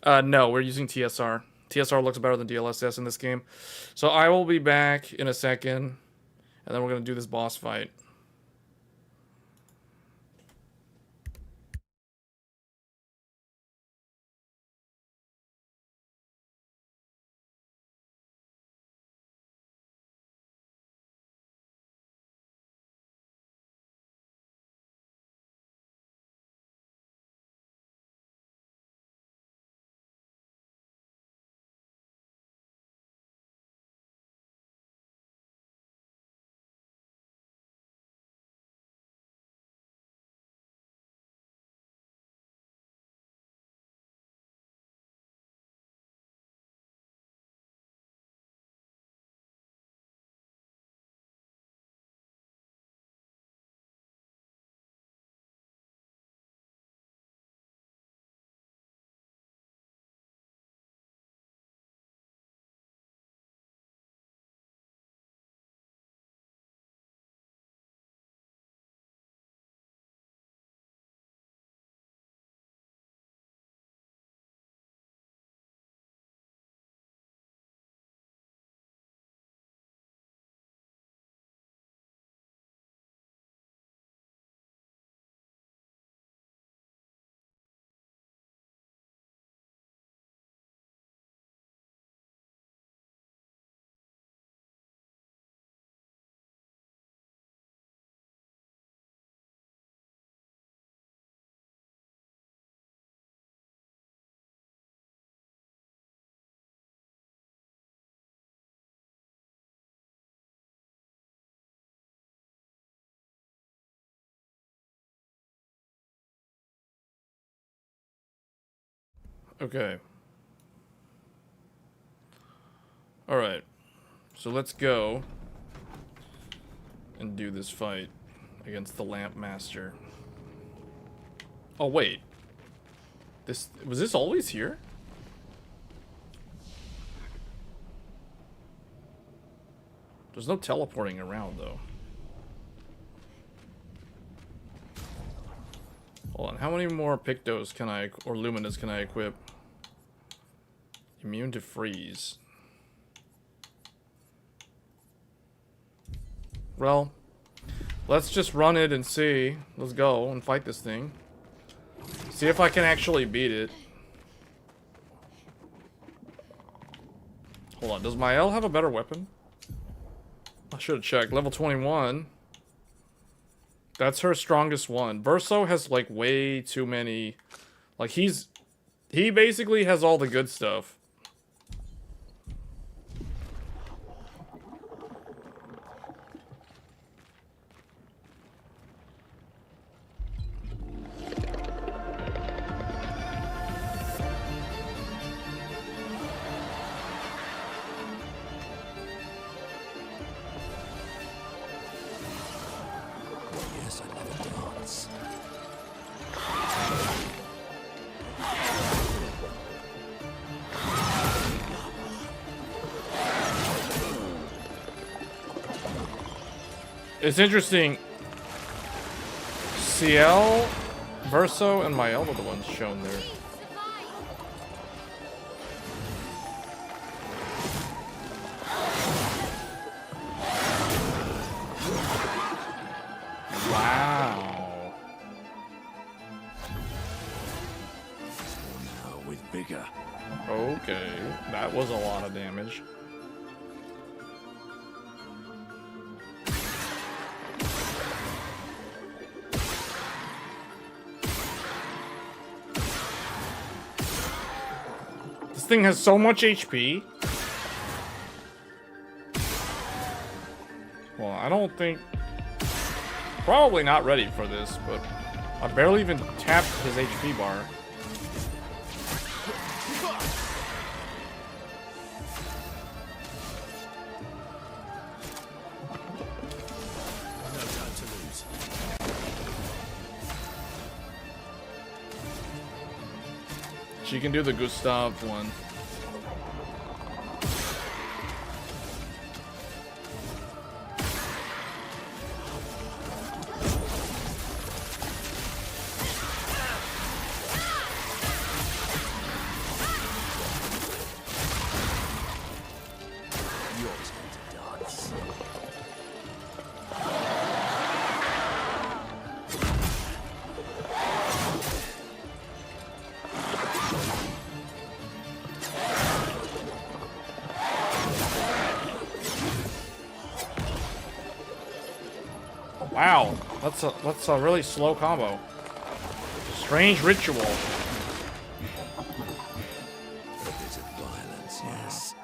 No, we're using TSR. TSR looks better than DLSS in this game. So I will be back in a second, and then we're going to do this boss fight. Okay. Alright. So let's go and do this fight against the Lamp Master. Oh, wait. Was this always here? There's no teleporting around, though. Hold on. How many more Pictos can I... or Luminas can I equip? Immune to freeze. Well, let's just run it and see. Let's go and fight this thing. See if I can actually beat it. Hold on. Does Mael have a better weapon? I should have checked. Level 21. That's her strongest one. Verso has like way too many. Like he basically has all the good stuff. It's interesting. CL, Verso, and Mael were the ones shown there. Wow. Now with bigger. Okay, that was a lot of damage. This thing has so much HP. don't think... Probably not ready for this, but I barely even tapped his HP bar. No time to lose. She can do the Gustav one. You always want to dance. Wow, that's a really slow combo. Strange ritual. A bit of violence, yes.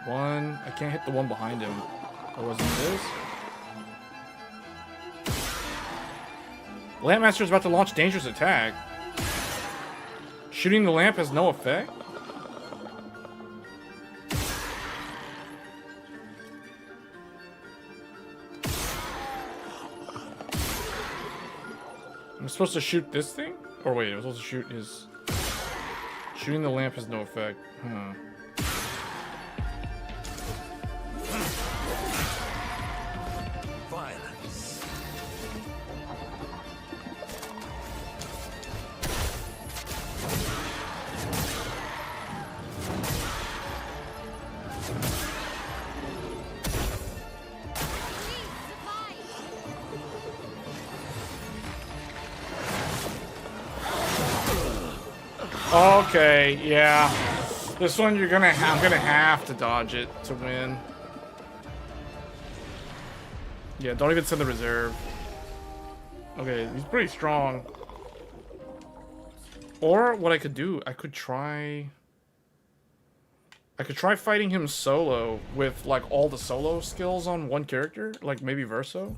One, I can't hit the one behind him. Or was it this? Lampmaster's about to launch dangerous attack. Shooting the lamp has no effect? I'm supposed to shoot this thing? Or wait, I'm supposed to shoot his... Shooting the lamp has no effect. Huh. Violence. Okay, yeah. This one I'm gonna have to dodge it to win. Yeah, don't even send the reserve. Okay, he's pretty strong. Or what I could do, I could try fighting him solo with like all the solo skills on one character, like maybe Verso.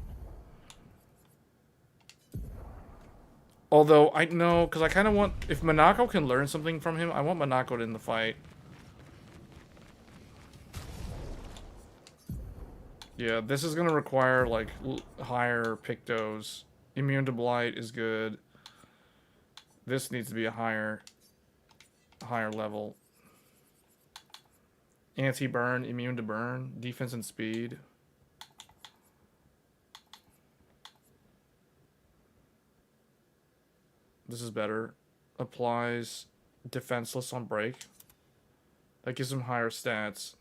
Although, I know, because I kind of want... If Monako can learn something from him, I want Monako in the fight. Yeah, this is going to require, like, higher Pictos. Immune to Blight is good. This needs to be a higher level. Anti-burn, immune to burn, defense and speed. This is better. Applies defenseless on break. That gives him higher stats.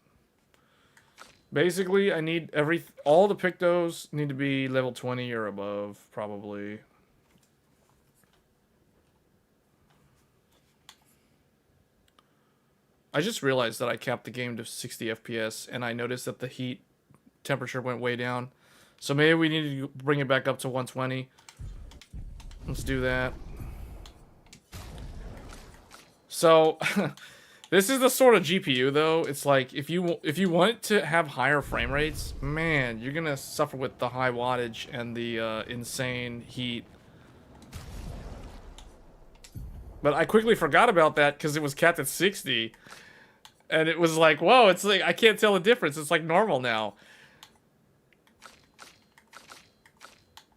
Basically, I need all the Pictos need to be level 20 or above, probably. I just realized that I capped the game to 60 FPS, and I noticed that the heat temperature went way down. So maybe we need to bring it back up to 120. Let's do that. So, this is the sort of GPU though. It's like if you want it to have higher frame rates, man, you're gonna suffer with the high wattage and the insane heat. But I quickly forgot about that because it was capped at 60, and it was like, whoa! It's like I can't tell the difference. It's like normal now.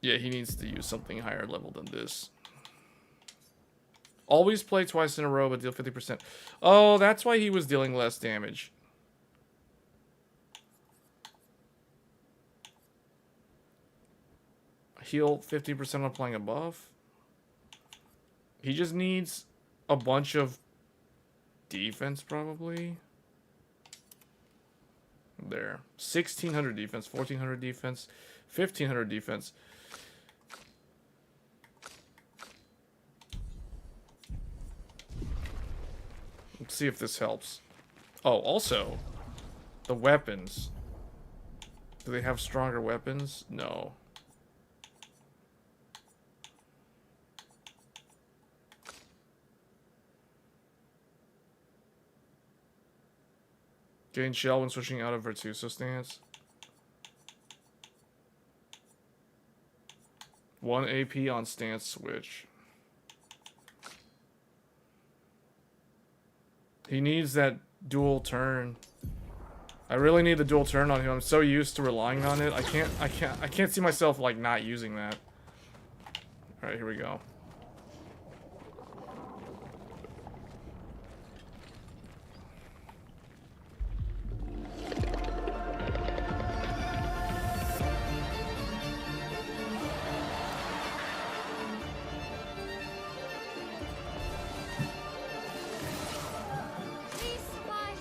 Yeah, he needs to use something higher level than this. Always play twice in a row, but deal 50%. Oh, that's why he was dealing less damage. Heal 50% on playing a buff. He just needs a bunch of defense, probably. There. 1,600 defense, 1,400 defense, 1,500 defense. Let's see if this helps. Oh, also, the weapons. Do they have stronger weapons? No. Gain shell when switching out of Virtuoso stance. 1 AP on stance switch. He needs that dual turn. I really need the dual turn on him. I'm so used to relying on it. I can't see myself like not using that. All right, here we go. Please survive.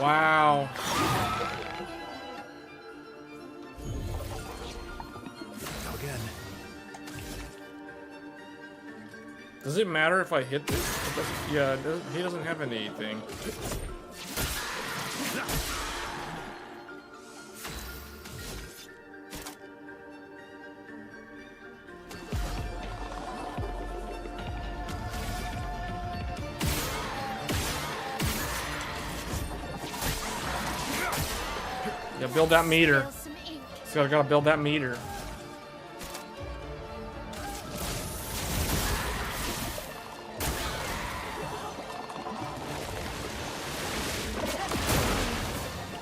Wow. Go again. Does it matter if I hit this? Yeah, he doesn't have anything. Yeah, build that meter. Spill some ink. So I gotta build that meter.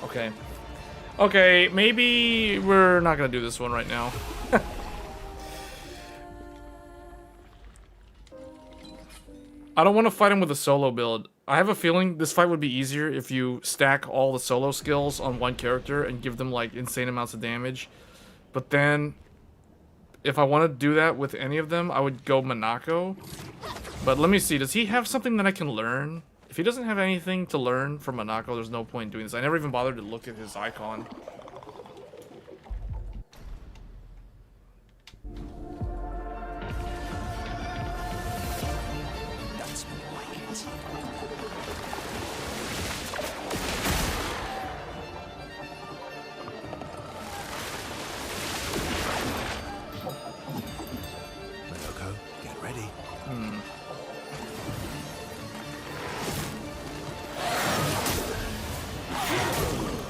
Okay. Okay, maybe we're not gonna do this one right now. I don't want to fight him with a solo build. I have a feeling this fight would be easier if you stack all the solo skills on one character and give them like insane amounts of damage. But then, if I want to do that with any of them, I would go Monaco. But let me see, does he have something that I can learn? If he doesn't have anything to learn from Monaco, there's no point in doing this. I never even bothered to look at his icon. That's more like it. Monaco, get ready.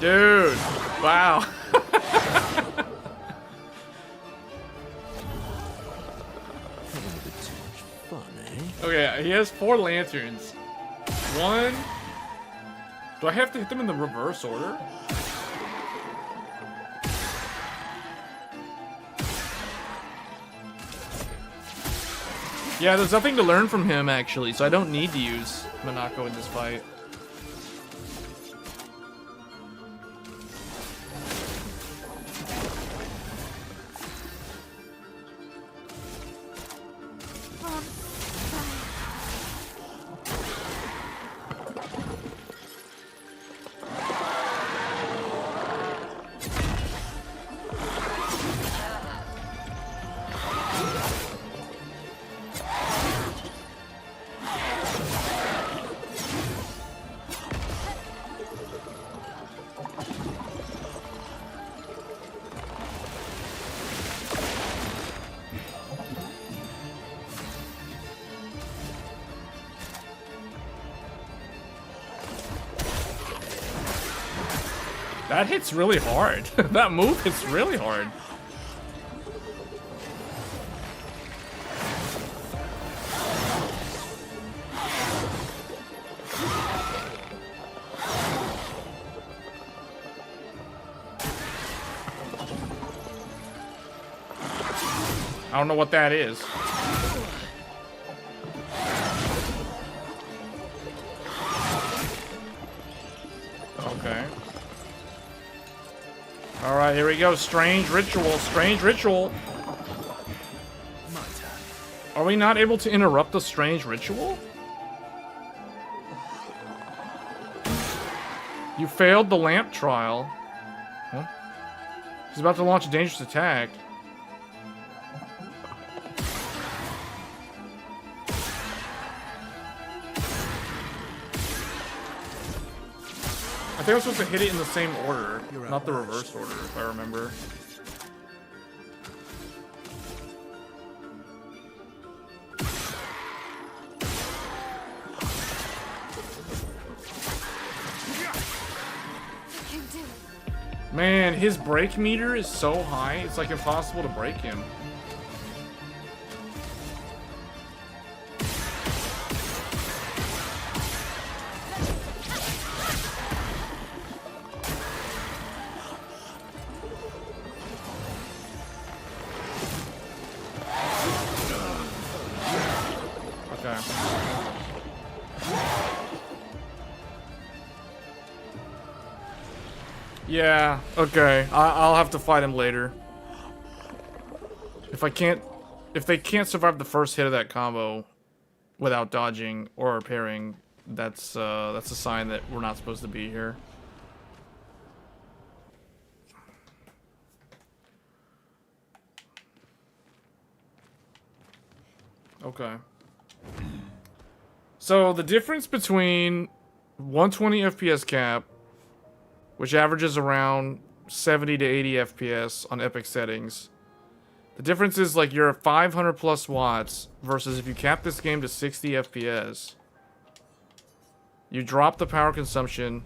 Dude, wow. Having a bit too much fun, eh? Okay, he has 4 lanterns. 1. Do I have to hit them in the reverse order? Yeah, there's nothing to learn from him actually, so I don't need to use Monaco in this fight. That hits really hard. That move hits really hard. I don't know what that is. Okay. Alright, here we go. Strange ritual. Strange ritual. My turn. Are we not able to interrupt the strange ritual? You failed the lamp trial. Huh? He's about to launch a dangerous attack. I think I'm supposed to hit it in the same order, not the reverse order, if I remember. Man, his break meter is so high, it's like impossible to break him. Okay. Yeah, okay. I'll have to fight him later. If they can't survive the first hit of that combo without dodging or parrying, that's a sign that we're not supposed to be here. Okay. So the difference between 120 FPS cap, which averages around 70 to 80 FPS on epic settings. The difference is like you're at 500 plus watts versus if you cap this game to 60 FPS, you drop the power consumption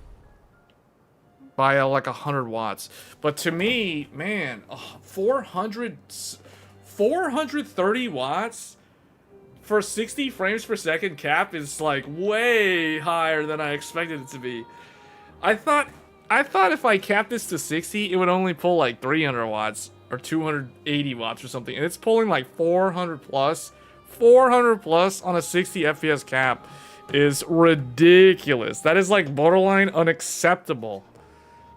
by like 100 watts. But to me, man, 430 watts for 60 frames per second cap is like way higher than I expected it to be. I thought if I capped this to 60, it would only pull like 300 watts or 280 watts or something. And it's pulling like 400 plus. 400 plus on a 60 FPS cap is ridiculous. That is like borderline unacceptable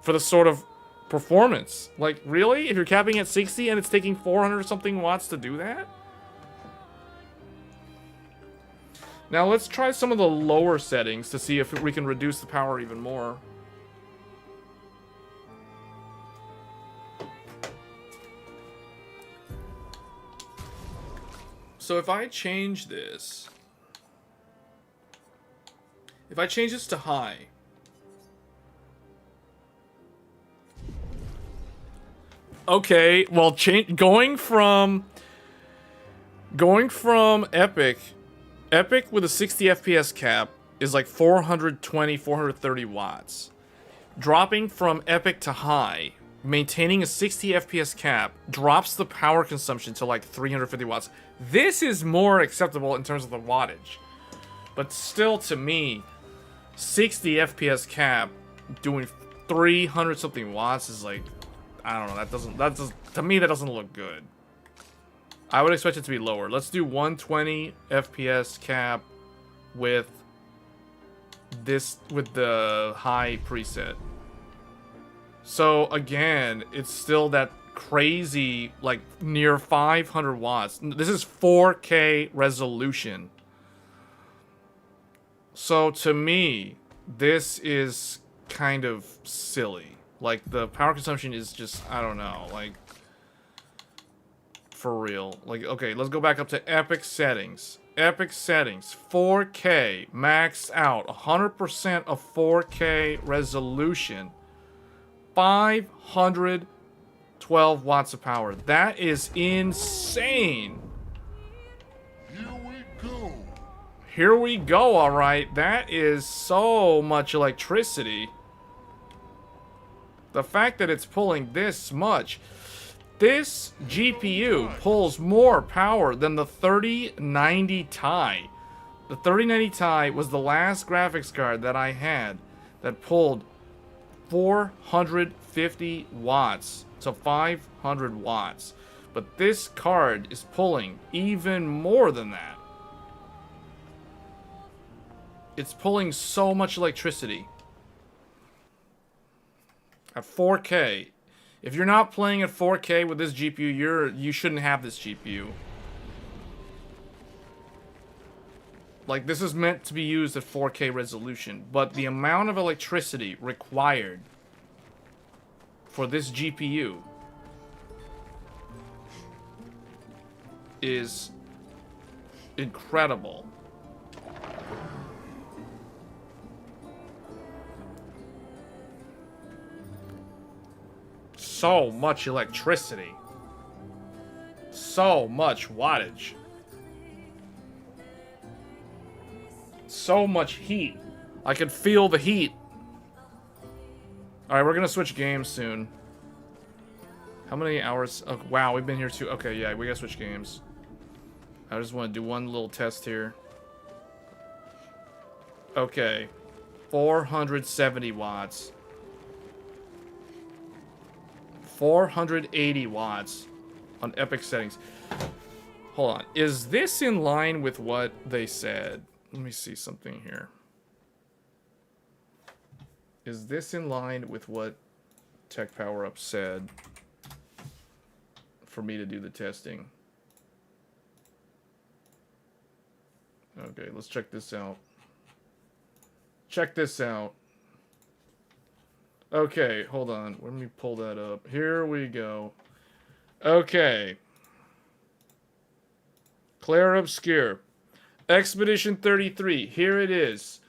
for the sort of performance. Like, really? If you're capping at 60 and it's taking 400 something watts to do that? Now let's try some of the lower settings to see if we can reduce the power even more. So if I change this, to high, okay, well, going from epic with a 60 FPS cap is like 420, 430 watts. Dropping from epic to high, maintaining a 60 FPS cap, drops the power consumption to like 350 watts. This is more acceptable in terms of the wattage. But still, to me, 60 FPS cap doing 300 something watts is like, I don't know, to me that doesn't look good. I would expect it to be lower. Let's do 120 FPS cap with the high preset. So again, it's still that crazy, like near 500 watts. This is 4K resolution. So to me, this is kind of silly. Like the power consumption is just, I don't know, like for real. Like, okay, let's go back up to epic settings. Epic settings, 4K, maxed out, 100% of 4K resolution. 512 watts of power. That is insane. Here we go. Here we go, alright. That is so much electricity. The fact that it's pulling this much. This GPU pulls more power than the 3090 Ti. The 3090 Ti was the last graphics card that I had that pulled 450 watts to 500 watts. But this card is pulling even more than that. It's pulling so much electricity. At 4K. If you're not playing at 4K with this GPU, you shouldn't have this GPU. Like, this is meant to be used at 4K resolution, but the amount of electricity required for this GPU is incredible. So much electricity. So much wattage. So much heat. I can feel the heat. Alright, we're gonna switch games soon. How many hours? Oh, wow, we've been here too. Okay, yeah, we gotta switch games. I just want to do one little test here. Okay. 470 watts. 480 watts on epic settings. Hold on. Is this in line with what they said? Let me see something here. Is this in line with what Tech Power Up said for me to do the testing? Okay, let's check this out. Check this out. Okay, hold on. Let me pull that up. Here we go. Okay. Clair Obscur. Expedition 33. Here it is.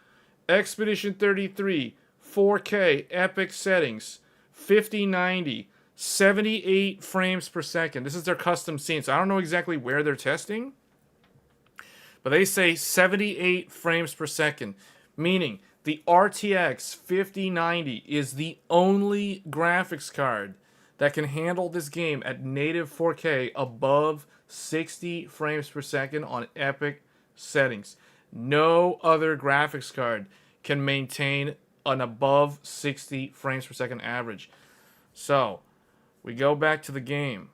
Expedition 33. 4K. Epic settings. 5090. 78 frames per second. This is their custom scene. So I don't know exactly where they're testing. But they say 78 frames per second. Meaning the RTX 5090 is the only graphics card that can handle this game at native 4K above 60 frames per second on epic settings. No other graphics card can maintain an above 60 frames per second average. So, we go back to the game.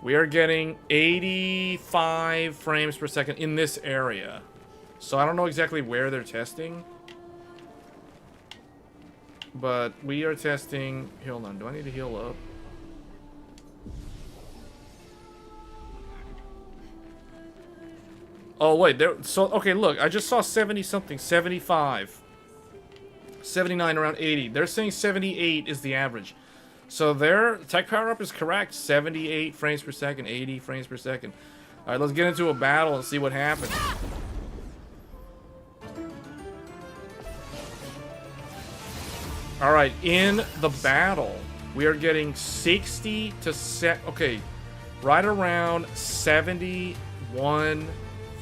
We are getting 85 frames per second in this area. So I don't know exactly where they're testing. But we are testing... Hold on, do I need to heal up? Oh, wait. Okay, look. I just saw 70-something. 75. 79, around 80. They're saying 78 is the average. So their Tech Power Up is correct. 78 frames per second. 80 frames per second. Alright, let's get into a battle and see what happens. Alright, in the battle, we are getting 60 to okay, right around 71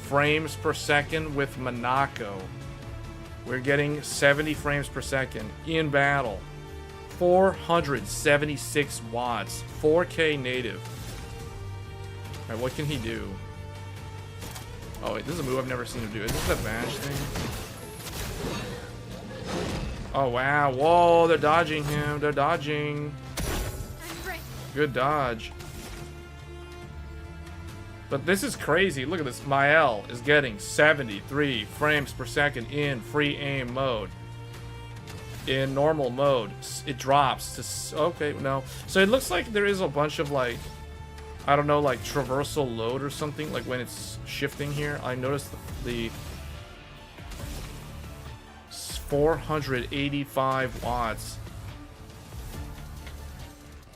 frames per second with Monaco. We're getting 70 frames per second in battle. 476 watts. 4K native. Alright, what can he do? Oh, wait, this is a move I've never seen him do. Is this a bash thing? Oh, wow. Whoa, they're dodging him. They're dodging. Good dodge. But this is crazy. Look at this. Mael is getting 73 frames per second in free aim mode. In normal mode, it drops to... Okay, no. So it looks like there is a bunch of, like... I don't know, like, traversal load or something. Like, when it's shifting here. I noticed the 485 watts.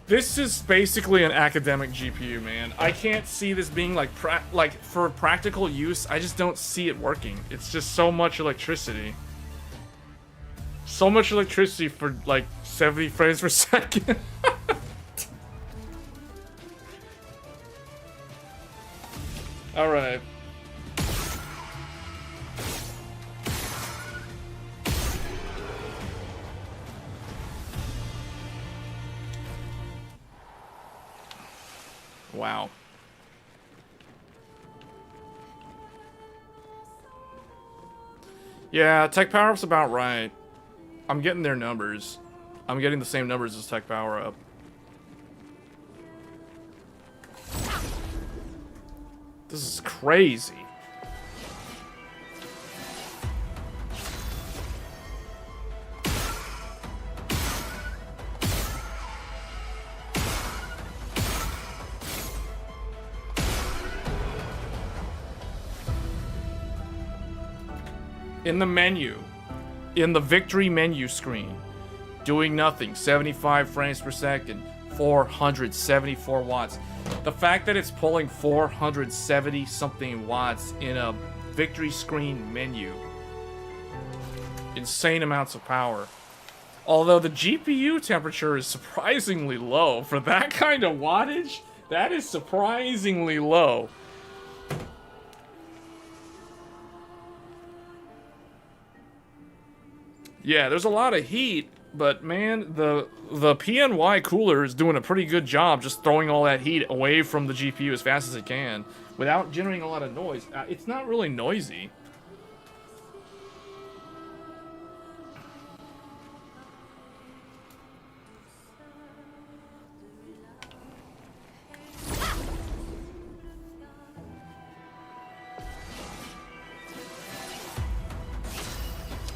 This is basically an academic GPU, man. I can't see this being like for practical use. I just don't see it working. It's just so much electricity. So much electricity for like 70 frames per second. All right. Wow. Yeah, Tech Power Up's about right. I'm getting their numbers. I'm getting the same numbers as Tech Power Up. This is crazy. in the menu, in the victory menu screen, doing nothing, 75 frames per second, 474 watts. The fact that it's pulling 470 something watts in a victory screen menu, insane amounts of power. Although the GPU temperature is surprisingly low for that kind of wattage. That is surprisingly low. Yeah, there's a lot of heat, but man, the PNY cooler is doing a pretty good job just throwing all that heat away from the GPU as fast as it can without generating a lot of noise. It's not really noisy.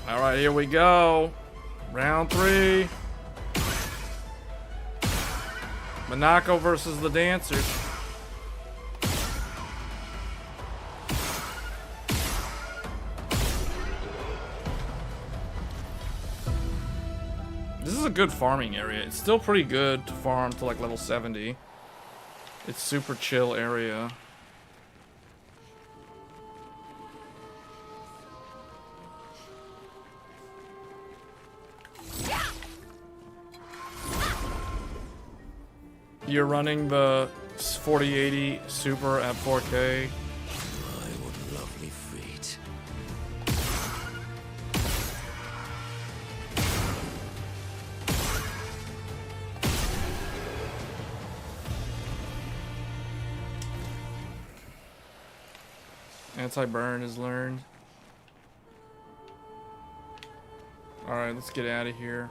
All right, here we go. Round 3. Monaco versus the Dancers. This is a good farming area. It's still pretty good to farm to like level 70. It's super chill area. You're running the 4080 Super at 4K. My, what a lovely feat. Anti-burn is learned. Alright, let's get out of here.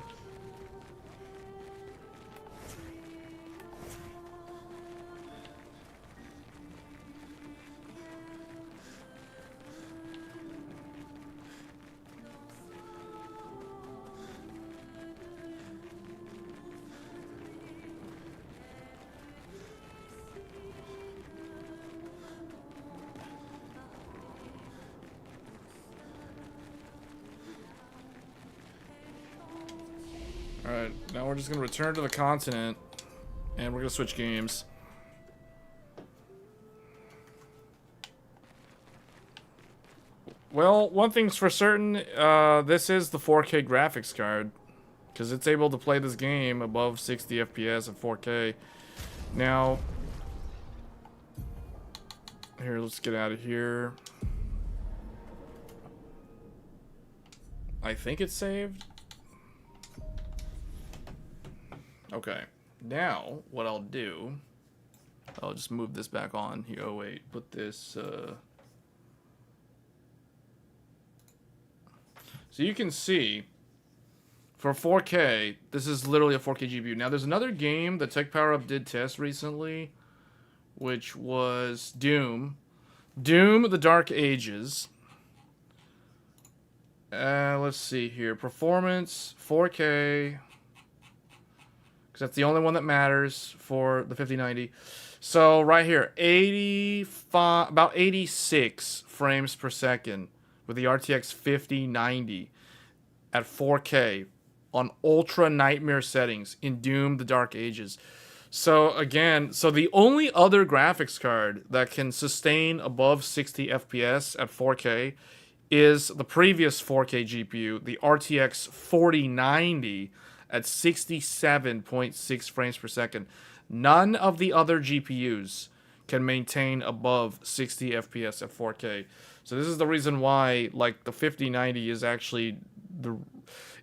Alright, now we're just gonna return to the continent and we're gonna switch games. Well, one thing's for certain, this is the 4K graphics card, because it's able to play this game above 60 FPS at 4K. Now, here, let's get out of here. I think it's saved. Okay, now what I'll do, I'll just move this back on here. Oh wait, put this, so you can see, for 4K, this is literally a 4K GPU. Now there's another game that Tech Power Up did test recently, which was Doom. Doom, The Dark Ages. Let's see here, performance, 4K, because that's the only one that matters for the 5090. So right here, 85, about 86 frames per second with the RTX 5090 at 4K on ultra nightmare settings in Doom: The Dark Ages. So again, so the only other graphics card that can sustain above 60 FPS at 4K is the previous 4K GPU, the RTX 4090 at 67.6 frames per second. None of the other GPUs can maintain above 60 FPS at 4K. So this is the reason why, like, the 5090 is actually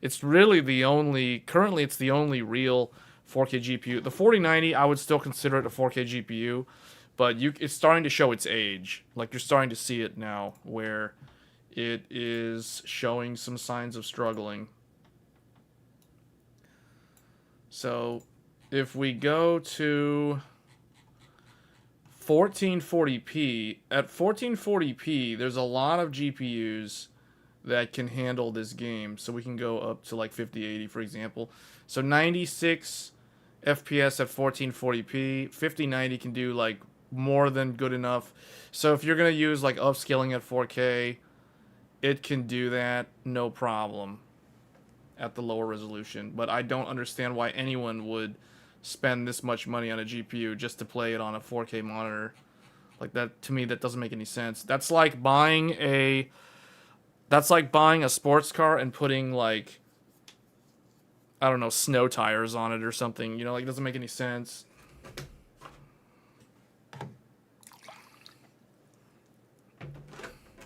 it's really the only, currently it's the only real 4K GPU. The 4090, I would still consider it a 4K GPU, but it's starting to show its age. Like, you're starting to see it now, where it is showing some signs of struggling. So if we go to 1440p, at 1440p, there's a lot of GPUs that can handle this game. So we can go up to like 5080, for example. So 96 FPS at 1440p, 5090 can do like more than good enough. So if you're going to use like upscaling at 4K, it can do that no problem at the lower resolution. But I don't understand why anyone would spend this much money on a GPU just to play it on a 4K monitor. Like, that, to me, that doesn't make any sense. That's like buying a sports car and putting, like, I don't know, snow tires on it or something. You know, like, it doesn't make any sense.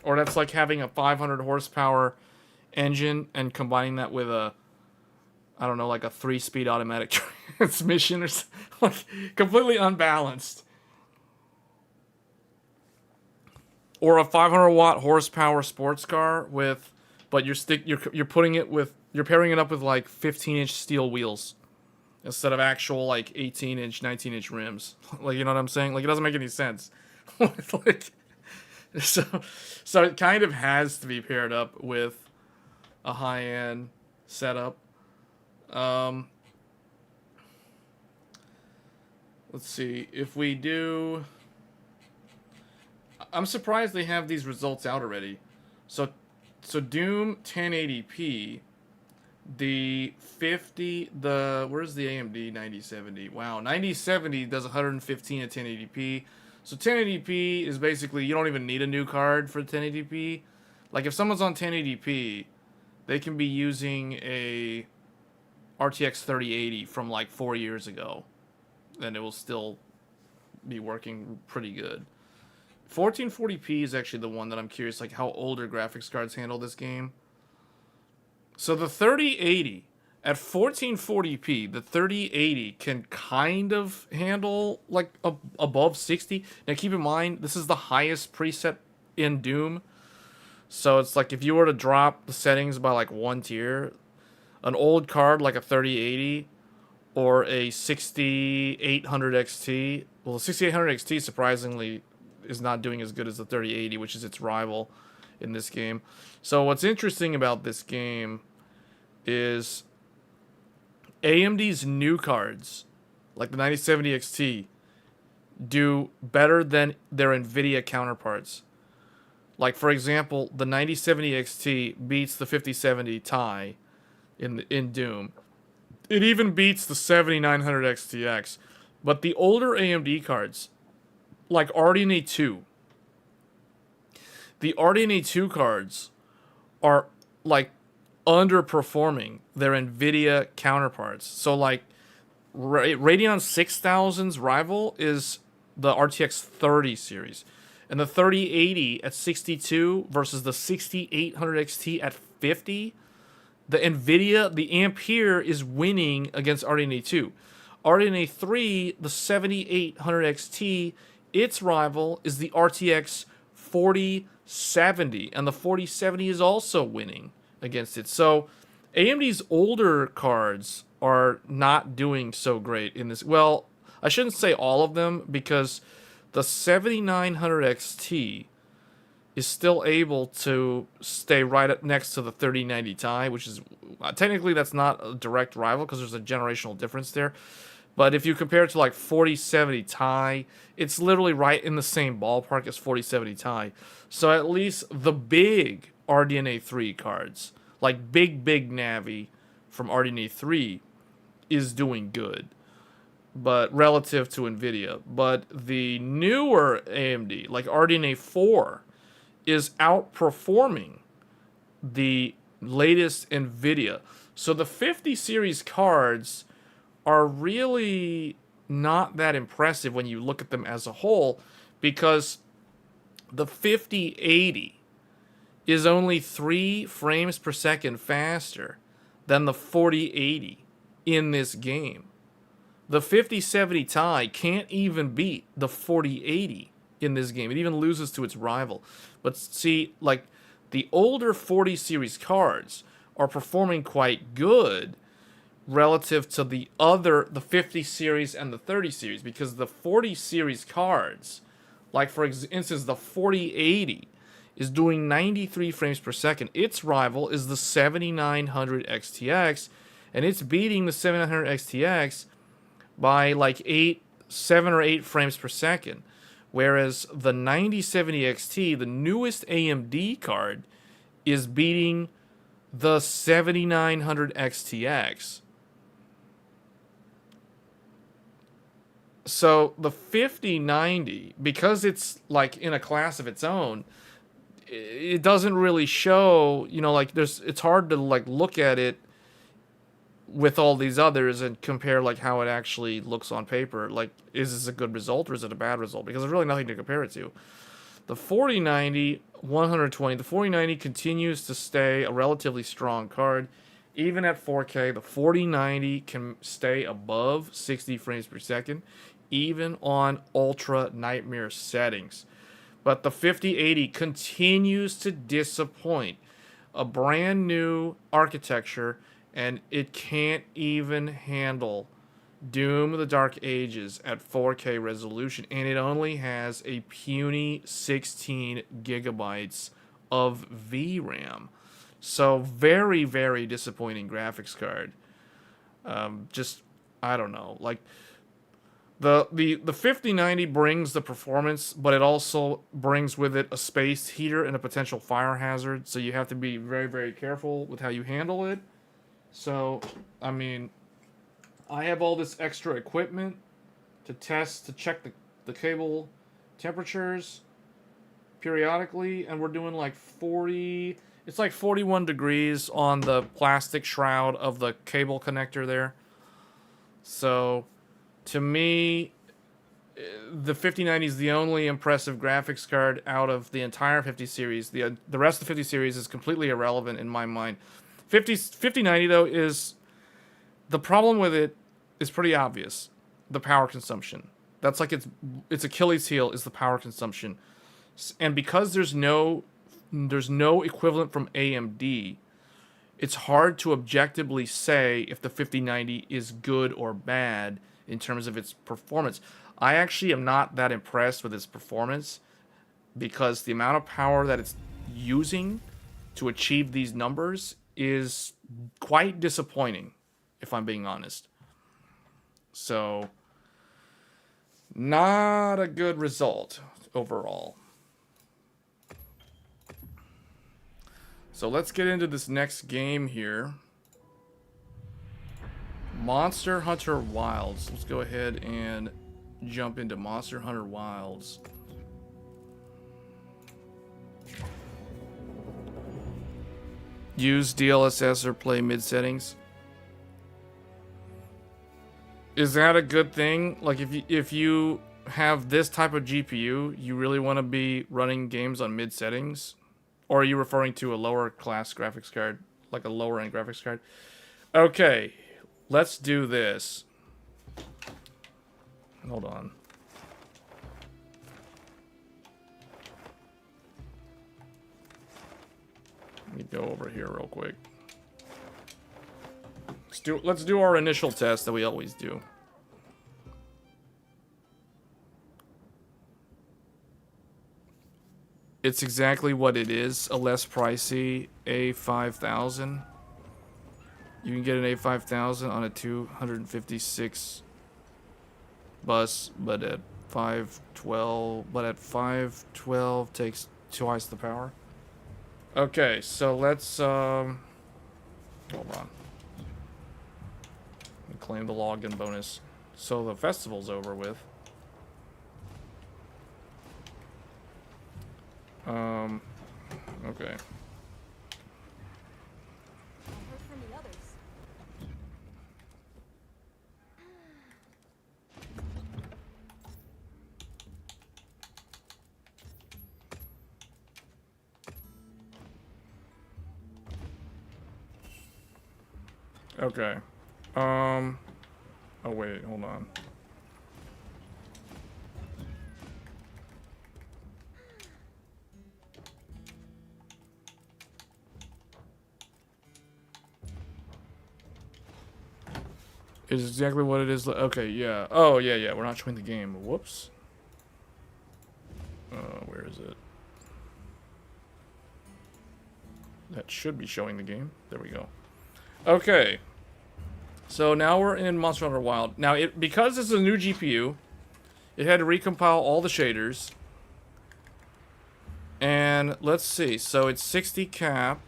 Or that's like having a 500 horsepower engine and combining that with a, I don't know, like a 3-speed automatic transmission or something. Like, completely unbalanced. Or a 500 watt horsepower sports car with, but you're putting it with, you're pairing it up with like 15-inch steel wheels instead of actual like 18-inch, 19-inch rims. Like, you know what I'm saying? Like, it doesn't make any sense. Like, so it kind of has to be paired up with a high-end setup. Let's see if we do. I'm surprised they have these results out already. So Doom 1080p, where's the AMD 9070? Wow, 9070 does 115 at 1080p. So 1080p is basically, you don't even need a new card for 1080p. Like, if someone's on 1080p, they can be using a RTX 3080 from like 4 years ago, and it will still be working pretty good. 1440p is actually the one that I'm curious, like, how older graphics cards handle this game. So the 3080 at 1440p, the 3080 can kind of handle like above 60. Now keep in mind, this is the highest preset in Doom. So it's like if you were to drop the settings by like one tier, an old card like a 3080 or a 6800 XT. Well, the 6800 XT surprisingly is not doing as good as the 3080, which is its rival in this game. So what's interesting about this game is AMD's new cards, like the 9070 XT, do better than their NVIDIA counterparts. Like, for example, the 9070 XT beats the 5070 Ti in Doom. It even beats the 7900 XTX. But the older AMD cards, like RDNA 2, the RDNA 2 cards are like underperforming their NVIDIA counterparts. So like Radeon 6000's rival is the RTX 30 series. And the 3080 at 62 versus the 6800 XT at 50, the NVIDIA, the Ampere is winning against RDNA 2. RDNA 3, the 7800 XT, its rival is the RTX 4070, and the 4070 is also winning against it. So AMD's older cards are not doing so great in this. Well, I shouldn't say all of them, because the 7900 XT is still able to stay right up next to the 3090 Ti, which is technically that's not a direct rival because there's a generational difference there. But if you compare it to like 4070 Ti, it's literally right in the same ballpark as 4070 Ti. So at least the big RDNA 3 cards, like big Navi from RDNA 3, is doing good, but relative to NVIDIA. But the newer AMD, like RDNA 4, is outperforming the latest NVIDIA. So the 50 series cards are really not that impressive when you look at them as a whole, because the 5080 is only 3 frames per second faster than the 4080 in this game. The 5070 Ti can't even beat the 4080 in this game. It even loses to its rival. But see, like, the older 40 series cards are performing quite good relative to the 50 series and the 30 series, because the 40 series cards, like for instance the 4080, is doing 93 frames per second. Its rival is the 7900 XTX, and it's beating the 7900 XTX by like 7 or 8 frames per second. Whereas the 9070 XT, the newest AMD card, is beating the 7900 XTX. So the 5090, because it's like in a class of its own, it doesn't really show, you know, like it's hard to like look at it with all these others and compare like how it actually looks on paper. Like, is this a good result or is it a bad result? Because there's really nothing to compare it to. The 4090, 120, the 4090 continues to stay a relatively strong card. Even at 4K, the 4090 can stay above 60 frames per second, even on ultra nightmare settings. But the 5080 continues to disappoint. A brand new architecture, and it can't even handle Doom of the Dark Ages at 4K resolution, and it only has a puny 16 gigabytes of VRAM. So very, very disappointing graphics card. Just, I don't know. Like, the 5090 brings the performance, but it also brings with it a space heater and a potential fire hazard, so you have to be very, very careful with how you handle it. So, I mean, I have all this extra equipment to test, to check the cable temperatures periodically, and we're doing like 40, it's like 41 degrees on the plastic shroud of the cable connector there. So, to me, the 5090 is the only impressive graphics card out of the entire 50 series. The rest of the 50 series is completely irrelevant in my mind. 5090 though is, the problem with it is pretty obvious. The power consumption. That's like its Achilles heel is the power consumption. And because there's no equivalent from AMD, it's hard to objectively say if the 5090 is good or bad in terms of its performance. I actually am not that impressed with its performance because the amount of power that it's using to achieve these numbers is quite disappointing, if I'm being honest. So, not a good result overall. So let's get into this next game here. Monster Hunter Wilds. Let's go ahead and jump into Monster Hunter Wilds. Use DLSS or play mid settings. Is that a good thing? Like if you have this type of GPU, you really want to be running games on mid settings? Or are you referring to a lower class graphics card, like a lower end graphics card? Okay, let's do this. Hold on. Let me go over here real quick. Let's do our initial test that we always do. It's exactly what it is, a less pricey A5000. You can get an A5000 on a 256 bus, but at 512 takes twice the power. Okay, so let's hold on. Claim the login bonus. So the festival's over with. Okay. Okay. Oh wait, hold on. Is exactly what it is. Okay, yeah. Oh, yeah. We're not showing the game. Whoops. Where is it? That should be showing the game. There we go. Okay. So now we're in Monster Hunter Wild. Now, because this is a new GPU, it had to recompile all the shaders. And let's see. So it's 60 cap.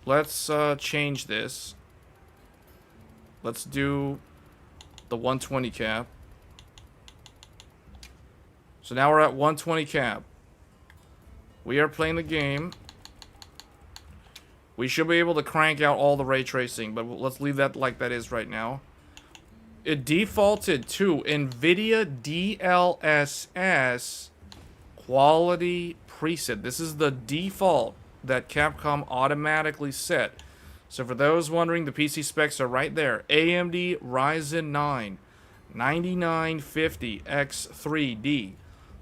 Let's change this. Let's do the 120 cap. So now we're at 120 cap. We are playing the game. We should be able to crank out all the ray tracing, but let's leave that like that is right now. It defaulted to NVIDIA DLSS quality preset. This is the default that Capcom automatically set. So for those wondering, the PC specs are right there. AMD Ryzen 9 9950X3D.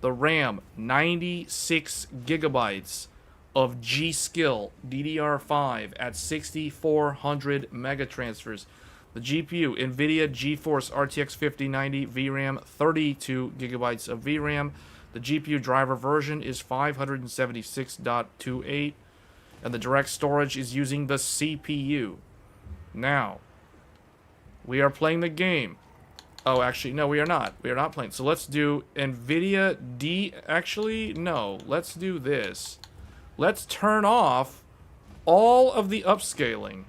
The RAM 96 gigabytes of G-Skill DDR5 at 6400 megatransfers. The GPU, NVIDIA GeForce RTX 5090 VRAM, 32 gigabytes of VRAM. The GPU driver version is 576.28, and the direct storage is using the CPU. Now, we are playing the game. Oh, actually, no, we are not. We are not playing. So let's do NVIDIA D... Actually, no. Let's do this. Let's turn off all of the upscaling.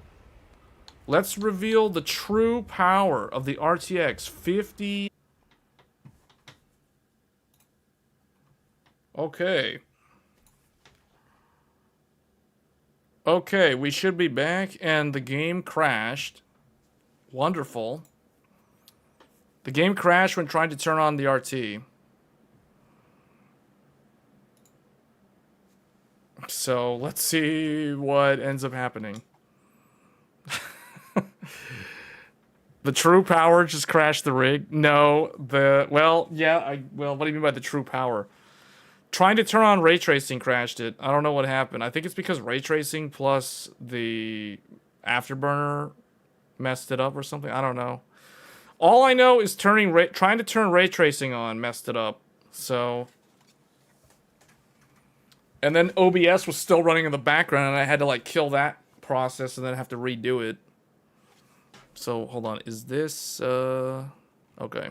Let's reveal the true power of the RTX 50... Okay. Okay, we should be back, and the game crashed. Wonderful. The game crashed when trying to turn on the RT. So, let's see what ends up happening. The true power just crashed the rig? No, well, yeah, well, what do you mean by the true power? Trying to turn on ray tracing crashed it. I don't know what happened. I think it's because ray tracing plus the afterburner messed it up or something. I don't know. All I know is trying to turn ray tracing on messed it up. So, and then OBS was still running in the background, and I had to like kill that process and then have to redo it. So hold on, is this okay?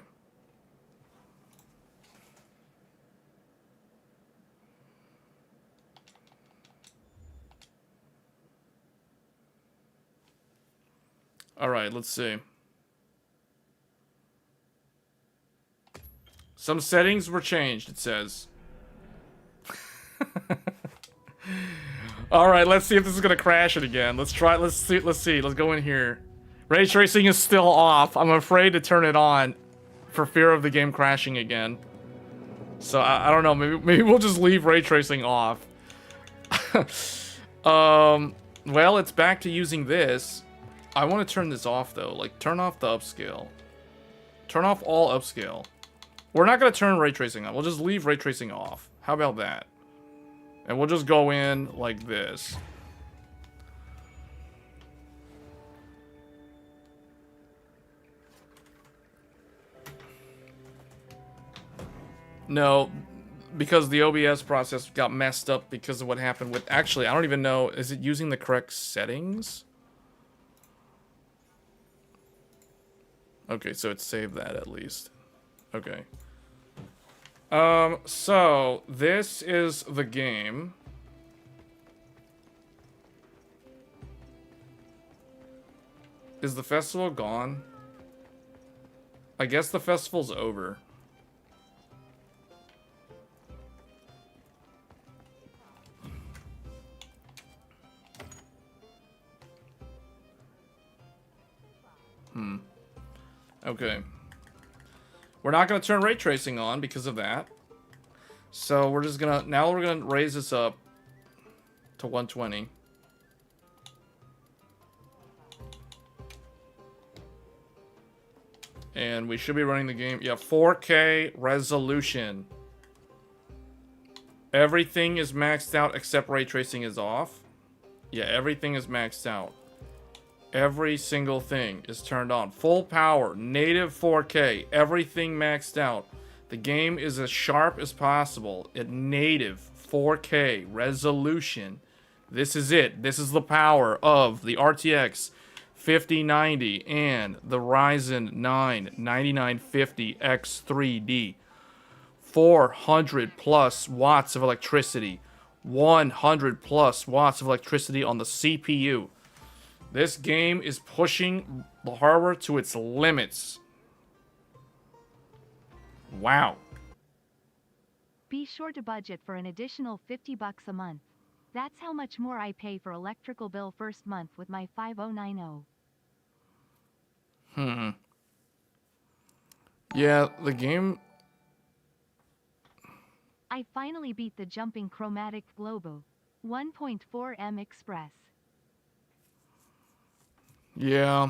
All right, let's see. Some settings were changed, it says. All right, let's see if this is gonna crash it again. Let's try. Let's see. Let's go in here. Ray tracing is still off. I'm afraid to turn it on for fear of the game crashing again. So I don't know. Maybe we'll just leave ray tracing off. Well, it's back to using this. I want to turn this off though. Like, turn off the upscale. Turn off all upscale. We're not gonna turn ray tracing on. We'll just leave ray tracing off. How about that? And we'll just go in like this. No, because the OBS process got messed up because of what happened with... Actually, I don't even know. Is it using the correct settings? Okay, so it saved that at least. Okay. So, this is the game. Is the festival gone? I guess the festival's over. Okay. We're not going to turn ray tracing on because of that. So we're just going to... Now we're going to raise this up to 120. And we should be running the game... Yeah, 4K resolution. Everything is maxed out except ray tracing is off. Yeah, everything is maxed out. Every single thing is turned on. Full power, native 4K, everything maxed out. The game is as sharp as possible at native 4K resolution. This is it. This is the power of the RTX 5090 and the Ryzen 9 9950X3D. 400 plus watts of electricity. 100 plus watts of electricity on the CPU. This game is pushing the hardware to its limits. Wow. Be sure to budget for an additional $50 a month. That's how much more I pay for electrical bill first month with my 5090. Yeah, the game... I finally beat the jumping chromatic Globo 1.4M Express. Yeah.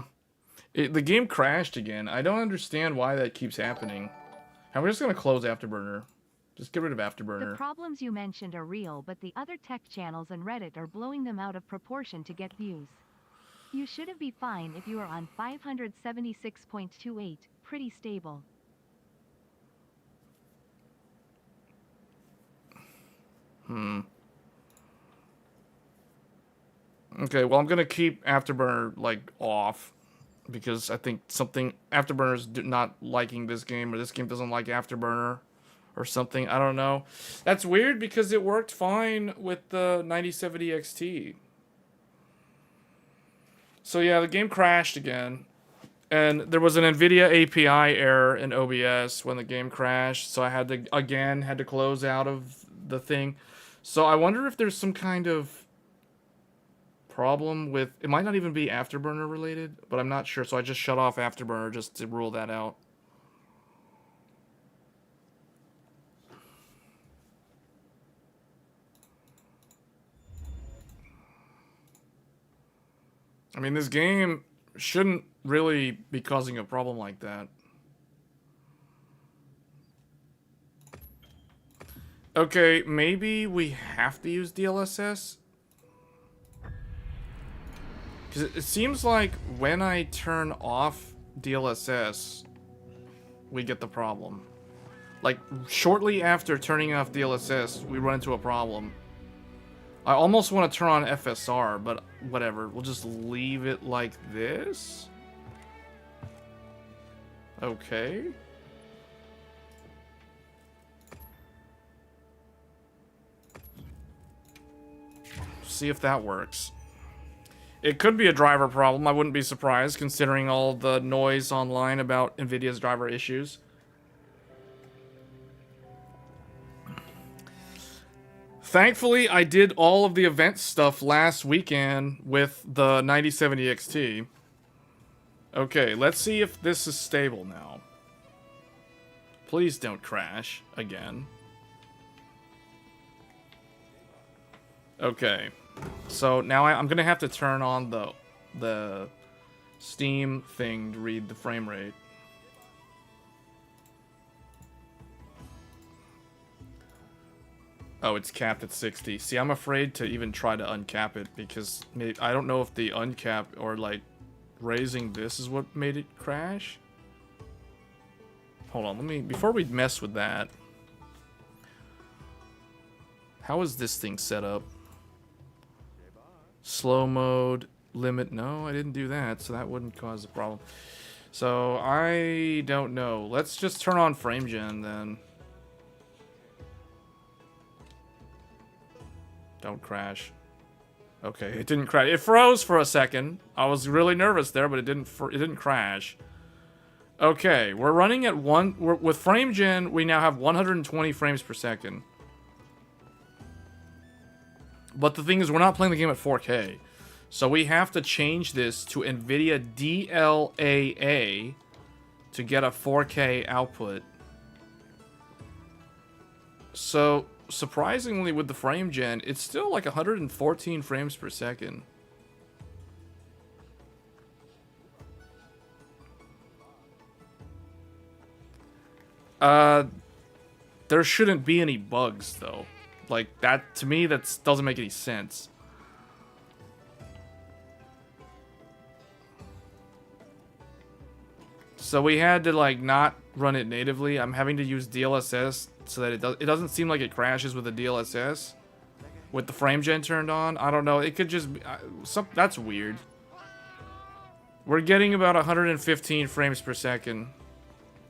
The game crashed again. I don't understand why that keeps happening. I'm just going to close Afterburner. Just get rid of Afterburner. The problems you mentioned are real, but the other tech channels and Reddit are blowing them out of proportion to get views. You shouldn't be fine if you are on 576.28, pretty stable. Okay, well, I'm going to keep Afterburner, like, off. Because I think Afterburner's not liking this game, or this game doesn't like Afterburner, or something. I don't know. That's weird because it worked fine with the 9070 XT. So yeah, the game crashed again. And there was an NVIDIA API error in OBS when the game crashed. So I had to close out of the thing. So I wonder if there's some kind of problem with... It might not even be Afterburner related, but I'm not sure. So I just shut off Afterburner just to rule that out. I mean, this game shouldn't really be causing a problem like that. Okay, maybe we have to use DLSS? Because it seems like when I turn off DLSS, we get the problem. Like, shortly after turning off DLSS, we run into a problem. I almost want to turn on FSR, but whatever. We'll just leave it like this. Okay. See if that works. It could be a driver problem. I wouldn't be surprised, considering all the noise online about NVIDIA's driver issues. Thankfully, I did all of the event stuff last weekend with the 9070 XT. Okay, let's see if this is stable now. Please don't crash again. Okay, so now I'm gonna have to turn on the Steam thing to read the frame rate. Oh, it's capped at 60. See, I'm afraid to even try to uncap it because I don't know if the uncap or like raising this is what made it crash. Hold on, before we mess with that. How is this thing set up? Slow mode, limit, no, I didn't do that, so that wouldn't cause a problem. So, I don't know. Let's just turn on frame gen then. Don't crash. Okay, it didn't crash. It froze for a second. I was really nervous there, but it didn't crash. Okay, we're running at with frame gen, we now have 120 frames per second. But the thing is, we're not playing the game at 4K. So we have to change this to NVIDIA DLAA to get a 4K output. So, surprisingly, with the frame gen, it's still like 114 frames per second. There shouldn't be any bugs, though. Like, that, to me, that doesn't make any sense. So we had to, like, not run it natively. I'm having to use DLSS so that it doesn't seem like it crashes with the DLSS. With the frame gen turned on. I don't know. It could just be... that's weird. We're getting about 115 frames per second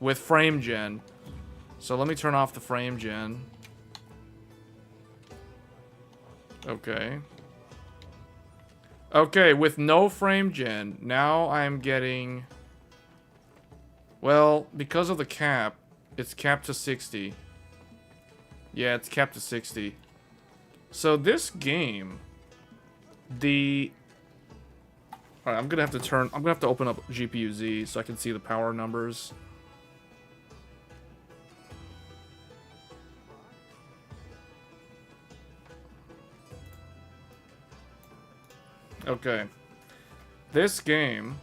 with frame gen. So let me turn off the frame gen. Okay. Okay, with no frame gen, now I'm getting... Well, because of the cap, it's capped to 60. Yeah, it's capped to 60. So this game, the... Alright, I'm gonna have to open up GPU Z so I can see the power numbers. Okay. This game,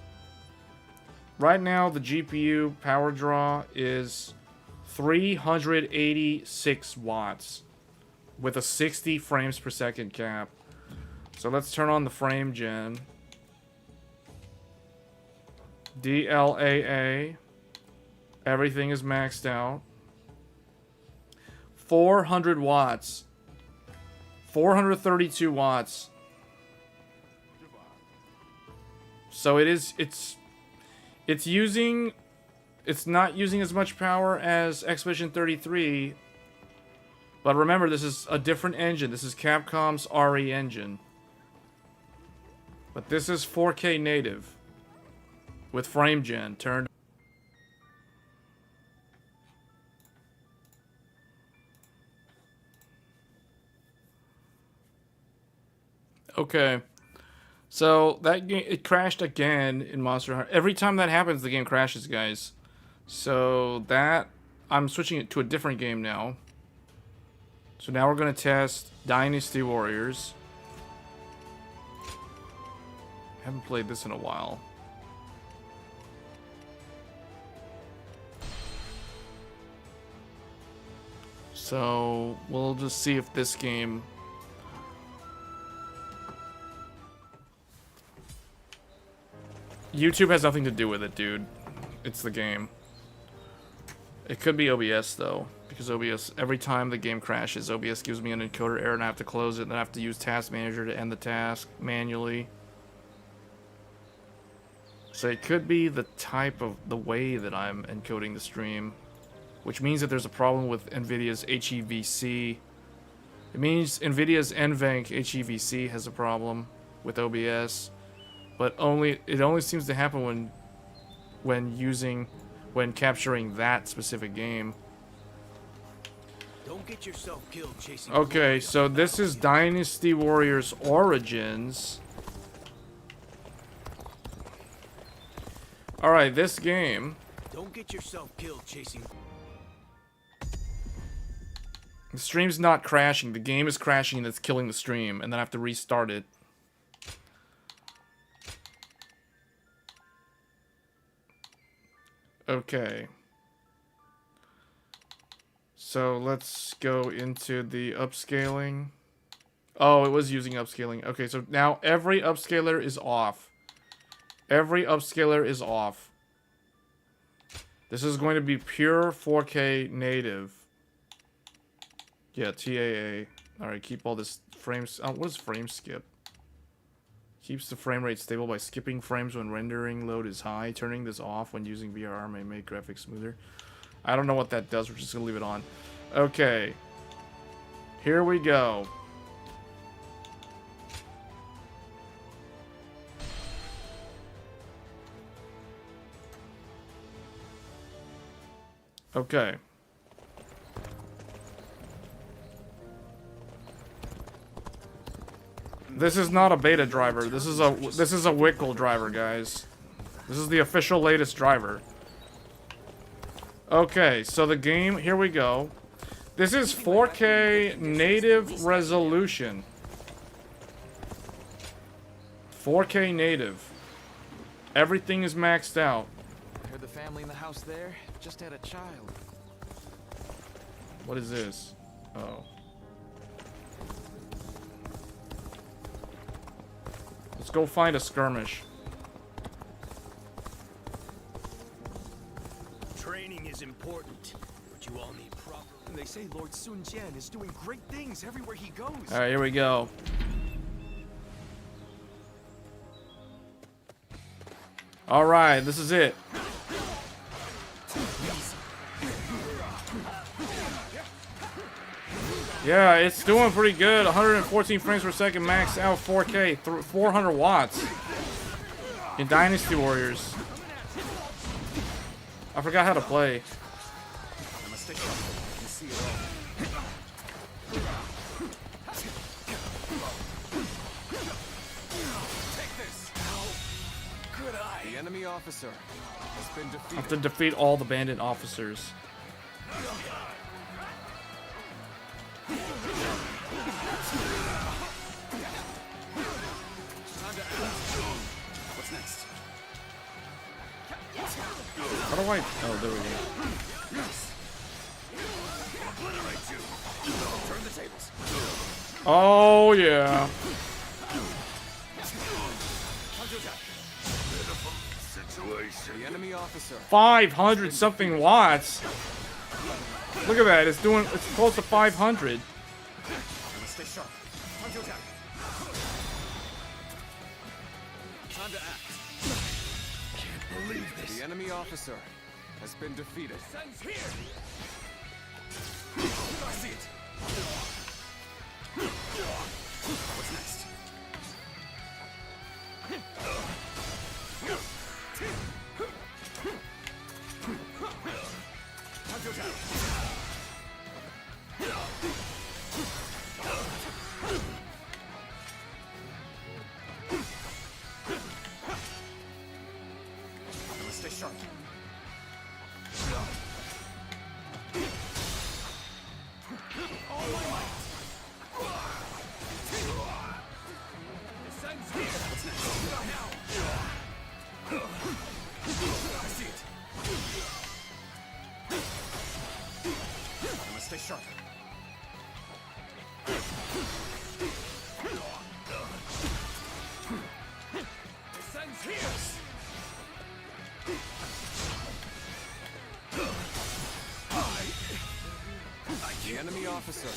right now the GPU power draw is 386 watts with a 60 frames per second cap. So let's turn on the frame gen. DLAA. Everything is maxed out. 400 watts. 432 watts. So it's not using as much power as Expedition 33. But remember, this is a different engine. This is Capcom's RE engine. But this is 4K native with frame gen turned. Okay. So that game, it crashed again in Monster Hunter. Every time that happens, the game crashes, guys. So that, I'm switching it to a different game now. So now we're going to test Dynasty Warriors. Haven't played this in a while. So we'll just see if this game... YouTube has nothing to do with it, dude. It's the game. It could be OBS, though. Because OBS, every time the game crashes, OBS gives me an encoder error and I have to close it. And I have to use Task Manager to end the task manually. So it could be the type of, the way that I'm encoding the stream. Which means that there's a problem with NVIDIA's HEVC. It means NVIDIA's NVENC HEVC has a problem with OBS. But it only seems to happen when capturing that specific game. Don't get yourself killed chasing. Okay, so this is Dynasty Warriors Origins. Alright, this game. Don't get yourself killed chasing. The stream's not crashing. The game is crashing and it's killing the stream. And then I have to restart it. Okay. So let's go into the upscaling. Oh, it was using upscaling. Okay, so now every upscaler is off. Every upscaler is off. This is going to be pure 4K native. Yeah, TAA. Alright, keep all this frames. Oh, what is frame skip? Keeps the frame rate stable by skipping frames when rendering load is high. Turning this off when using VRR may make graphics smoother. I don't know what that does. We're just going to leave it on. Okay. Here we go. Okay. This is not a beta driver. This is a Wickle driver, guys. This is the official latest driver. Okay, so the game, here we go. This is 4K native resolution. 4K native. Everything is maxed out. I heard the family in the house there just had a child. What is this? Oh. Let's go find a skirmish. Training is important, but you all need proper. And they say Lord Sun Jian is doing great things everywhere he goes. Alright, here we go. Alright, this is it. Yeah, it's doing pretty good. 114 frames per second max out 4K, 400 watts in Dynasty Warriors. I forgot how to play. I must stay sharp. I can see it all. Take this. Good eye. The enemy officer has been I defeated. have to defeat all the bandit officers. What's next? How do I? Oh, there we go. Turn the tables. Oh yeah. Situation. The enemy officer. 500 something watts. Look at that. It's doing. It's close to 500. I must stay sharp. Time to attack. Time to act. Can't believe this. The enemy officer has been defeated. Sends here. I see it. What's next? Time to attack. I must stay sharp. All my might. Descends here. What's next? Now. I see it. I must stay sharp. Descends here. The enemy officer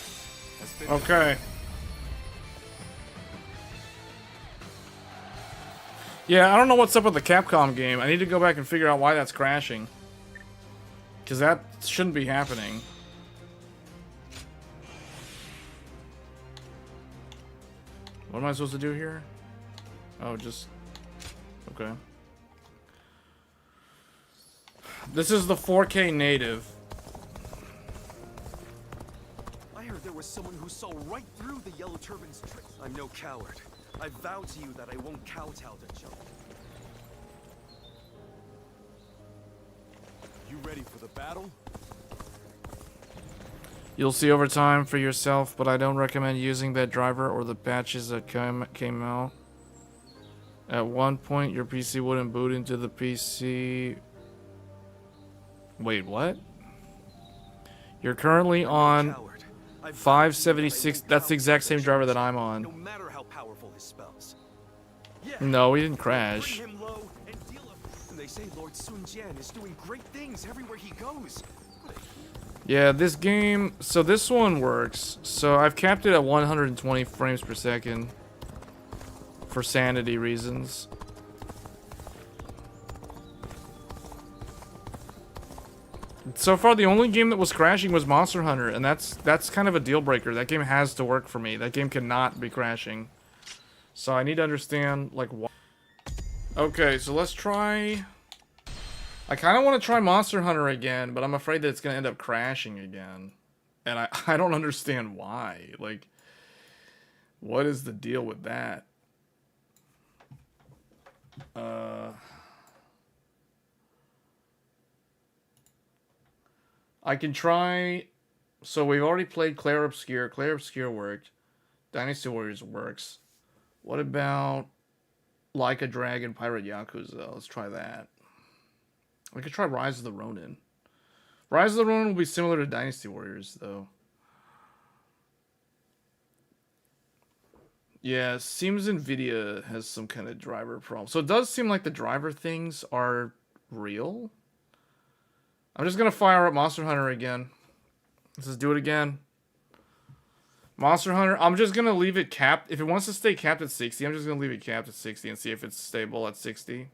has been Okay. Yeah, I don't know what's up with the Capcom game. I need to go back and figure out why that's crashing. Because that shouldn't be happening. What am I supposed to do here? Oh, just... Okay. This is the 4K native. I heard there was someone who saw right through the Yellow Turban's tricks. I'm no coward. I vow to you that I won't kowtow to Joe. You ready for the battle? You'll see over time for yourself, but I don't recommend using that driver or the patches that came out. At one point, your PC wouldn't boot into the PC. Wait, what? You're currently on 576. That's the exact same driver that I'm on. No matter how powerful his spells. Yeah. No, we didn't crash. Bring him low and deal him. And they say Lord Sun Jian is doing great things everywhere he goes. Yeah, this game. So this one works. So I've capped it at 120 frames per second for sanity reasons. So far, the only game that was crashing was Monster Hunter, and that's kind of a deal breaker. That game has to work for me. That game cannot be crashing. So I need to understand, like, why. Okay, so let's try... I kind of want to try Monster Hunter again, but I'm afraid that it's going to end up crashing again. And I don't understand why. Like, what is the deal with that? I can try... So we've already played Clair Obscur. Clair Obscur worked. Dynasty Warriors works. What about Like a Dragon Pirate Yakuza? Let's try that. We could try Rise of the Ronin. Rise of the Ronin will be similar to Dynasty Warriors, though. Yeah, seems Nvidia has some kind of driver problem. So it does seem like the driver things are real. I'm just going to fire up Monster Hunter again. Let's just do it again. Monster Hunter, I'm just going to leave it capped. If it wants to stay capped at 60, I'm just going to leave it capped at 60 and see if it's stable at 60.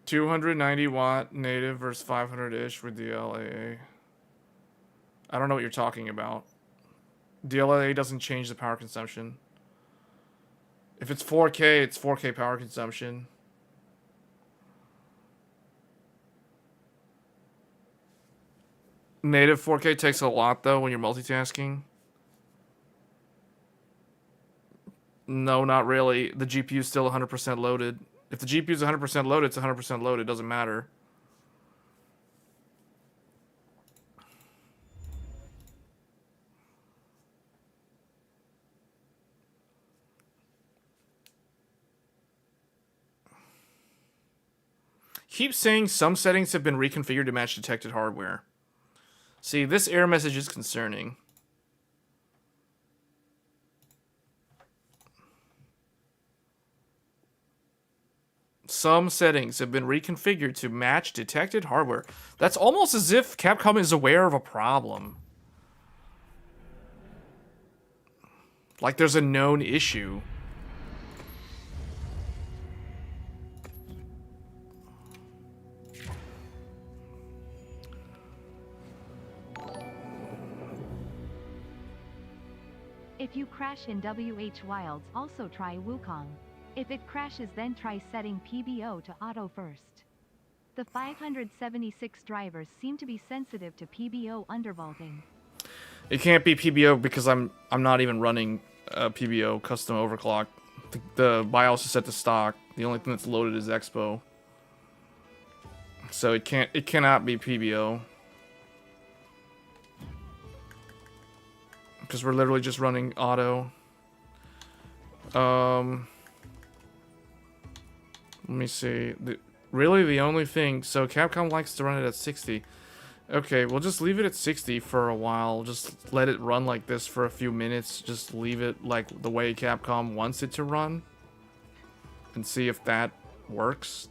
290-watt native versus 500-ish with DLAA. I don't know what you're talking about. DLAA doesn't change the power consumption. If it's 4K, it's 4K power consumption. Native 4K takes a lot, though, when you're multitasking. No, not really. The GPU's still 100% loaded. If the GPU's 100% loaded, it's 100% loaded. It doesn't matter. Keep saying some settings have been reconfigured to match detected hardware. See, this error message is concerning. Some settings have been reconfigured to match detected hardware. That's almost as if Capcom is aware of a problem. Like there's a known issue. If you crash in WH Wilds, also try Wukong. If it crashes, then try setting PBO to auto first. The 576 drivers seem to be sensitive to PBO undervolting. It can't be PBO because I'm not even running PBO custom overclock. The BIOS is set to stock. The only thing that's loaded is Expo. So it cannot be PBO. Because we're literally just running auto. Let me see. Really the only thing... So Capcom likes to run it at 60. Okay, we'll just leave it at 60 for a while. Just let it run like this for a few minutes. Just leave it like the way Capcom wants it to run. And see if that works.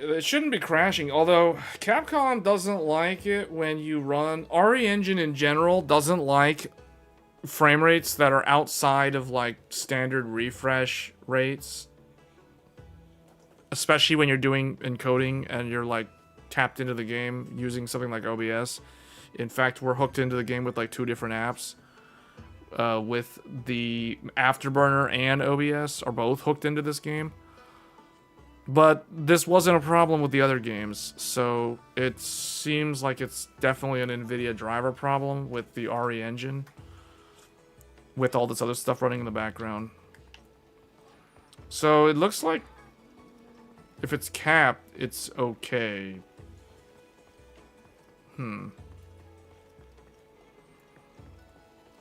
It shouldn't be crashing, although Capcom doesn't like it when you run... RE Engine in general doesn't like frame rates that are outside of, like, standard refresh rates. Especially when you're doing encoding and you're, like, tapped into the game using something like OBS. In fact, we're hooked into the game with, like, 2 different apps. With the Afterburner and OBS are both hooked into this game. But this wasn't a problem with the other games, so it seems like it's definitely an NVIDIA driver problem with the RE engine, with all this other stuff running in the background. So it looks like if it's capped, it's okay. It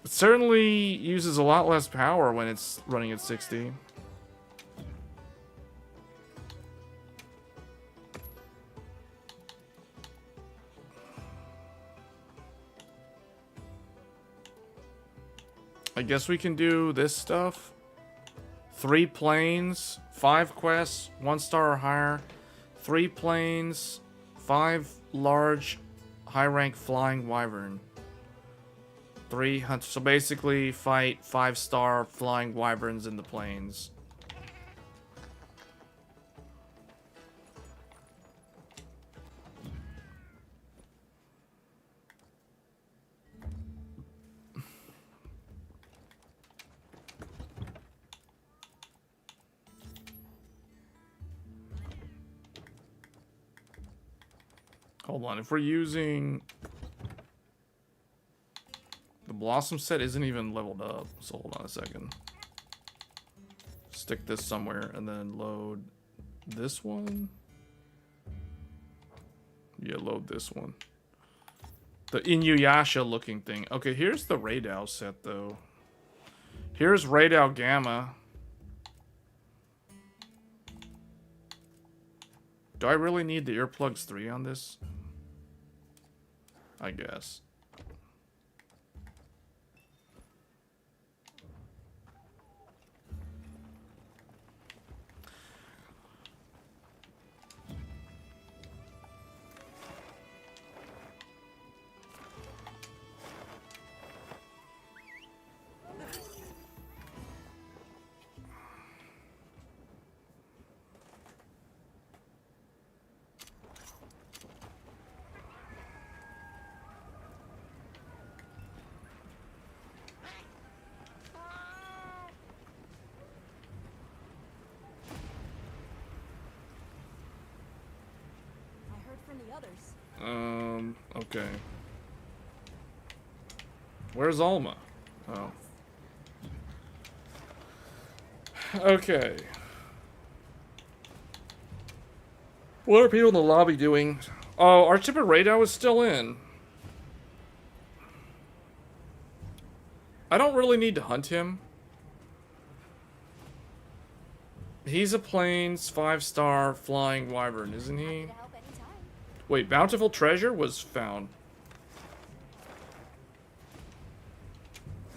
certainly uses a lot less power when it's running at 60. I guess we can do this stuff. 3 planes, 5 quests, 1 star or higher. 3 planes, 5 large, high-rank flying wyvern. 3 hunters. So basically, fight 5-star flying wyverns in the plains. Hold on, if we're using... The Blossom set isn't even leveled up, so hold on a second. Stick this somewhere and then load this one. Yeah, load this one. The Inuyasha looking thing. Okay, here's the Radeon set though. Here's Radeon Gamma. Do I really need the earplugs 3 on this? I guess. others. Okay. Where's Alma? Oh. Okay. What are people in the lobby doing? Oh, our chipper radar is still in. I don't really need to hunt him. He's a plains 5-star flying wyvern, isn't he? To help anytime. Wait, bountiful treasure was found.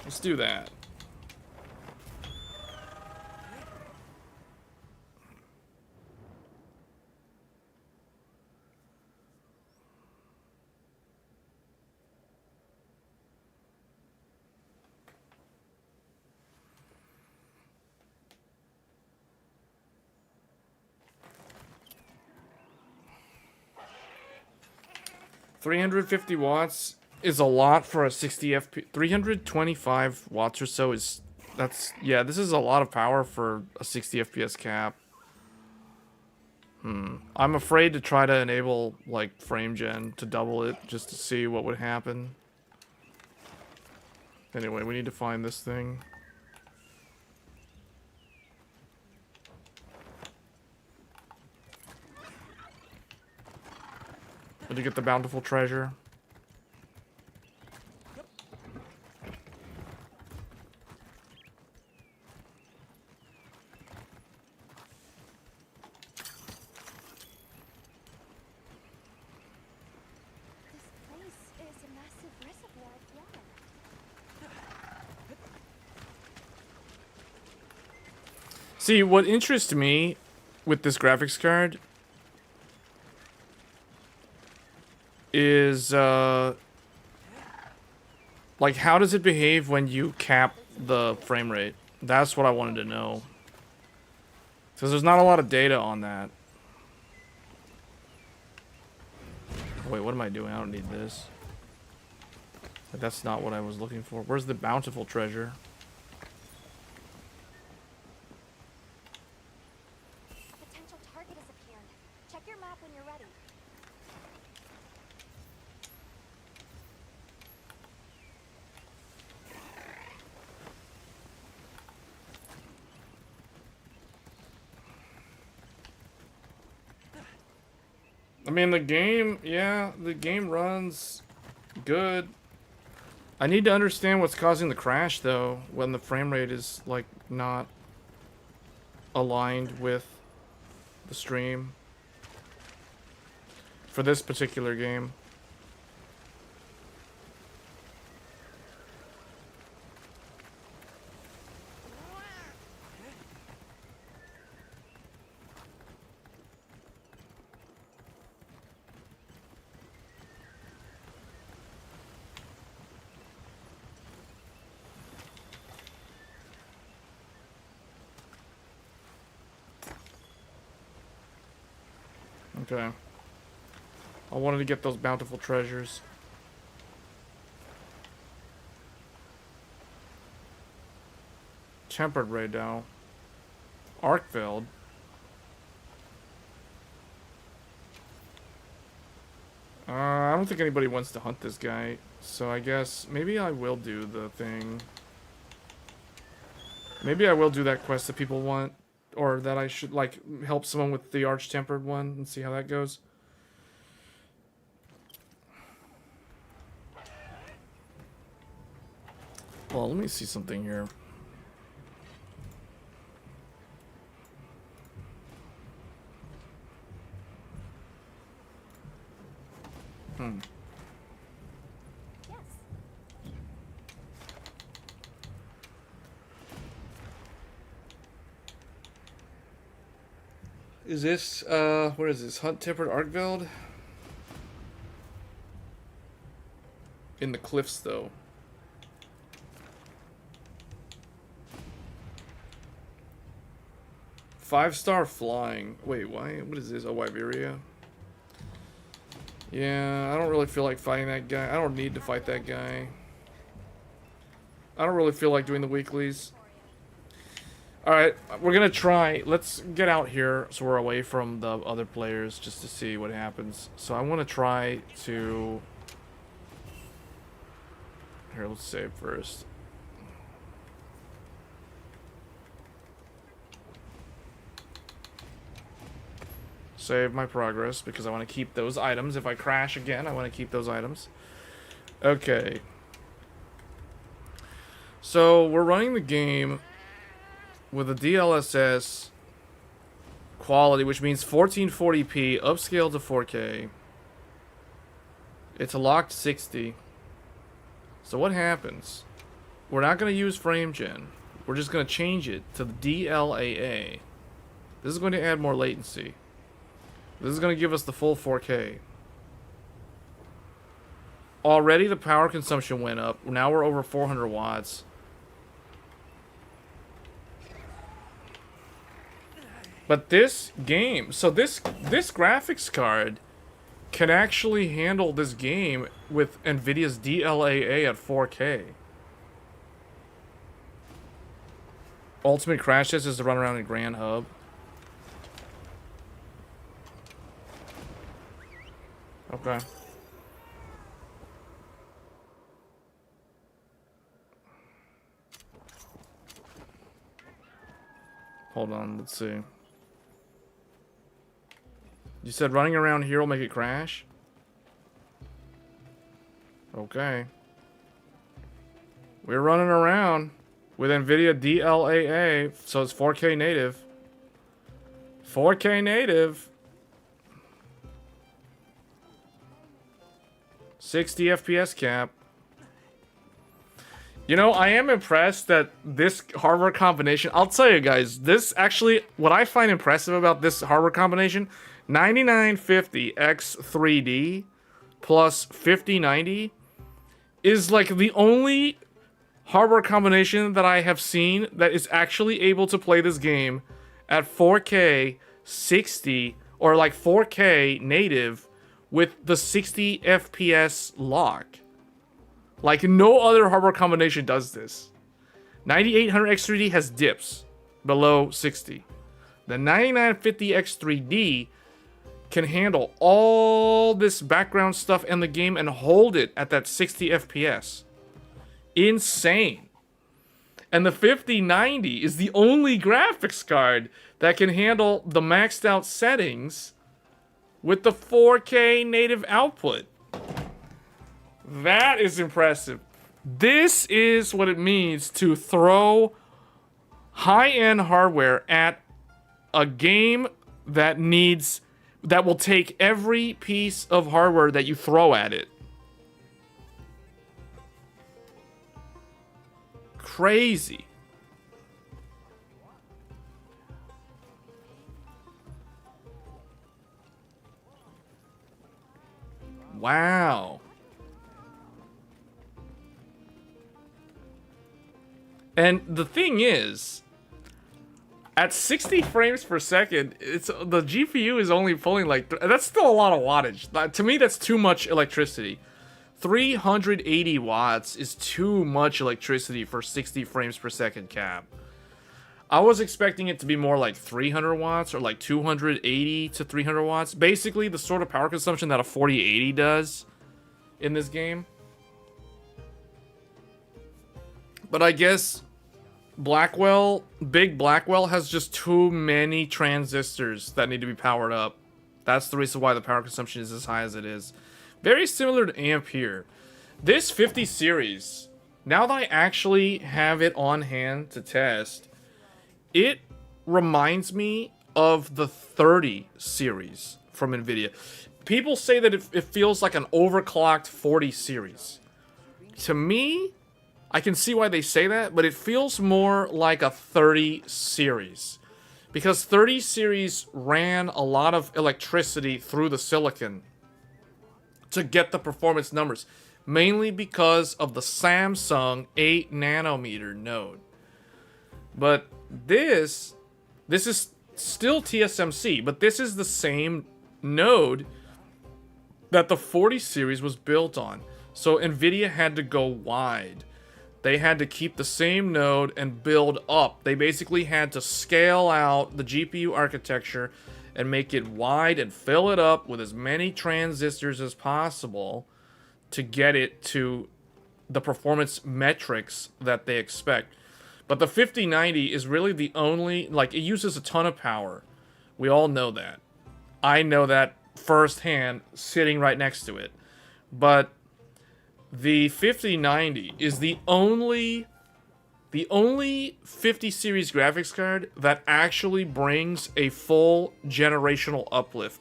Let's do that. $350 is a lot for a 60 FPS. 325 watts or so is... That's... Yeah, this is a lot of power for a 60 FPS cap. I'm afraid to try to enable, like, frame gen to double it just to see what would happen. Anyway, we need to find this thing. Did you get the bountiful treasure? This place is a massive reservoir of water. See, what interests me with this graphics card is, like, how does it behave when you cap the frame rate? That's what I wanted to know. Because there's not a lot of data on that. Wait, what am I doing? I don't need this. But that's not what I was looking for. Where's the bountiful treasure? Potential target has appeared. Check your map when you're ready. I mean, the game, yeah, the game runs good. I need to understand what's causing the crash, though, when the frame rate is, like, not aligned with the stream for this particular game. Okay. I wanted to get those bountiful treasures. Tempered radeon. Arkveld. I don't think anybody wants to hunt this guy, so I guess maybe I will do the thing. Maybe I will do that quest that people want, or that I should, like, help someone with the arch-tempered one and see how that goes. Well, let me see something here. Yes. Is this, where is this? Hunt Tempered Arkveld? In the cliffs, though. Five-star flying. Wait, why? What is this? Oh, Wyveria? Yeah, I don't really feel like fighting that guy. I don't need to fight that guy. I don't really feel like doing the weeklies. Alright, we're gonna try. Let's get out here so we're away from the other players just to see what happens. So I want to try to... Here, let's save first. Save my progress because I want to keep those items. If I crash again, I want to keep those items. Okay. So we're running the game with a DLSS quality, which means 1440p, upscaled to 4K. It's a locked 60. So what happens? We're not going to use frame gen. We're just going to change it to the DLAA. This is going to add more latency. This is going to give us the full 4K. Already the power consumption went up. Now we're over 400 watts. But this game, so this graphics card can actually handle this game with NVIDIA's DLAA at 4K. Ultimate crash test is to run around in Grand Hub. Okay. Hold on, let's see. You said running around here will make it crash? Okay. We're running around with NVIDIA DLAA, so it's 4K native. 4K native. 60 FPS cap. You know, I am impressed that this hardware combination... I'll tell you guys, this actually... What I find impressive about this hardware combination... 9950X3D plus 5090 is like the only hardware combination that I have seen that is actually able to play this game at 4K 60 or like 4K native with the 60 FPS lock. Like no other hardware combination does this. 9800X3D has dips below 60. The 9950X3D can handle all this background stuff in the game and hold it at that 60 FPS. Insane. And the 5090 is the only graphics card that can handle the maxed out settings with the 4K native output. That is impressive. This is what it means to throw high-end hardware at a game that will take every piece of hardware that you throw at it. Crazy. Wow. And the thing is, at 60 frames per second, the GPU is only pulling like... That's still a lot of wattage. To me, that's too much electricity. 380 watts is too much electricity for 60 frames per second cap. I was expecting it to be more like 300 watts or like 280 to 300 watts. Basically, the sort of power consumption that a 4080 does in this game. But I guess Big Blackwell has just too many transistors that need to be powered up. That's the reason why the power consumption is as high as it is. Very similar to Ampere. This 50 series, now that I actually have it on hand to test, it reminds me of the 30 series from NVIDIA. People say that it feels like an overclocked 40 series. To me, I can see why they say that, but it feels more like a 30 series. Because 30 series ran a lot of electricity through the silicon to get the performance numbers. Mainly because of the Samsung 8 nanometer node. But this is still TSMC, but this is the same node that the 40 series was built on. So NVIDIA had to go wide they had to keep the same node and build up. They basically had to scale out the GPU architecture and make it wide and fill it up with as many transistors as possible to get it to the performance metrics that they expect. But the 5090 is really the only, like, it uses a ton of power. We all know that. I know that firsthand sitting right next to it. But the 5090 is the only 50 series graphics card that actually brings a full generational uplift.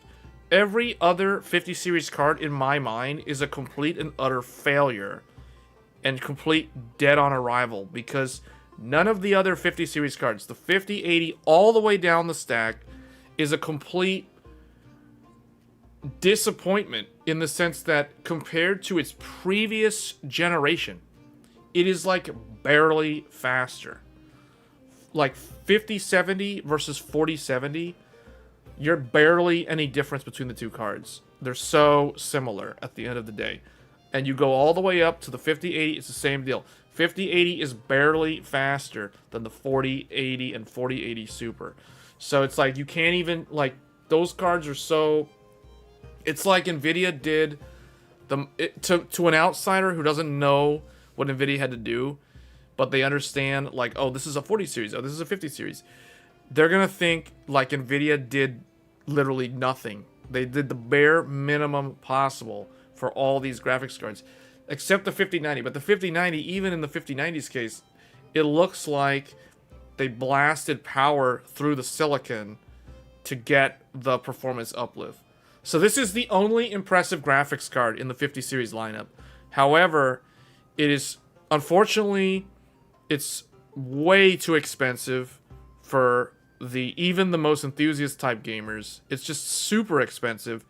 Every other 50 series card in my mind is a complete and utter failure and complete dead on arrival, because none of the other 50 series cards, the 5080 all the way down the stack, is a complete disappointment in the sense that compared to its previous generation, it is like barely faster. Like 5070 versus 4070, you're barely any difference between the two cards. They're so similar at the end of the day. And you go all the way up to the 5080, it's the same deal. 5080 is barely faster than the 4080 and 4080 Super. So it's like you can't even, like, those cards are so... It's like NVIDIA did to an outsider who doesn't know what NVIDIA had to do, but they understand, like, oh, this is a 40 series, oh, this is a 50 series. They're going to think like NVIDIA did literally nothing. They did the bare minimum possible for all these graphics cards, except the 5090. But the 5090, even in the 5090's case, it looks like they blasted power through the silicon to get the performance uplift. So this is the only impressive graphics card in the 50 series lineup. However, it is, unfortunately, it's way too expensive for even the most enthusiast type gamers. It's just super expensive.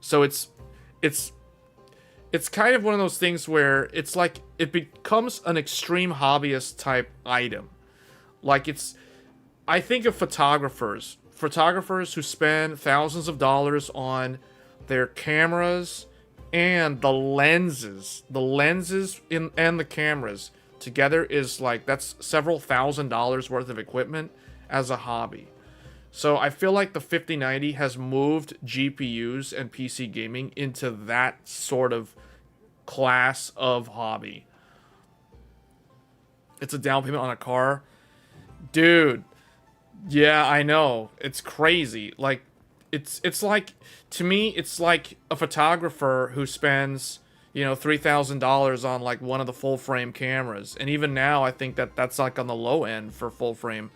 So it's kind of one of those things where it's like it becomes an extreme hobbyist type item. Like, I think of photographers who spend thousands of dollars on their cameras and the lenses. The lenses and the cameras together is like, that's several $1,000s worth of equipment as a hobby. So I feel like the 5090 has moved GPUs and PC gaming into that sort of class of hobby. It's a down payment on a car. Dude, yeah, I know. It's crazy. Like, it's like, to me, it's like a photographer who spends, $3,000 on like one of the full frame cameras. And even now, I think that's like on the low end for full frame.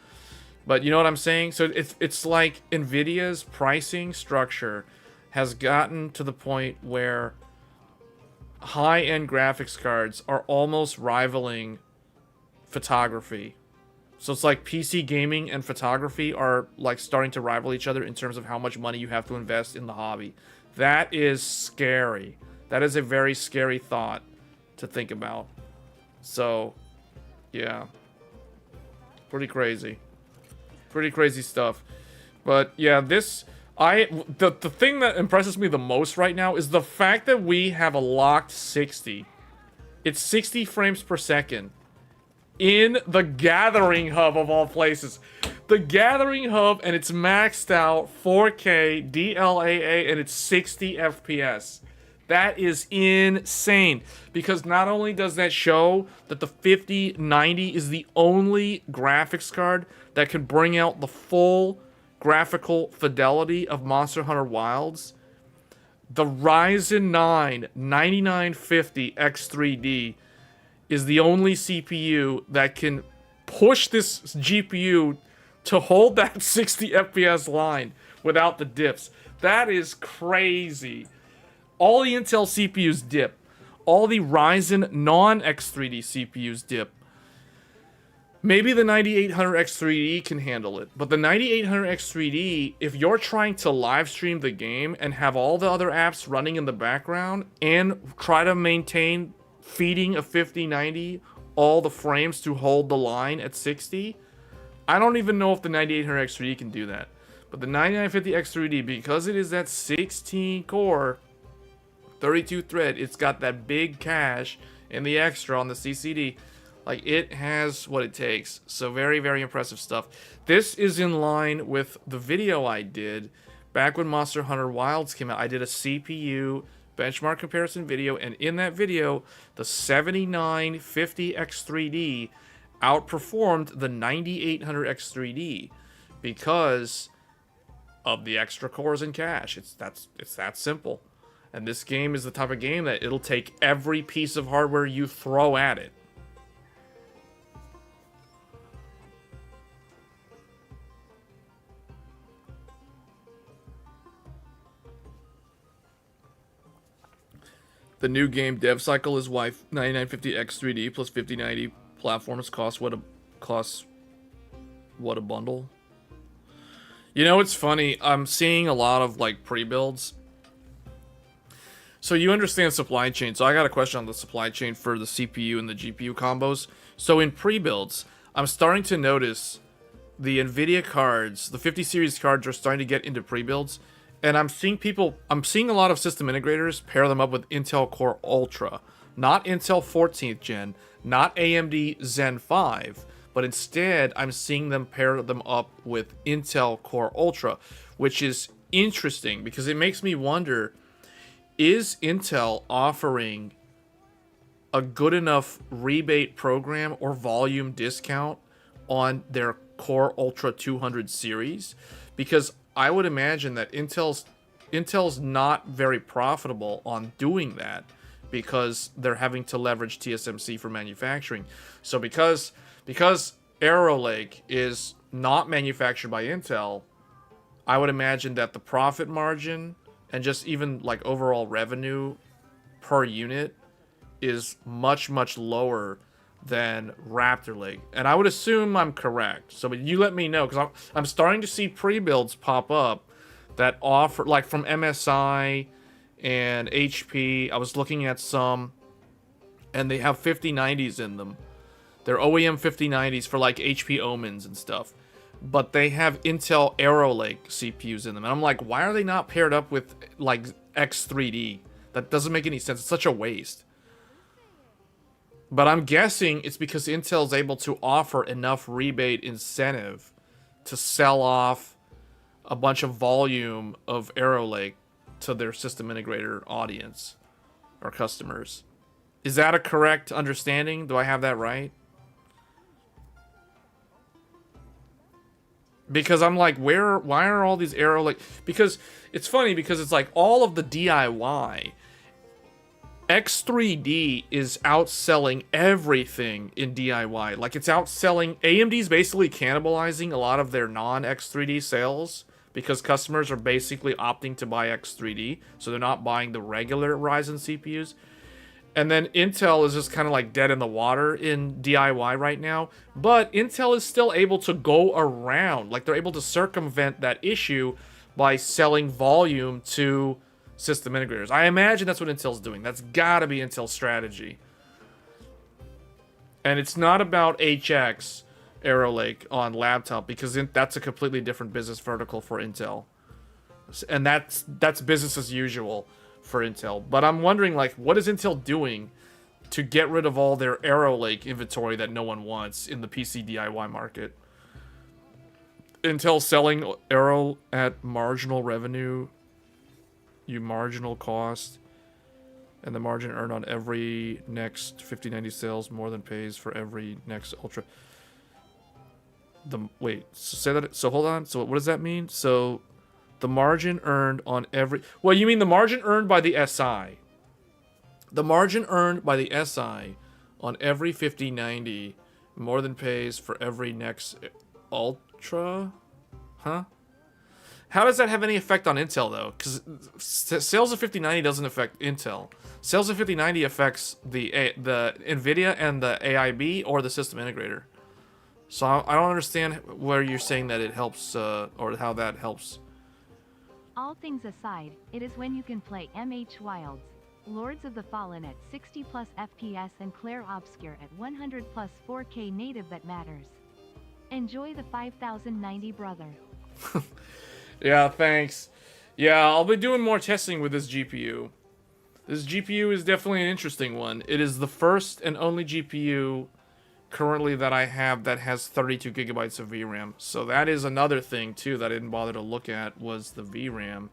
But you know what I'm saying? So it's like NVIDIA's pricing structure has gotten to the point where high-end graphics cards are almost rivaling photography. So it's like PC gaming and photography are like starting to rival each other in terms of how much money you have to invest in the hobby. That is scary. That is a very scary thought to think about. So, yeah. Pretty crazy. Pretty crazy stuff. But yeah, the thing that impresses me the most right now is the fact that we have a locked 60. It's 60 frames per second. In the Gathering Hub of all places. The Gathering Hub, and it's maxed out 4K DLAA, and it's 60 FPS. That is insane. Because not only does that show that the 5090 is the only graphics card that can bring out the full graphical fidelity of Monster Hunter Wilds, the Ryzen 9 9950 X3D is the only CPU that can push this GPU to hold that 60 FPS line without the dips. That is crazy. All the Intel CPUs dip. All the Ryzen non-X3D CPUs dip. Maybe the 9800X3D can handle it, but the 9800X3D, if you're trying to live stream the game and have all the other apps running in the background and try to maintain feeding a 5090 all the frames to hold the line at 60, I don't even know if the 9800X3D can do that. But the 9950X3D, because it is that 16 core, 32 thread, it's got that big cache and the extra on the CCD. Like, it has what it takes. So very, very impressive stuff. This is in line with the video I did back when Monster Hunter Wilds came out. I did a CPU benchmark comparison video, and in that video, the 7950X3D outperformed the 9800X3D because of the extra cores and cache. It's that simple. And this game is the type of game that it'll take every piece of hardware you throw at it. The new game dev cycle is why 9950X3D plus 5090 platforms cost what a bundle. You know, it's funny. I'm seeing a lot of like pre-builds. So you understand supply chain. So I got a question on the supply chain for the CPU and the GPU combos. So in pre-builds, I'm starting to notice the NVIDIA cards, the 50 series cards are starting to get into pre-builds. And I'm seeing a lot of system integrators pair them up with Intel Core Ultra. Not Intel 14th gen, not AMD Zen 5, but instead I'm seeing them pair them up with Intel Core Ultra, which is interesting because it makes me wonder, is Intel offering a good enough rebate program or volume discount on their Core Ultra 200 series? Because I would imagine that Intel's not very profitable on doing that because they're having to leverage TSMC for manufacturing. So because Arrow Lake is not manufactured by Intel, I would imagine that the profit margin and just even like overall revenue per unit is much, much lower than Raptor Lake. And I would assume I'm correct. So you let me know, because I'm starting to see pre-builds pop up that offer, like from MSI and HP. I was looking at some, and they have 5090s in them. They're OEM 5090s for like HP Omens and stuff. But they have Intel Arrow Lake CPUs in them. And I'm like, why are they not paired up with like X3D? That doesn't make any sense. It's such a waste. But I'm guessing it's because Intel's able to offer enough rebate incentive to sell off a bunch of volume of Arrow Lake to their system integrator audience or customers. Is that a correct understanding? Do I have that right? Because I'm like, why are all these Arrow Lake? Because it's funny because it's like all of the DIY. X3D is outselling everything in DIY. Like, it's outselling... AMD's basically cannibalizing a lot of their non-X3D sales because customers are basically opting to buy X3D, so they're not buying the regular Ryzen CPUs. And then Intel is just kind of like dead in the water in DIY right now. But Intel is still able to go around. Like, they're able to circumvent that issue by selling volume to system integrators. I imagine that's what Intel's doing. That's gotta be Intel's strategy. And it's not about HX Arrow Lake on laptop, because that's a completely different business vertical for Intel. And that's business as usual for Intel. But I'm wondering, like, what is Intel doing to get rid of all their Arrow Lake inventory that no one wants in the PC DIY market? Intel selling Arrow at marginal revenue, marginal cost, and the margin earned on every next 5090 sales more than pays for every next Ultra. Wait, say that. So hold on. So what does that mean? So the margin earned on every... Well, you mean the margin earned by the SI. The margin earned by the SI on every 5090 more than pays for every next Ultra? Huh? How does that have any effect on Intel, though? Because sales of 5090 doesn't affect Intel. Sales of 5090 affects the NVIDIA and the AIB or the system integrator. So I don't understand where you're saying that it helps, or how that helps. All things aside, it is when you can play MH Wilds, Lords of the Fallen at 60 plus FPS and Clair Obscur at 100 plus 4K native that matters. Enjoy the 5090, brother. Yeah, thanks. Yeah, I'll be doing more testing with this GPU. This GPU is definitely an interesting one. It is the first and only GPU currently that I have that has 32 gigabytes of VRAM. So that is another thing too that I didn't bother to look at, was the VRAM.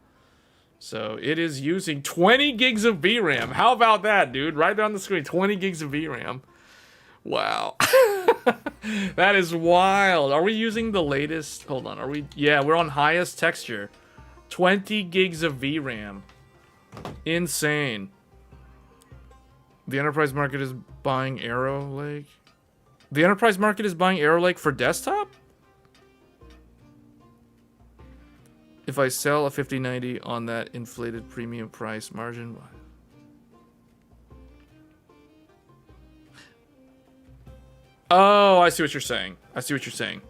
So it is using 20 gigs of VRAM. How about that, dude? Right there on the screen, 20 gigs of VRAM. Wow. That is wild. Are we using the latest? Hold on. Are we? Yeah, we're on highest texture. 20 gigs of VRAM. Insane. The enterprise market is buying Arrow Lake. The enterprise market is buying Arrow Lake for desktop? If I sell a 5090 on that inflated premium price margin. Oh, I see what you're saying. I see what you're saying.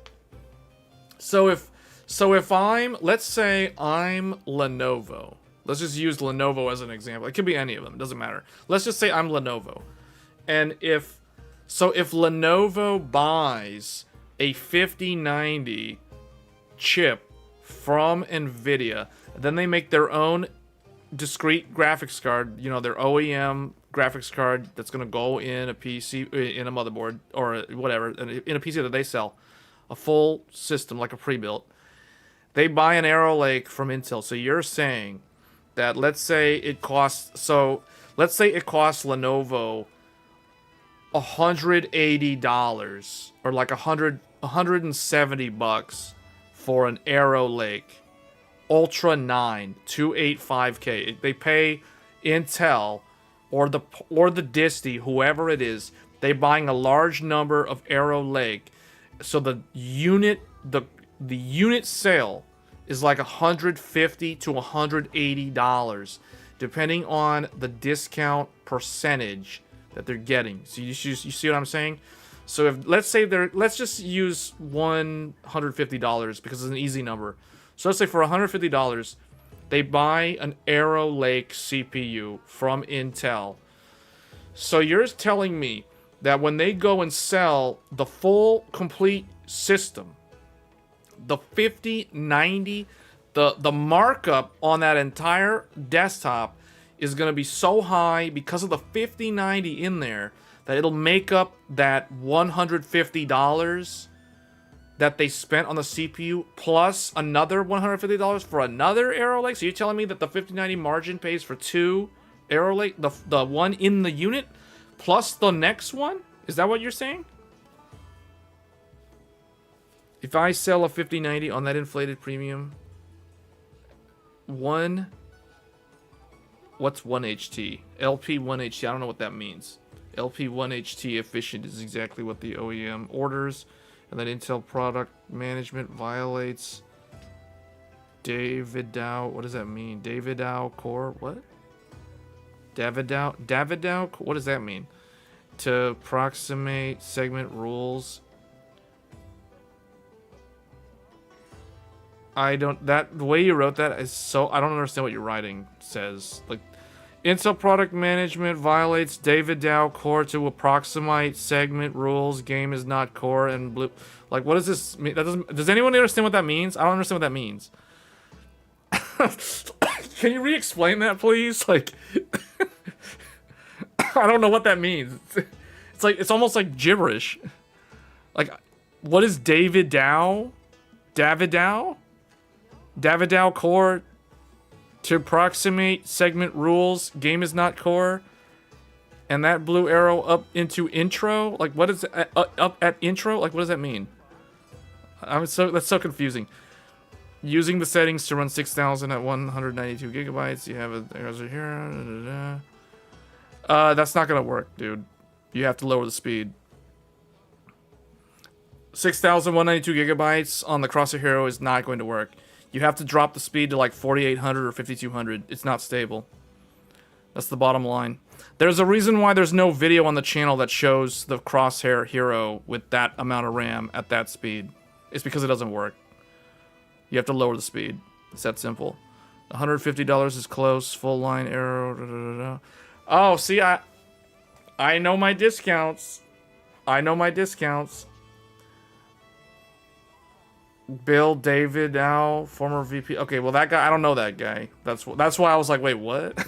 So if I'm, let's say I'm Lenovo. Let's just use Lenovo as an example. It could be any of them. It doesn't matter. Let's just say I'm Lenovo. And if Lenovo buys a 5090 chip from NVIDIA, then they make their own discrete graphics card, you know, their OEM graphics card that's going to go in a PC, in a motherboard, or whatever, in a PC that they sell, a full system, like a pre-built. They buy an Arrow Lake from Intel. So you're saying that, let's say it costs Lenovo $180 or like $170 for an Arrow Lake Ultra 9 285K. They pay Intel or the disty, whoever it is, they buying a large number of Arrow Lake, so the unit sale is like $150 to $180, depending on the discount percentage that they're getting. So you see what I'm saying? So if let's just use $150 because it's an easy number. So let's say for $150, they buy an Arrow Lake CPU from Intel. So you're telling me that when they go and sell the full complete system, the 5090, the markup on that entire desktop is going to be so high because of the 5090 in there that it'll make up that $150 that they spent on the CPU plus another $150 for another Arrow Lake. So you're telling me that the 5090 margin pays for two Arrow Lake, the one in the unit plus the next one? Is that what you're saying? If I sell a 5090 on that inflated premium, what's 1HT? LP 1HT, I don't know what that means. LP 1HT efficient is exactly what the OEM orders, and that Intel product management violates Davidow. What does that mean? Davidow core? What? Davidow? What does that mean? To approximate segment rules. The way you wrote that is so, I don't understand what your writing says. Like, Intel product management violates Davidow core to approximate segment rules. Game is not core and blue. Like, what does this mean? Does anyone understand what that means? I don't understand what that means. Can you re-explain that, please? Like, I don't know what that means. It's like, it's almost like gibberish. Like, what is Davidow? Davidow core to approximate segment rules. Game is not core. And that blue arrow up into intro. Like, what is up at intro? Like, what does that mean? That's so confusing. Using the settings to run 6000 at 192 gigabytes. You have it here. That's not gonna work, dude. You have to lower the speed. 6192 gigabytes on the Crosshair Hero is not going to work. You have to drop the speed to like 4800 or 5200. It's not stable. That's the bottom line. There's a reason why there's no video on the channel that shows the Crosshair Hero with that amount of RAM at that speed. It's because it doesn't work. You have to lower the speed. It's that simple. $150 is close. Full line arrow. Oh, see, I know my discounts. Bill David Dow, former VP. Okay, well that guy, I don't know that guy. That's why I was like, wait, what?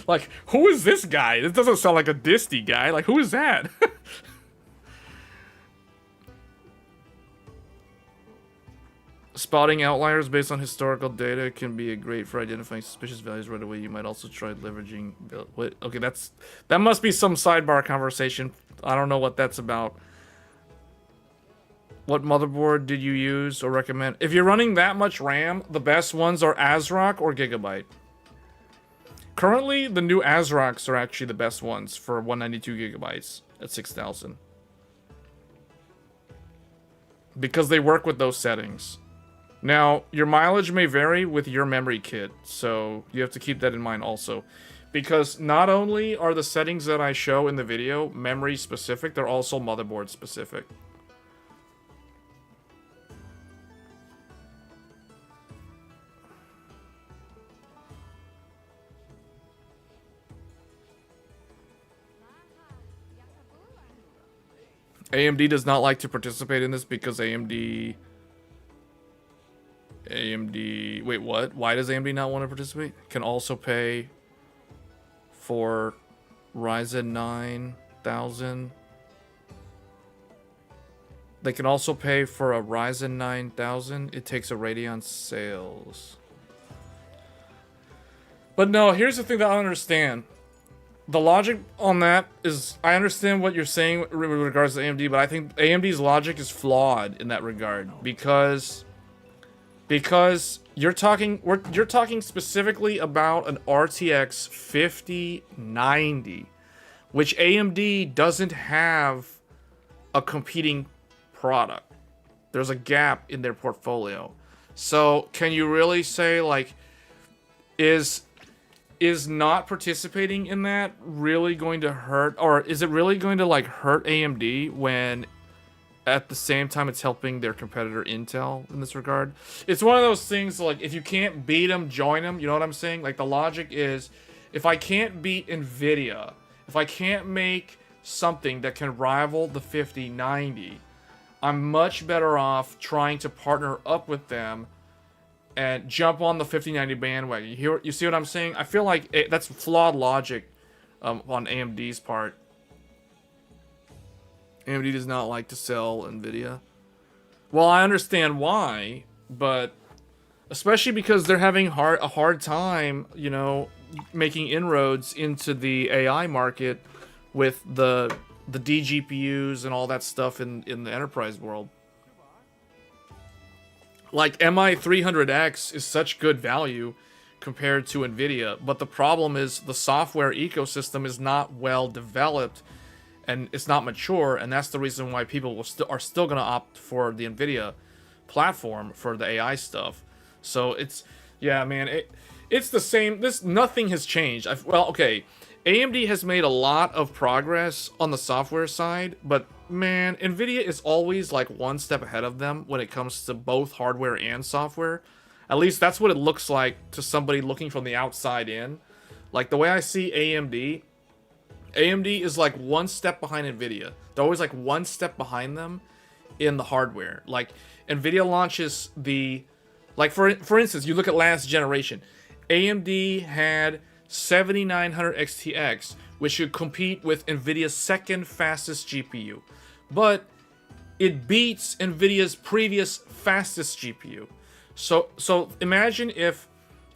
Like, who is this guy? This doesn't sound like a disty guy. Like, who is that? Spotting outliers based on historical data can be great for identifying suspicious values right away. You might also try leveraging. Wait, okay, that must be some sidebar conversation. I don't know what that's about. What motherboard did you use or recommend? If you're running that much RAM, the best ones are ASRock or Gigabyte. Currently, the new ASRocks are actually the best ones for 192 gigabytes at 6,000. Because they work with those settings. Now, your mileage may vary with your memory kit, so you have to keep that in mind also. Because not only are the settings that I show in the video memory specific, they're also motherboard specific. AMD does not like to participate in this because AMD... Wait, what? Why does AMD not want to participate? Can also pay for Ryzen 9000. They can also pay for a Ryzen 9000. It takes a Radeon sales. But no, here's the thing that I don't understand. The logic on that is, I understand what you're saying with regards to AMD, but I think AMD's logic is flawed in that regard because you're talking specifically about an RTX 5090, which AMD doesn't have a competing product. There's a gap in their portfolio. So can you really say, like, is not participating in that really going to hurt, or is it really going to like hurt AMD when at the same time it's helping their competitor Intel in this regard? It's one of those things like, if you can't beat them, join them, you know what I'm saying? Like, the logic is, if I can't beat Nvidia, if I can't make something that can rival the 5090, I'm much better off trying to partner up with them and jump on the 5090 bandwagon. You see what I'm saying? I feel like that's flawed logic on AMD's part. AMD does not like to sell Nvidia. Well, I understand why, but especially because they're having a hard time, you know, making inroads into the AI market with the DGPUs and all that stuff in the enterprise world. Like, MI300X is such good value compared to Nvidia, but the problem is the software ecosystem is not well developed and it's not mature, and that's the reason why people are still going to opt for the Nvidia platform for the AI stuff. So it's, yeah, man, it's the same. Nothing has changed. Well, okay, AMD has made a lot of progress on the software side, but man, Nvidia is always like one step ahead of them when it comes to both hardware and software. At least that's what it looks like to somebody looking from the outside in. Like, the way I see AMD is like one step behind Nvidia. They're always like one step behind them in the hardware. Like, Nvidia launches like for instance, you look at last generation, AMD had 7900 XTX, which should compete with Nvidia's second fastest GPU. But it beats Nvidia's previous fastest GPU. So imagine if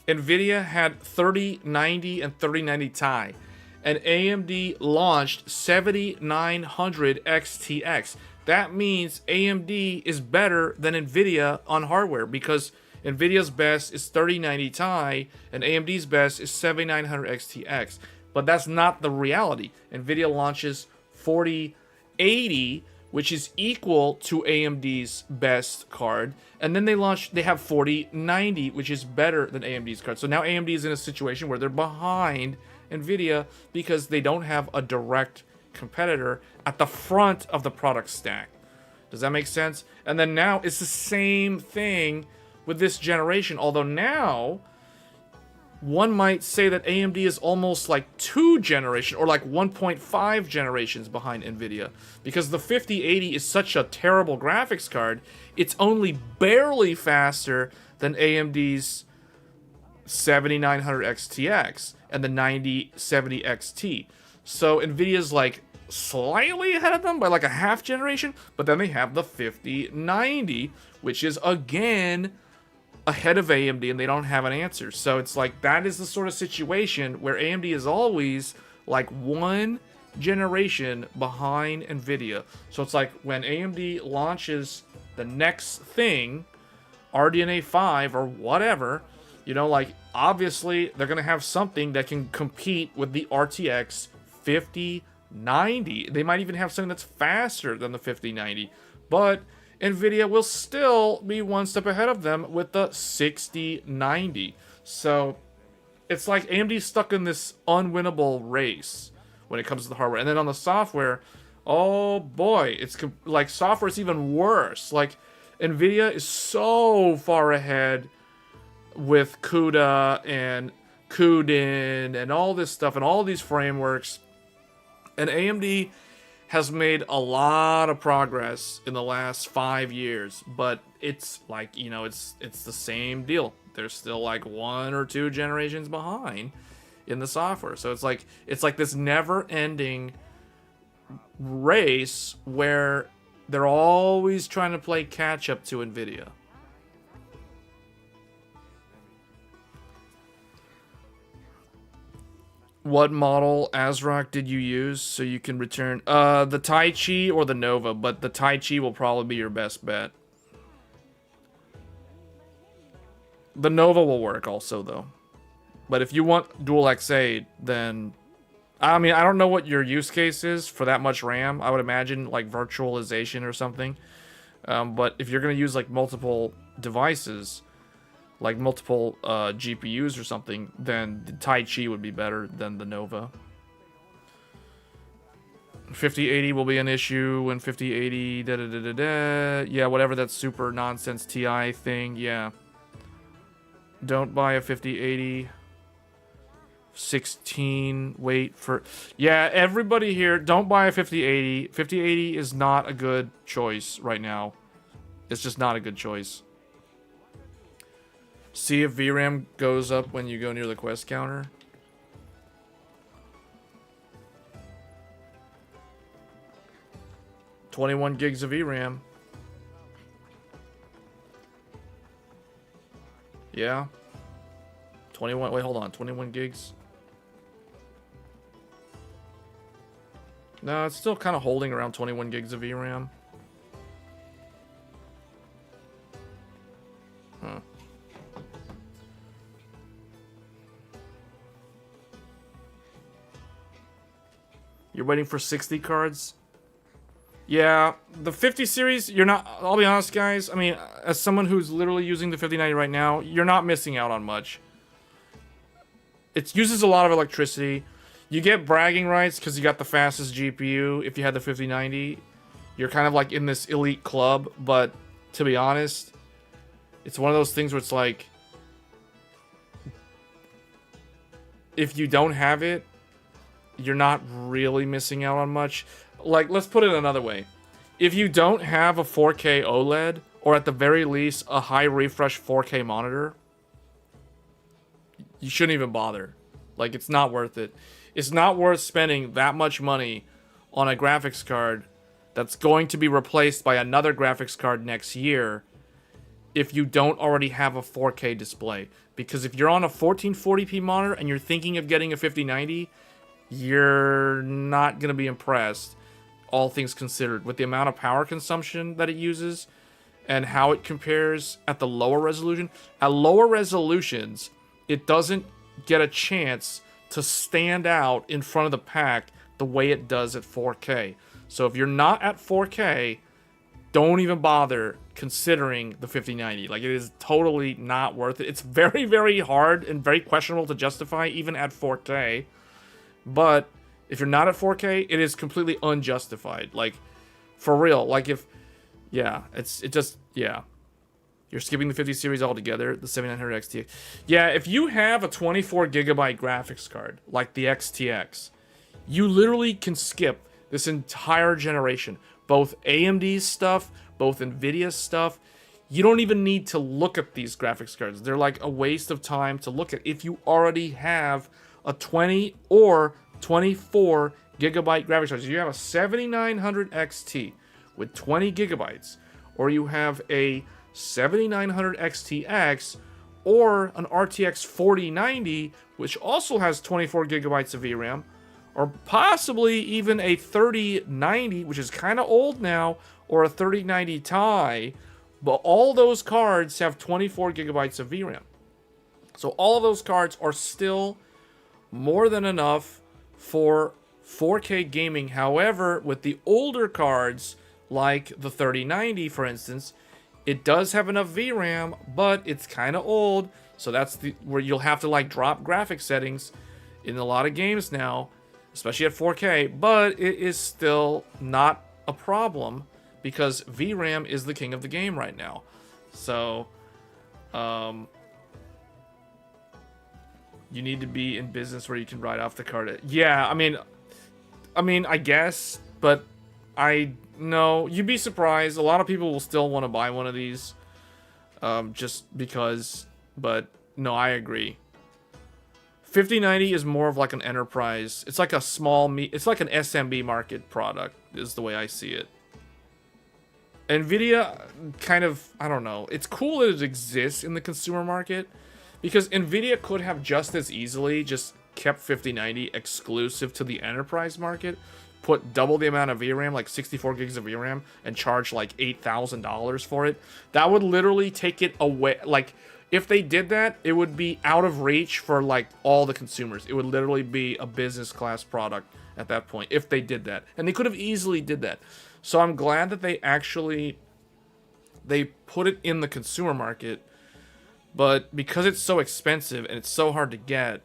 Nvidia had 3090 and 3090 Ti, and AMD launched 7900 XTX. That means AMD is better than Nvidia on hardware, because Nvidia's best is 3090 Ti and AMD's best is 7900 XTX. But that's not the reality. Nvidia launches 4080, which is equal to AMD's best card, and then they have 4090, which is better than AMD's card. So now AMD is in a situation where they're behind Nvidia because they don't have a direct competitor at the front of the product stack. Does that make sense? And then now it's the same thing with this generation, although now one might say that AMD is almost like 2 generations or like 1.5 generations behind Nvidia, because the 5080 is such a terrible graphics card. It's only barely faster than AMD's 7900 XTX and the 9070 XT. So Nvidia's like slightly ahead of them by like a half generation, but then they have the 5090, which is again ahead of AMD, and they don't have an answer. So it's like that is the sort of situation where AMD is always like one generation behind Nvidia. So it's like when AMD launches the next thing, RDNA 5 or whatever, you know, like obviously they're going to have something that can compete with the RTX 5090. They might even have something that's faster than the 5090, but Nvidia will still be one step ahead of them with the 6090. So it's like AMD's stuck in this unwinnable race when it comes to the hardware. And then on the software, oh boy, it's like software is even worse. Like Nvidia is so far ahead with CUDA and CUDIN and all this stuff and all these frameworks. And AMD has made a lot of progress in the last 5 years, but it's like, you know, it's the same deal. They're still like 1 or 2 generations behind in the software. So it's like this never-ending race where they're always trying to play catch up to Nvidia. What model ASRock did you use so you can return? The Tai Chi or the Nova, but the Tai Chi will probably be your best bet. The Nova will work also, though. But if you want dual XA, then... I mean, I don't know what your use case is for that much RAM. I would imagine, like, virtualization or something. But if you're going to use, like, multiple devices, like multiple GPUs or something, then the Tai Chi would be better than the Nova. 5080 will be an issue when 5080 yeah, whatever that super nonsense TI thing. Yeah, don't buy a 5080 16. Wait for, yeah, everybody here, don't buy a 5080. 5080 is not a good choice right now. It's just not a good choice. See if VRAM goes up when you go near the quest counter. $21 gigs of VRAM. Yeah. 21, wait, hold on. 21 gigs. No, it's still kind of holding around 21 gigs of VRAM. Huh. You're waiting for 60 cards? Yeah, the 50 series, you're not... I'll be honest, guys. I mean, as someone who's literally using the 5090 right now, you're not missing out on much. It uses a lot of electricity. You get bragging rights because you got the fastest GPU. If you had the 5090, you're kind of like in this elite club. But to be honest, it's one of those things where it's like... if you don't have it, you're not really missing out on much. Like, let's put it another way. If you don't have a 4K OLED, or at the very least, a high refresh 4K monitor, you shouldn't even bother. Like, it's not worth it. It's not worth spending that much money on a graphics card that's going to be replaced by another graphics card next year if you don't already have a 4K display. Because if you're on a 1440p monitor and you're thinking of getting a 5090, you're not going to be impressed, all things considered, with the amount of power consumption that it uses and how it compares at the lower resolution. At lower resolutions, it doesn't get a chance to stand out in front of the pack the way it does at 4K. So if you're not at 4K, don't even bother considering the 5090. Like, it is totally not worth it. It's very, very hard and very questionable to justify even at 4K. But if you're not at 4K, it is completely unjustified. Like, for real. Like, if... yeah, yeah. You're skipping the 50 series altogether, the 7900 XTX. Yeah, if you have a 24GB graphics card, like the XTX, you literally can skip this entire generation. Both AMD's stuff, both NVIDIA's stuff. You don't even need to look at these graphics cards. They're like a waste of time to look at if you already have a 20 or 24 gigabyte graphics card. So you have a 7900 XT with 20 gigabytes, or you have a 7900 XTX, or an RTX 4090, which also has 24 gigabytes of VRAM, or possibly even a 3090, which is kind of old now, or a 3090 Ti, but all those cards have 24 gigabytes of VRAM. So all of those cards are still more than enough for 4K gaming. However, with the older cards, like the 3090, for instance, it does have enough VRAM, but it's kind of old. So that's where you'll have to like drop graphic settings in a lot of games now, especially at 4K. But it is still not a problem because VRAM is the king of the game right now. So, you need to be in business where you can write off the card. Yeah, I mean, I guess, but no, you'd be surprised. A lot of people will still want to buy one of these, just because. But no, I agree. 5090 is more of like an enterprise. It's like a it's like an SMB market product, is the way I see it. Nvidia kind of, I don't know. It's cool that it exists in the consumer market, because Nvidia could have just as easily just kept 5090 exclusive to the enterprise market, put double the amount of VRAM, like 64 gigs of VRAM, and charge like $8,000 for it. That would literally take it away. Like, if they did that, it would be out of reach for like all the consumers. It would literally be a business class product at that point if they did that. And they could have easily did that. So I'm glad that they put it in the consumer market. But because it's so expensive and it's so hard to get,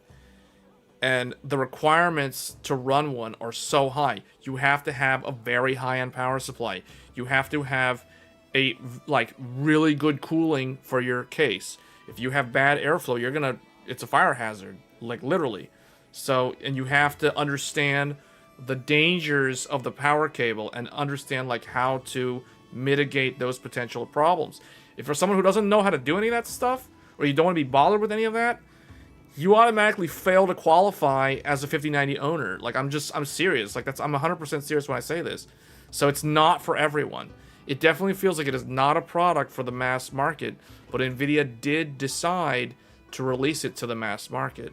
and the requirements to run one are so high, you have to have a very high-end power supply. You have to have a like really good cooling for your case. If you have bad airflow, it's a fire hazard, like literally. So, and you have to understand the dangers of the power cable and understand like how to mitigate those potential problems. If you're someone who doesn't know how to do any of that stuff, or you don't want to be bothered with any of that, you automatically fail to qualify as a 5090 owner. Like, I'm serious. Like, I'm 100% serious when I say this. So it's not for everyone. It definitely feels like it is not a product for the mass market, but Nvidia did decide to release it to the mass market.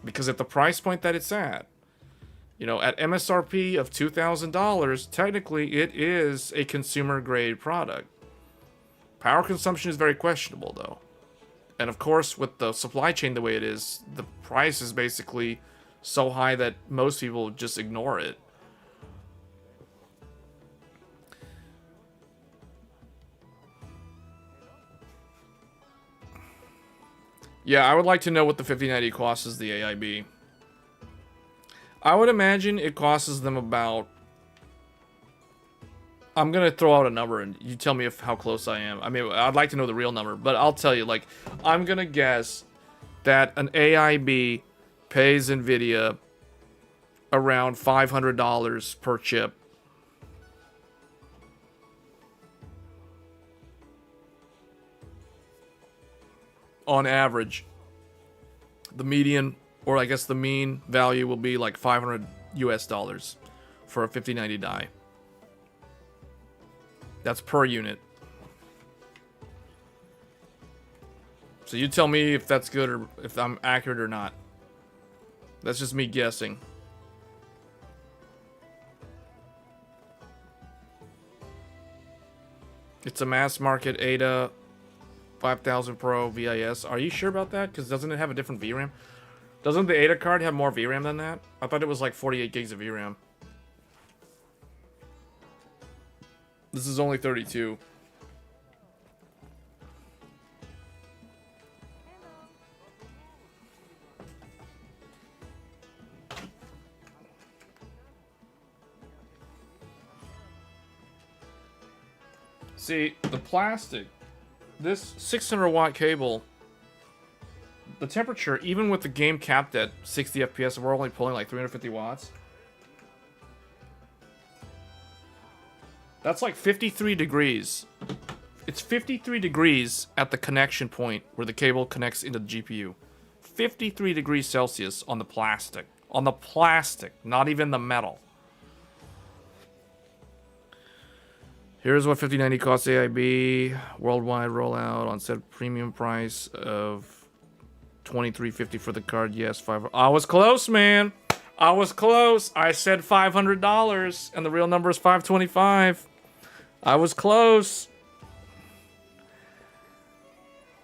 Because at the price point that it's at, you know, at MSRP of $2,000, technically it is a consumer grade product. Power consumption is very questionable though. And of course, with the supply chain the way it is, the price is basically so high that most people just ignore it. Yeah, I would like to know what the 5090 costs the AIB. I would imagine it costs them about... I'm going to throw out a number and you tell me how close I am. I mean, I'd like to know the real number, but I'll tell you, like, I'm going to guess that an AIB pays Nvidia around $500 per chip. On average. The median, or I guess the mean value will be like $500 US for a 5090 die. That's per unit. So you tell me if that's good or if I'm accurate or not. That's just me guessing. It's a mass market Ada 5000 Pro VIS. Are you sure about that? Because doesn't it have a different VRAM? Doesn't the Ada card have more VRAM than that? I thought it was like 48 gigs of VRAM. This is only 32. See, the plastic, this 600 watt cable, the temperature, even with the game capped at 60 FPS, we're only pulling like 350 watts. That's like 53 degrees. It's 53 degrees at the connection point where the cable connects into the GPU. 53 degrees Celsius on the plastic. On the plastic, not even the metal. Here's what 5090 costs AIB. Worldwide rollout on set premium price of $23.50 for the card. Yes, I was close, man. I was close. I said $500, and the real number is $525. I was close.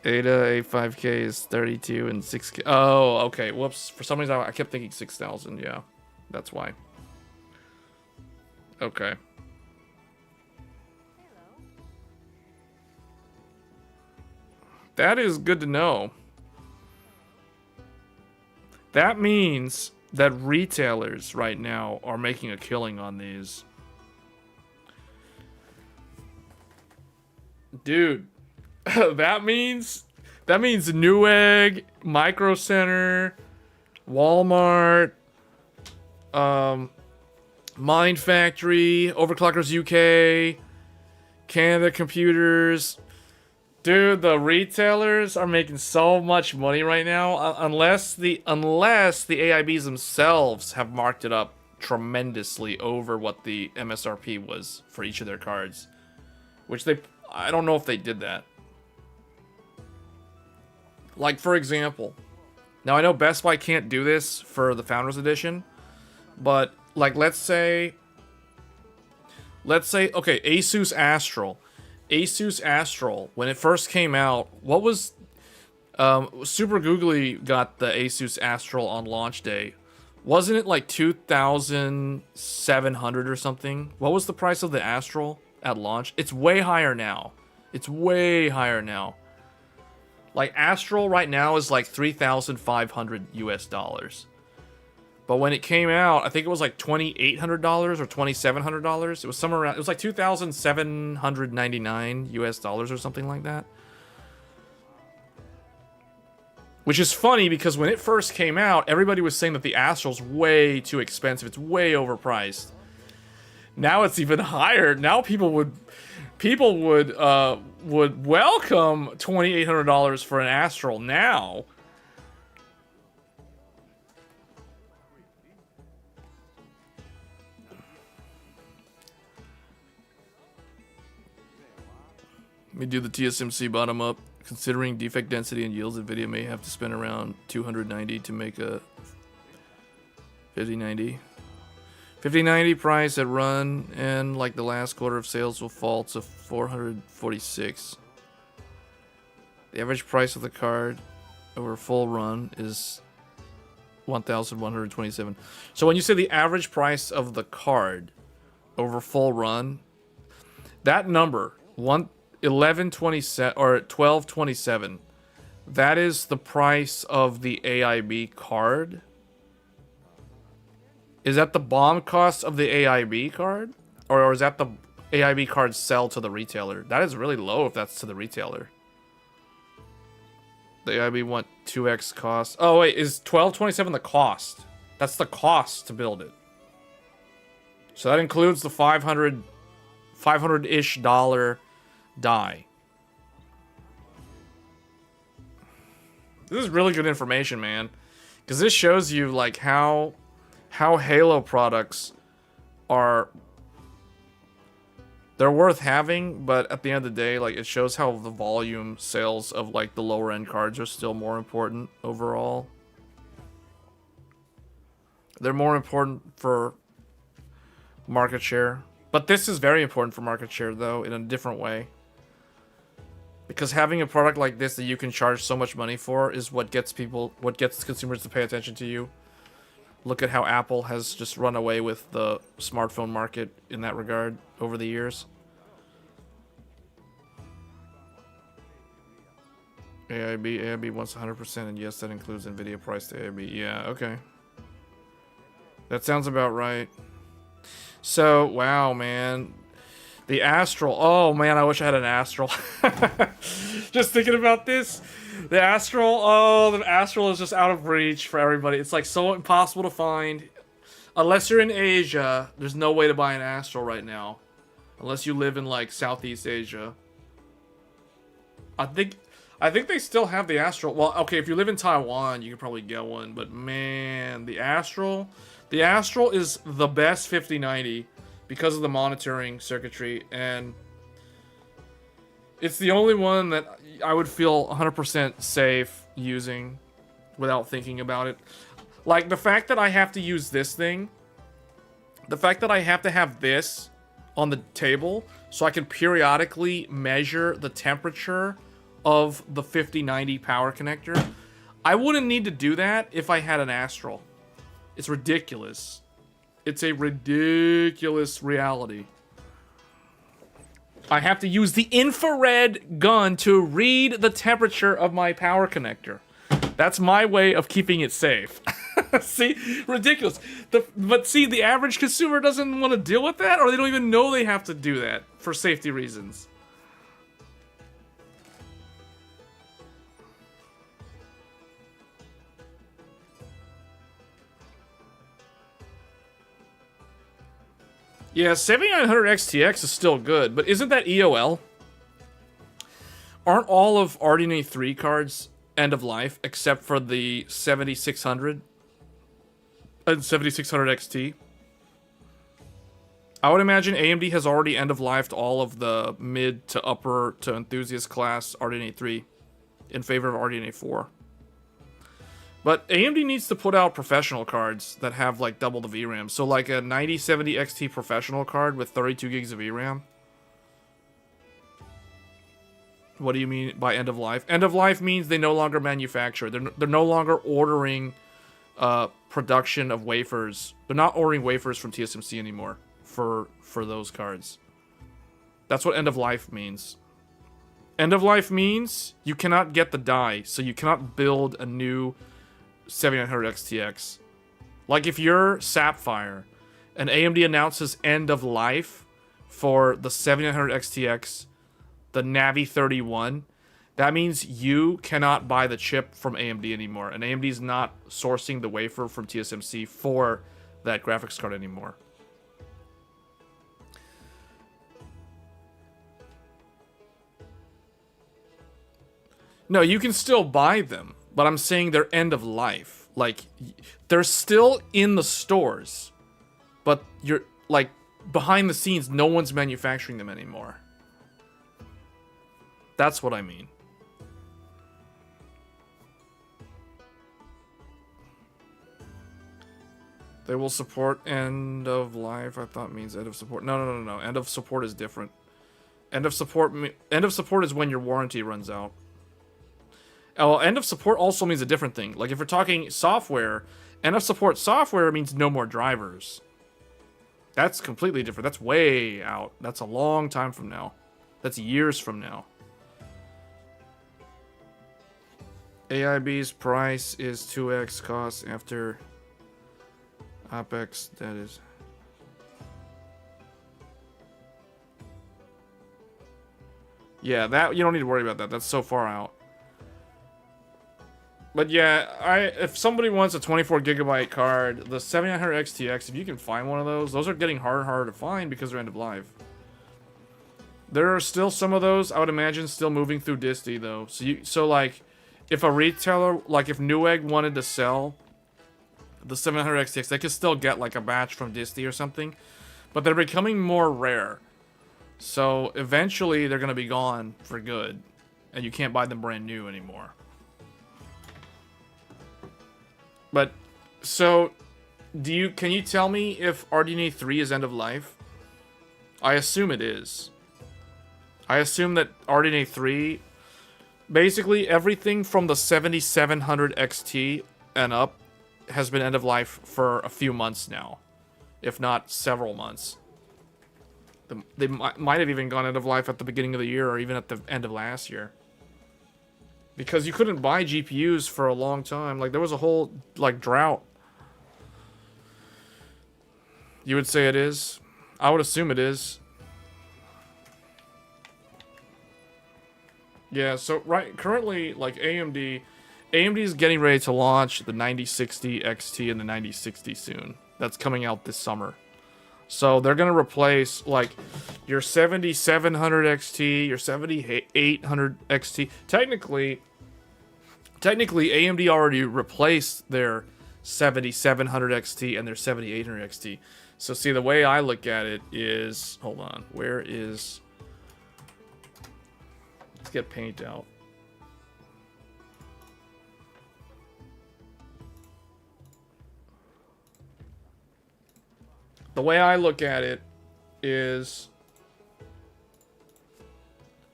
ADA A5K is 32 and 6K. Oh, okay. Whoops. For some reason, I kept thinking 6,000. Yeah, that's why. Okay. That is good to know. That means that retailers right now are making a killing on these. Dude, that means Newegg, Micro Center, Walmart, Mind Factory, Overclockers UK, Canada Computers. Dude, the retailers are making so much money right now, unless the AIBs themselves have marked it up tremendously over what the MSRP was for each of their cards, which I don't know if they did that. Like, for example, now I know Best Buy can't do this for the Founders Edition, but like let's say okay, Asus Astral, when it first came out, what was Super Googly got the Asus Astral on launch day. Wasn't it like 2,700 or something? What was the price of the Astral at launch? It's way higher now. It's way higher now. Like Astral right now is like $3,500 US. But when it came out, I think it was like $2,800 or $2,700. It was somewhere around. It was like $2,799 US or something like that. Which is funny because when it first came out, everybody was saying that the Astral's way too expensive. It's way overpriced. Now it's even higher. Now people would welcome $2,800 for an Astral now. Let me do the TSMC bottom up. Considering defect density and yields, NVIDIA may have to spend around $290 to make a 5090. 5090 price at run and like the last quarter of sales will fall to $446. The average price of the card over full run is $1,127. So when you say the average price of the card over full run, that number, 1127 or 1227, that is the price of the AIB card. Is that the BOM cost of the AIB card? Or is that the AIB card sell to the retailer? That is really low if that's to the retailer. The AIB want 2x cost. Oh wait, is 1227 the cost? That's the cost to build it. So that includes the $500-ish die. This is really good information, man. Because this shows you like how Halo products are, they're worth having, but at the end of the day, like it shows how the volume sales of like the lower end cards are still more important overall. They're more important for market share. But this is very important for market share though, in a different way. Because having a product like this that you can charge so much money for is what gets consumers to pay attention to you. Look at how Apple has just run away with the smartphone market in that regard over the years. AIB wants 100%, and yes, that includes NVIDIA price to AIB. Yeah, okay. That sounds about right. So, wow, man. The Astral. Oh, man, I wish I had an Astral. Just thinking about this. The Astral is just out of reach for everybody. It's like so impossible to find. Unless you're in Asia, there's no way to buy an Astral right now. Unless you live in like Southeast Asia. I I think they still have the Astral. Well, okay, if you live in Taiwan, you can probably get one. But man, the Astral is the best 5090 because of the monitoring circuitry, and it's the only one that I would feel 100% safe using without thinking about it. Like, the fact that I have to use this thing, the fact that I have to have this on the table so I can periodically measure the temperature of the 5090 power connector, I wouldn't need to do that if I had an Astral. It's ridiculous. It's a ridiculous reality. I have to use the infrared gun to read the temperature of my power connector. That's my way of keeping it safe. See? Ridiculous. But see, the average consumer doesn't want to deal with that, or they don't even know they have to do that for safety reasons. Yeah, 7900 XTX is still good, but isn't that EOL? Aren't all of RDNA 3 cards end of life except for the 7600 and 7600 XT? I would imagine AMD has already end of lifed all of the mid to upper to enthusiast class RDNA 3 in favor of RDNA 4. But AMD needs to put out professional cards that have like double the VRAM. So like a 9070 XT professional card with 32 gigs of VRAM. What do you mean by end of life? End of life means they no longer manufacture. They're no longer ordering production of wafers. They're not ordering wafers from TSMC anymore for those cards. That's what end of life means. End of life means you cannot get the die, so you cannot build a new 7900 XTX. Like if you're Sapphire and AMD announces end of life for the 7900 XTX, the Navi 31, that means you cannot buy the chip from AMD anymore, and AMD is not sourcing the wafer from TSMC for that graphics card anymore. No, you can still buy them, but I'm saying they're end of life. Like, they're still in the stores, but you're, like, behind the scenes, no one's manufacturing them anymore. That's what I mean. They will support end of life. I thought means end of support. No. End of support is different. End of support is when your warranty runs out. Oh, end of support also means a different thing. Like if we're talking software, end of support software means no more drivers. That's completely different. That's way out. That's a long time from now. That's years from now. AIB's price is 2x cost after OpEx. That is. Yeah, that you don't need to worry about that. That's so far out. But yeah, if somebody wants a 24 gigabyte card, the 7900 XTX, if you can find one of those are getting harder and harder to find because they're end of life. There are still some of those, I would imagine, still moving through Disty though. So like, if a retailer, like if Newegg wanted to sell the 700 XTX, they could still get like a batch from Disty or something, but they're becoming more rare. So eventually they're gonna be gone for good, and you can't buy them brand new anymore. But, so, can you tell me if RDNA 3 is end of life? I assume it is. I assume that RDNA 3, basically everything from the 7700 XT and up has been end of life for a few months now. If not several months. They might have even gone end of life at the beginning of the year or even at the end of last year. Because you couldn't buy GPUs for a long time. Like, there was a whole, like, drought. You would say it is? I would assume it is. Yeah, so, currently, like, AMD is getting ready to launch the 9060 XT and the 9060 soon. That's coming out this summer. So they're going to replace like your 7700 XT, your 7800 XT. Technically AMD already replaced their 7700 XT and their 7800 XT. So see, the way I look at it is, hold on, where is, let's get paint out. The way I look at it is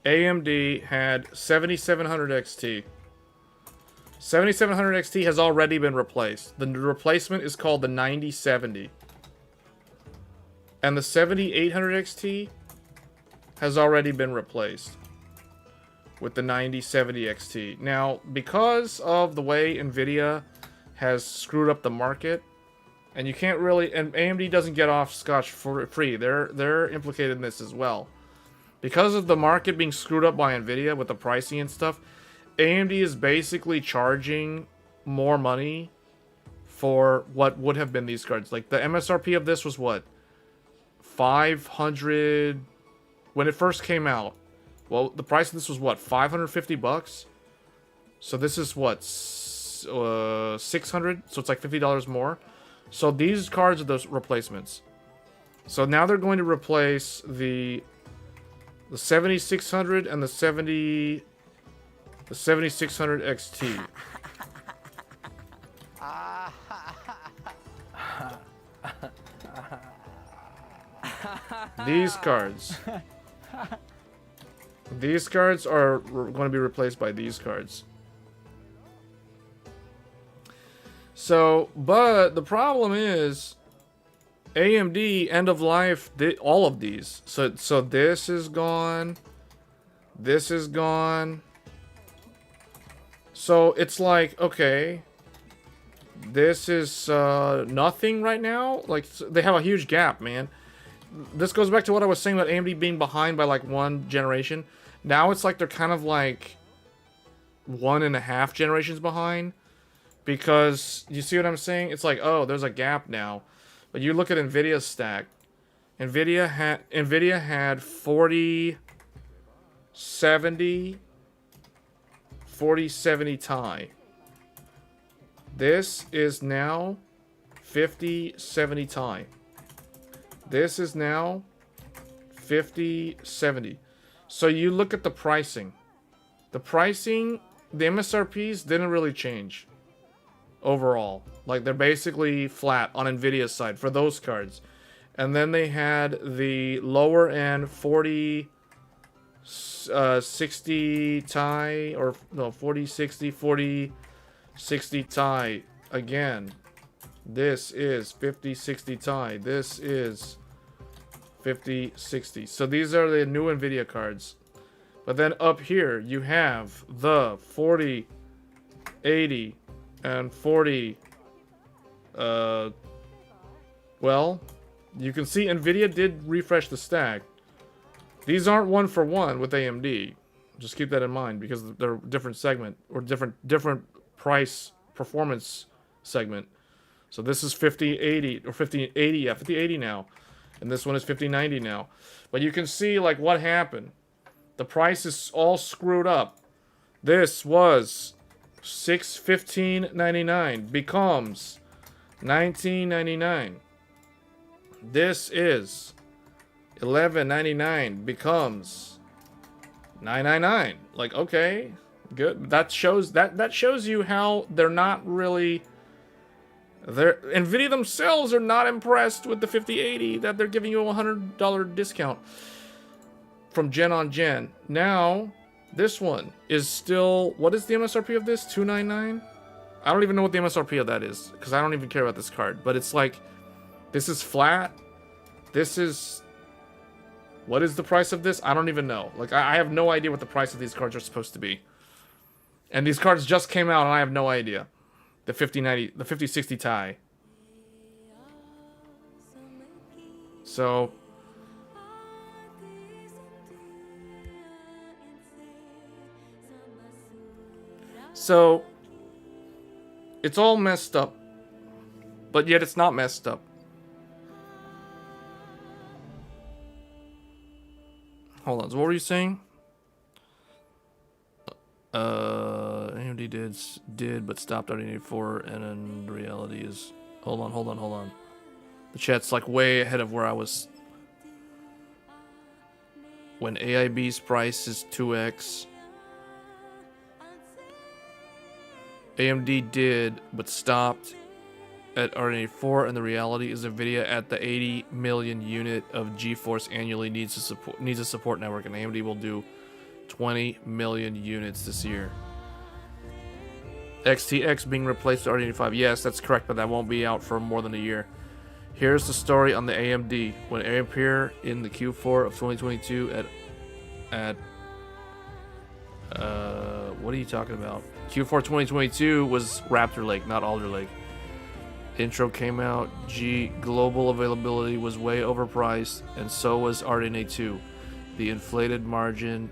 AMD had 7700 XT. 7700 XT has already been replaced. The replacement is called the 9070. And the 7800 XT has already been replaced with the 9070 XT. Now, because of the way Nvidia has screwed up the market, and you can't really, and AMD doesn't get off scotch-free. They're implicated in this as well. Because of the market being screwed up by Nvidia with the pricing and stuff, AMD is basically charging more money for what would have been these cards. Like the MSRP of this was what? 500 when it first came out. Well, the price of this was what? 550 bucks. So this is what? 600, so it's like $50 more. So these cards are those replacements. So now they're going to replace the 7600 and the 7600 XT. These cards. These cards are going to be replaced by these cards. So, but the problem is AMD end of life all of these. So this is gone. This is gone. So it's like, okay, this is nothing right now. Like, they have a huge gap, man. This goes back to what I was saying about AMD being behind by like one generation. Now it's like they're kind of like 1.5 generations behind. Because, you see what I'm saying? It's like, oh, there's a gap now. But you look at Nvidia's stack. Nvidia had 4070 Ti. This is now 5070 Ti. This is now 5070. So you look at the pricing. The pricing, the MSRPs didn't really change overall. Like, they're basically flat on Nvidia's side for those cards. And then they had the lower end 4060 Ti, or no, 4060, 4060 Ti. Again, this is 5060 Ti. This is 5060. So these are the new Nvidia cards. But then up here, you have the 4080 and 40. Well, you can see Nvidia did refresh the stack. These aren't one for one with AMD. Just keep that in mind, because they're different segment, or different price performance segment. So this is 5080 or 5080, yeah, 5080 now. And this one is 5090 now. But you can see like what happened. The price is all screwed up. This was $615.99 becomes $19.99. This is $11.99 becomes $9.99. Like, okay, good. That shows you how they're not really. Nvidia themselves are not impressed with the 5080 that they're giving you a $100 discount from gen on gen. Now, this one is still, what is the MSRP of this? $299? I don't even know what the MSRP of that is, because I don't even care about this card. But it's like, this is flat. This is, what is the price of this? I don't even know. Like, I have no idea what the price of these cards are supposed to be. And these cards just came out, and I have no idea. The 5090, the 5060 Ti. So it's all messed up, but yet it's not messed up. Hold on. So what were you saying? AMD did, but stopped RDNA 4, and in reality is. Hold on. The chat's like way ahead of where I was. When AIB's price is 2x. AMD did, but stopped at RDNA 4, and the reality is NVIDIA at the 80 million unit of GeForce annually needs a support network, and AMD will do 20 million units this year. XTX being replaced with RDNA 5. Yes, that's correct, but that won't be out for more than a year. Here's the story on the AMD. When Ampere in the Q4 of 2022 what are you talking about? Q4 2022 was Raptor Lake, not Alder Lake. Intro came out. Global availability was way overpriced, and so was RDNA 2. The inflated margin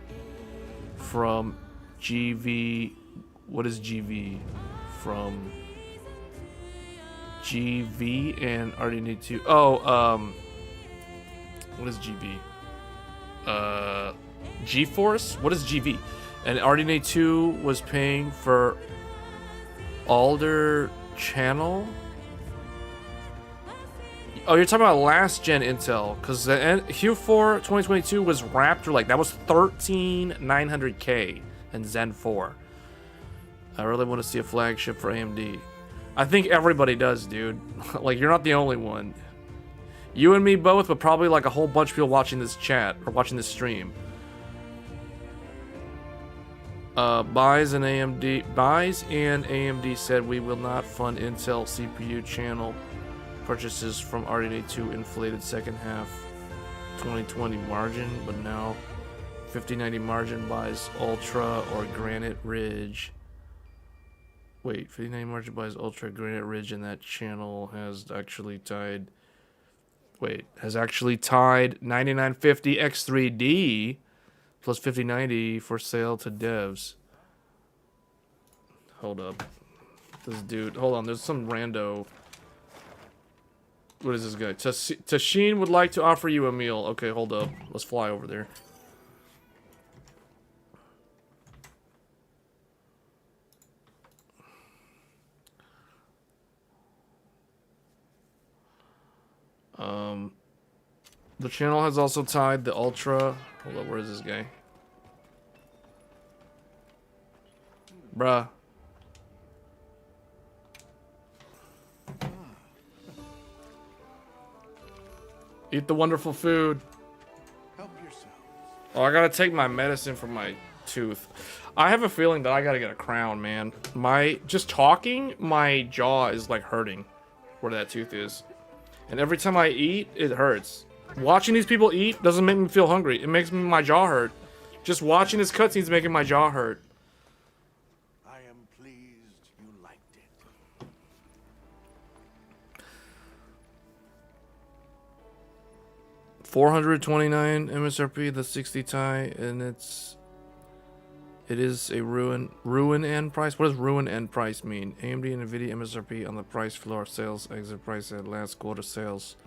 from GV. What is GV? From GV and RDNA 2. Oh, what is GV? GeForce? What is GV? And RDNA 2 was paying for Alder channel. Oh, you're talking about last gen Intel, because the Q4 2022 was Raptor Lake. That was 13900K and Zen 4. I really want to see a flagship for AMD. I think everybody does, dude. Like, you're not the only one. You and me both, but probably like a whole bunch of people watching this chat or watching this stream. Buys and AMD said we will not fund Intel CPU channel purchases from RDNA 2 inflated second half 2020 margin, but now 5090 margin buys Ultra or Granite Ridge. Wait, 5090 margin buys Ultra Granite Ridge, and that channel has actually tied. Wait, has actually tied 9950 X3D plus 5090 for sale to devs. Hold up. This dude, hold on, there's some rando. What is this guy? Tashin would like to offer you a meal. Okay, hold up. Let's fly over there. The channel has also tied the Ultra. Hold up, where is this guy? Bruh. Eat the wonderful food. Help yourself. Oh, I gotta take my medicine for my tooth. I have a feeling that I gotta get a crown, man. Just talking, my jaw is like hurting where that tooth is. And every time I eat, it hurts. Watching these people eat doesn't make me feel hungry. It makes my jaw hurt. Just watching this cutscene is making my jaw hurt. I am pleased you liked it. $429 MSRP, the 60 tie, and it is a ruin end price. What does ruin end price mean? AMD and NVIDIA MSRP on the price floor, sales exit price at last quarter sales.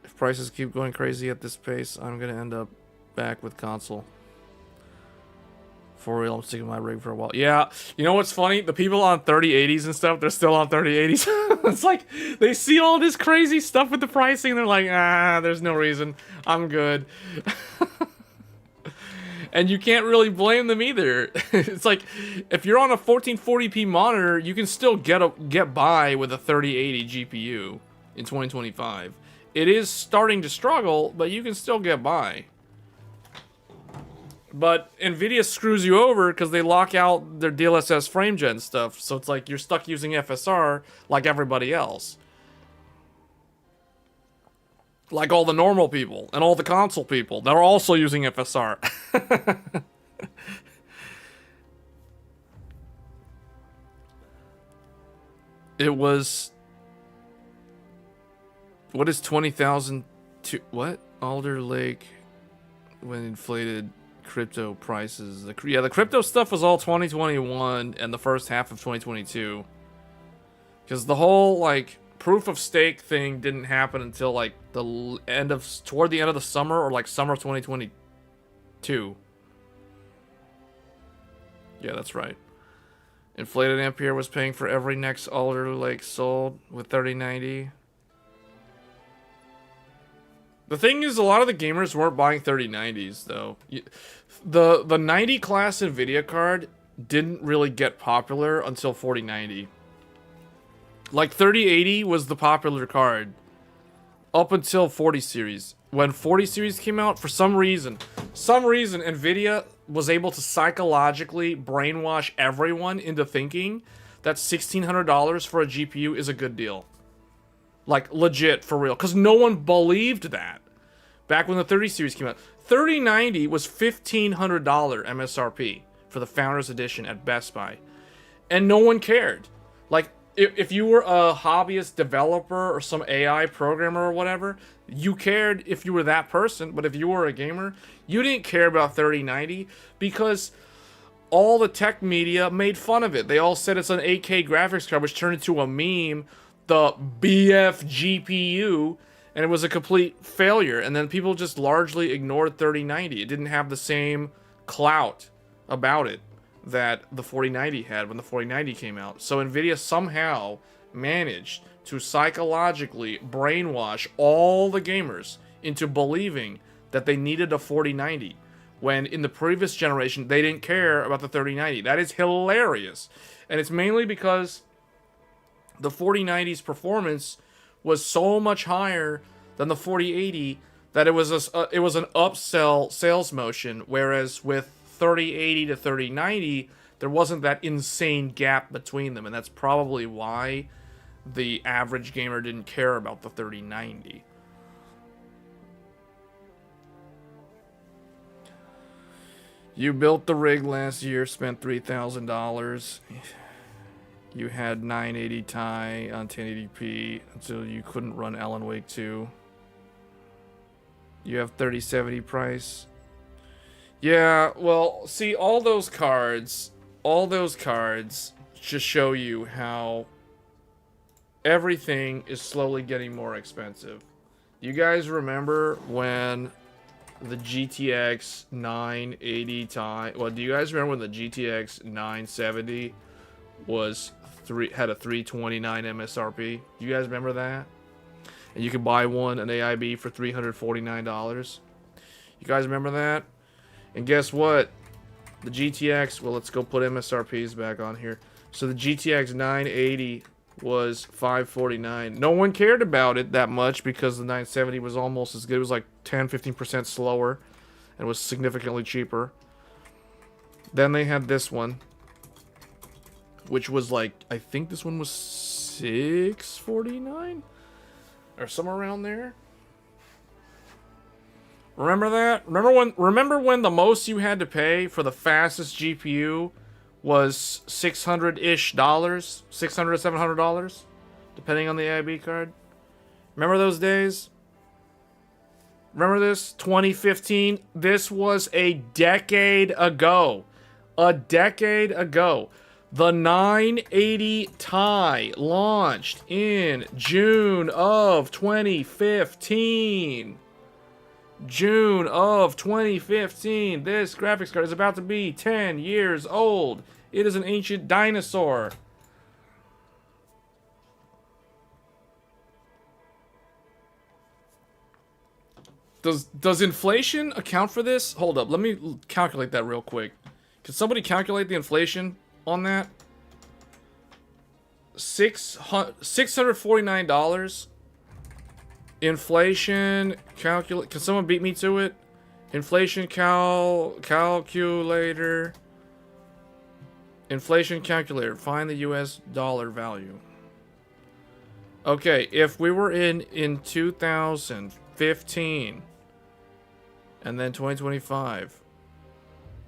If prices keep going crazy at this pace, I'm gonna end up back with console. For real, I'm sticking my rig for a while. Yeah, you know what's funny? The people on 3080s and stuff, they're still on 3080s. It's like they see all this crazy stuff with the pricing, and they're like, there's no reason. I'm good. And you can't really blame them either. It's like, if you're on a 1440p monitor, you can still get by with a 3080 GPU in 2025. It is starting to struggle, but you can still get by. But NVIDIA screws you over because they lock out their DLSS frame gen stuff. So it's like you're stuck using FSR like everybody else. Like all the normal people and all the console people. They're also using FSR. It was... What is 20,000 to... What? Alder Lake when inflated crypto prices. The crypto stuff was all 2021 and the first half of 2022. Because the whole, like, proof of stake thing didn't happen until like toward the end of the summer, or like summer of 2022. Yeah, that's right. Inflated Ampere was paying for every next Alder Lake sold with 3090. The thing is, a lot of the gamers weren't buying 3090s though. The 90 class Nvidia card didn't really get popular until 4090. Like 3080 was the popular card up until 40 series. When 40 series came out, for some reason Nvidia was able to psychologically brainwash everyone into thinking that $1,600 for a GPU is a good deal. Like, legit, for real. Because no one believed that back when the 30 series came out. 3090 was $1,500 MSRP for the Founders Edition at Best Buy. And no one cared. Like, if you were a hobbyist developer or some AI programmer or whatever, you cared if you were that person. But if you were a gamer, you didn't care about 3090 because all the tech media made fun of it. They all said it's an 8K graphics card, which turned into a meme, the BF GPU, and it was a complete failure. And then people just largely ignored 3090. It didn't have the same clout about it that the 4090 had when the 4090 came out. So Nvidia somehow managed to psychologically brainwash all the gamers into believing that they needed a 4090, when in the previous generation they didn't care about the 3090. That is hilarious. And it's mainly because the 4090's performance was so much higher than the 4080 that it was an upsell sales motion, whereas with 3080 to 3090 there wasn't that insane gap between them, and that's probably why the average gamer didn't care about the 3090. You built the rig last year, spent $3,000. You had 980 Ti on 1080p until you couldn't run Alan Wake 2. You have 3070 price. Yeah, well, see, all those cards just show you how everything is slowly getting more expensive. You guys remember when the GTX 980 Ti, well, do you guys remember when the GTX 970 had a 329 MSRP? Do you guys remember that? And you could buy one, an AIB, for $349. You guys remember that? And guess what? The GTX, well, let's go put MSRPs back on here. So the GTX 980 was $549. No one cared about it that much because the 970 was almost as good. It was like 10-15% slower and was significantly cheaper. Then they had this one, which was like, I think this one was $649 or somewhere around there. Remember that? Remember when the most you had to pay for the fastest GPU was $600-ish, $600 to $700, depending on the AIB card? Remember those days? Remember this? 2015? This was a decade ago. A decade ago. The 980 Ti launched in June of 2015. June of 2015. This graphics card is about to be 10 years old. It is an ancient dinosaur. Does inflation account for this? Hold up, let me calculate that real quick. Can somebody calculate the inflation on that? $649. Inflation calculate. Can someone beat me to it? Inflation calculator. Inflation calculator. Find the US dollar value. Okay, if we were in 2015 and then 2025.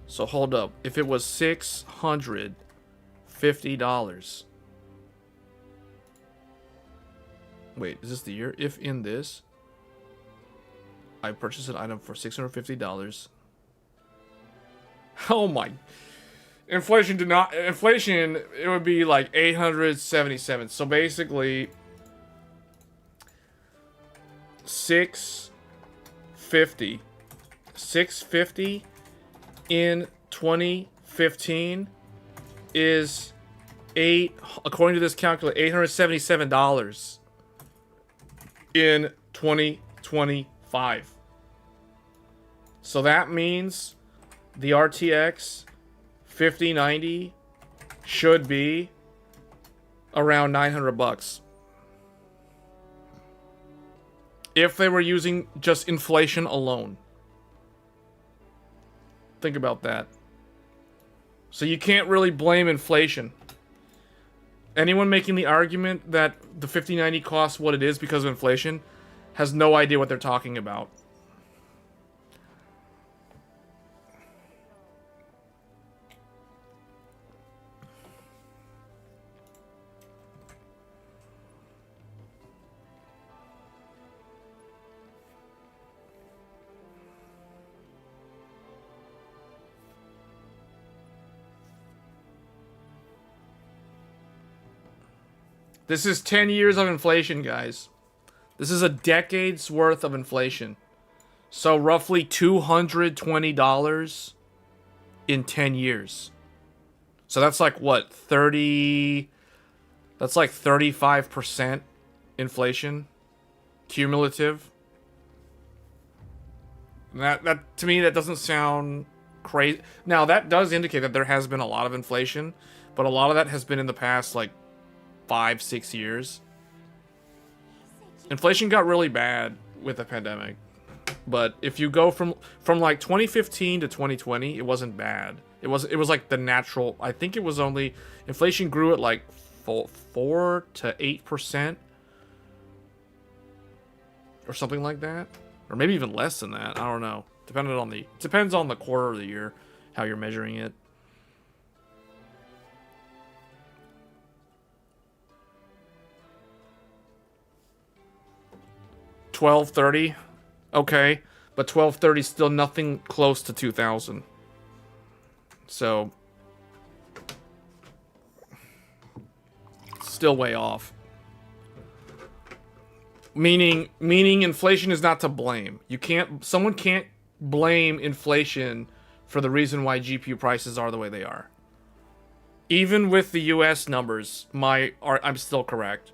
So hold up. If it was $650. Wait, is this the year? If in this, I purchased an item for $650. Oh my. Inflation, it would be like 877. So basically, 650. 650 in 2015 is according to this calculator, $877 in 2025. So that means the RTX 5090 should be around $900 if they were using just inflation alone. Think about that. So you can't really blame inflation. Anyone making the argument that the 5090 costs what it is because of inflation has no idea what they're talking about. This is 10 years of inflation, guys. This is a decade's worth of inflation. So roughly $220 in 10 years. So that's like what, 30... That's like 35% inflation. Cumulative. That to me, that doesn't sound crazy. Now, that does indicate that there has been a lot of inflation. But a lot of that has been in the past, like, 5-6 years. Inflation got really bad with the pandemic, but if you go from like 2015 to 2020, it wasn't bad. It was like the natural. I think it was only inflation grew at like 4 to 8% or something like that, or maybe even less than that. I don't know. Depends on the quarter of the year how you're measuring it. $1,230, okay, but $1,230 is still nothing close to 2,000. So, still way off. Meaning inflation is not to blame. Someone can't blame inflation for the reason why GPU prices are the way they are. Even with the US numbers, I'm still correct.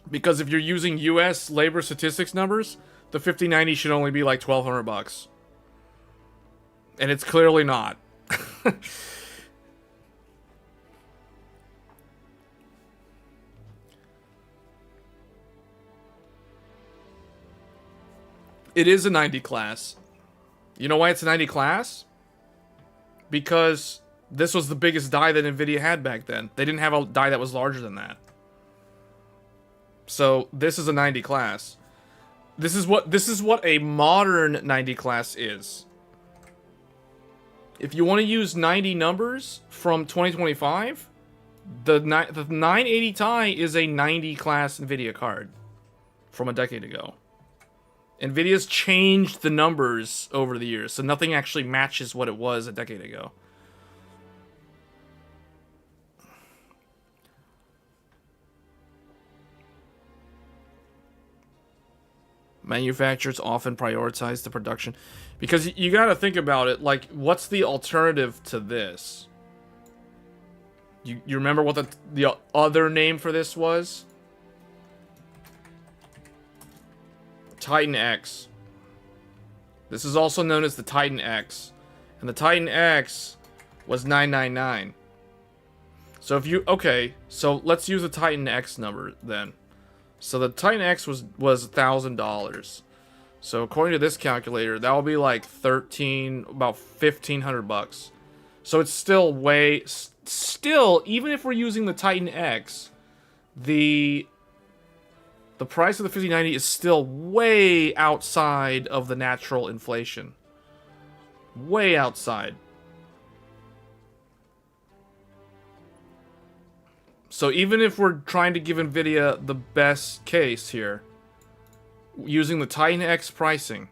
Because if you're using US labor statistics numbers, the 5090 should only be like $1,200. And it's clearly not. It is a 90 class. You know why it's a 90 class? Because this was the biggest die that NVIDIA had back then. They didn't have a die that was larger than that. So this is a 90 class. This is what a modern 90 class is. If you want to use 90 numbers from 2025, the 980 Ti is a 90 class NVIDIA card from a decade ago. NVIDIA's changed the numbers over the years, so nothing actually matches what it was a decade ago. Manufacturers often prioritize the production because you got to think about it. Like, what's the alternative to this? You remember what the other name for this was? Titan X. This is also known as the Titan X, and the Titan X was $999. So so let's use the Titan X number then. So the Titan X was $1,000. So according to this calculator, that will be like about $1,500. So it's still even if we're using the Titan X, the price of the 5090 is still way outside of the natural inflation. Way outside. So even if we're trying to give NVIDIA the best case here, using the Titan X pricing,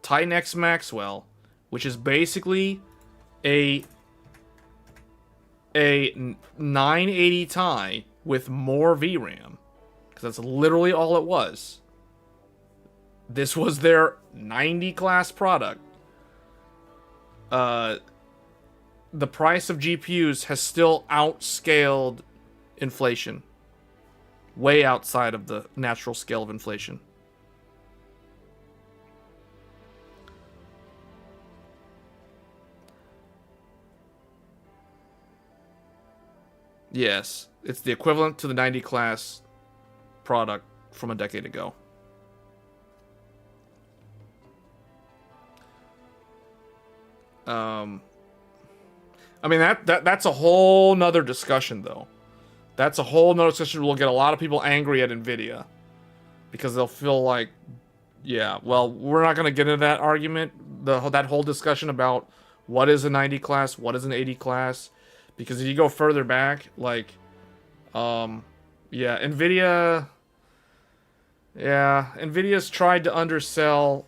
Titan X Maxwell, which is basically a 980 Ti with more VRAM, because that's literally all it was. This was their 90 class product. The price of GPUs has still outscaled inflation. Way outside of the natural scale of inflation. Yes, it's the equivalent to the 90 class product from a decade ago. I mean, that's a whole nother discussion, though. That's a whole nother discussion. We'll get a lot of people angry at NVIDIA because they'll feel like, yeah, well, we're not going to get into that argument, that whole discussion about what is a 90 class, what is an 80 class, because if you go further back, like, yeah, NVIDIA's tried to undersell,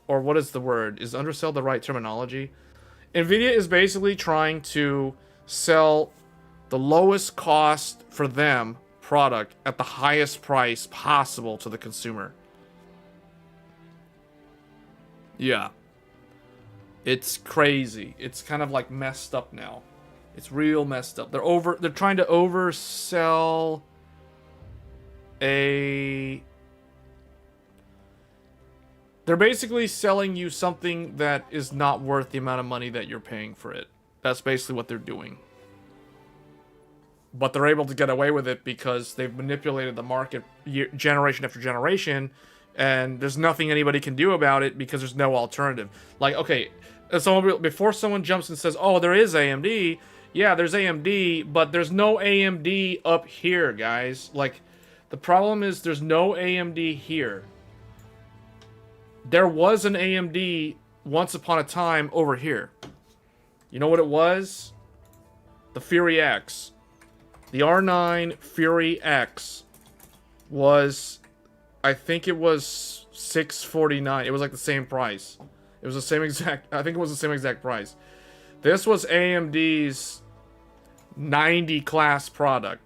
or what is the word? Is undersell the right terminology? NVIDIA is basically trying to sell the lowest cost for them product at the highest price possible to the consumer. Yeah. It's crazy. It's kind of like messed up now. It's real messed up. They're trying to oversell They're basically selling you something that is not worth the amount of money that you're paying for it. That's basically what they're doing. But they're able to get away with it because they've manipulated the market generation after generation, and there's nothing anybody can do about it because there's no alternative. Like, okay, before someone jumps and says, oh, there is AMD, yeah, there's AMD, but there's no AMD up here, guys. Like, the problem is there's no AMD here. There was an AMD once upon a time over here. You know what it was? The Fury X. The R9 Fury X was, I think it was $649. It was like the same price. It was the same exact, I think it was the same exact price. This was AMD's 90 class product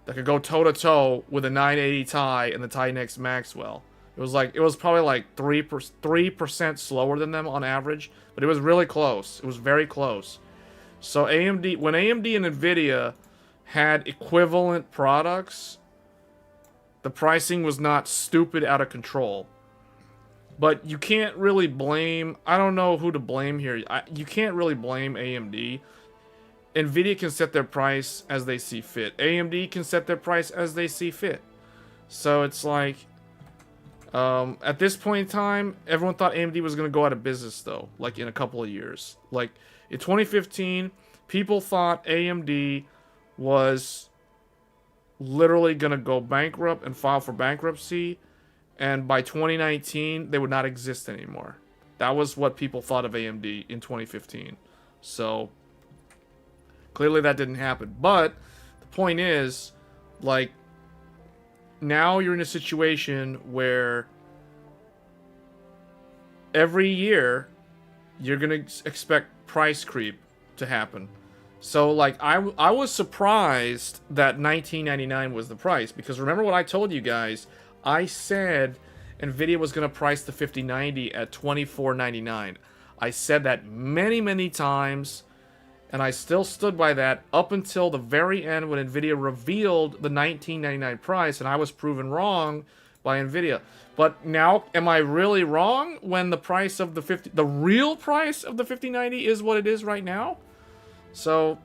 that could go toe-to-toe with a 980 Ti and the Titan X Maxwell. It was probably like 3% slower than them on average, but it was really close. It was very close. So AMD, when AMD and NVIDIA had equivalent products, the pricing was not stupid out of control. But you can't really blame, I don't know who to blame here. You can't really blame AMD. NVIDIA can set their price as they see fit. AMD can set their price as they see fit. So it's like, at this point in time, everyone thought AMD was going to go out of business, though, like in a couple of years. Like in 2015, people thought AMD was literally going to go bankrupt and file for bankruptcy, and by 2019, they would not exist anymore. That was what people thought of AMD in 2015. So clearly that didn't happen. But the point is, like, now you're in a situation where every year you're going to expect price creep to happen. So, like, I was surprised that $19.99 was the price, because remember what I told you guys? I said NVIDIA was going to price the 5090 at $24.99. I said that many, many times, and I still stood by that up until the very end when NVIDIA revealed the $19.99 price, and I was proven wrong by NVIDIA. But now, am I really wrong when the price of the real price of the 5090 is what it is right now? So,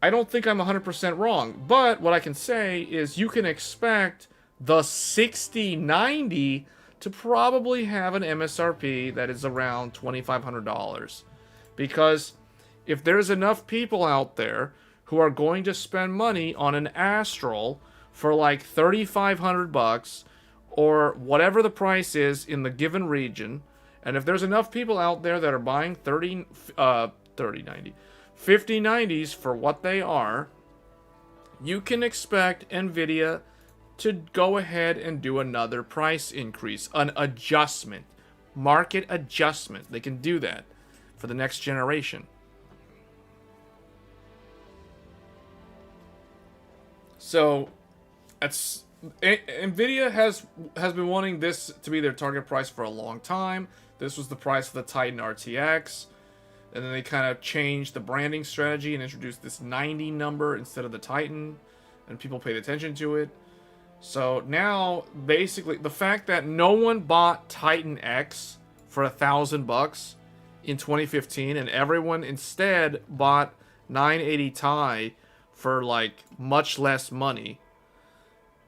I don't think I'm 100% wrong. But what I can say is you can expect the 6090 to probably have an MSRP that is around $2,500. Because if there's enough people out there who are going to spend money on an Astral for like $3,500 or whatever the price is in the given region, and if there's enough people out there that are buying 5090s for what they are, you can expect NVIDIA to go ahead and do another price increase, an adjustment, market adjustment. They can do that for the next generation. So Nvidia has been wanting this to be their target price for a long time. This was the price of the Titan RTX, and then they kind of changed the branding strategy and introduced this 90 number instead of the Titan, and people paid attention to it. So now, basically, the fact that no one bought Titan X for $1,000 in 2015, and everyone instead bought 980 Ti for like much less money,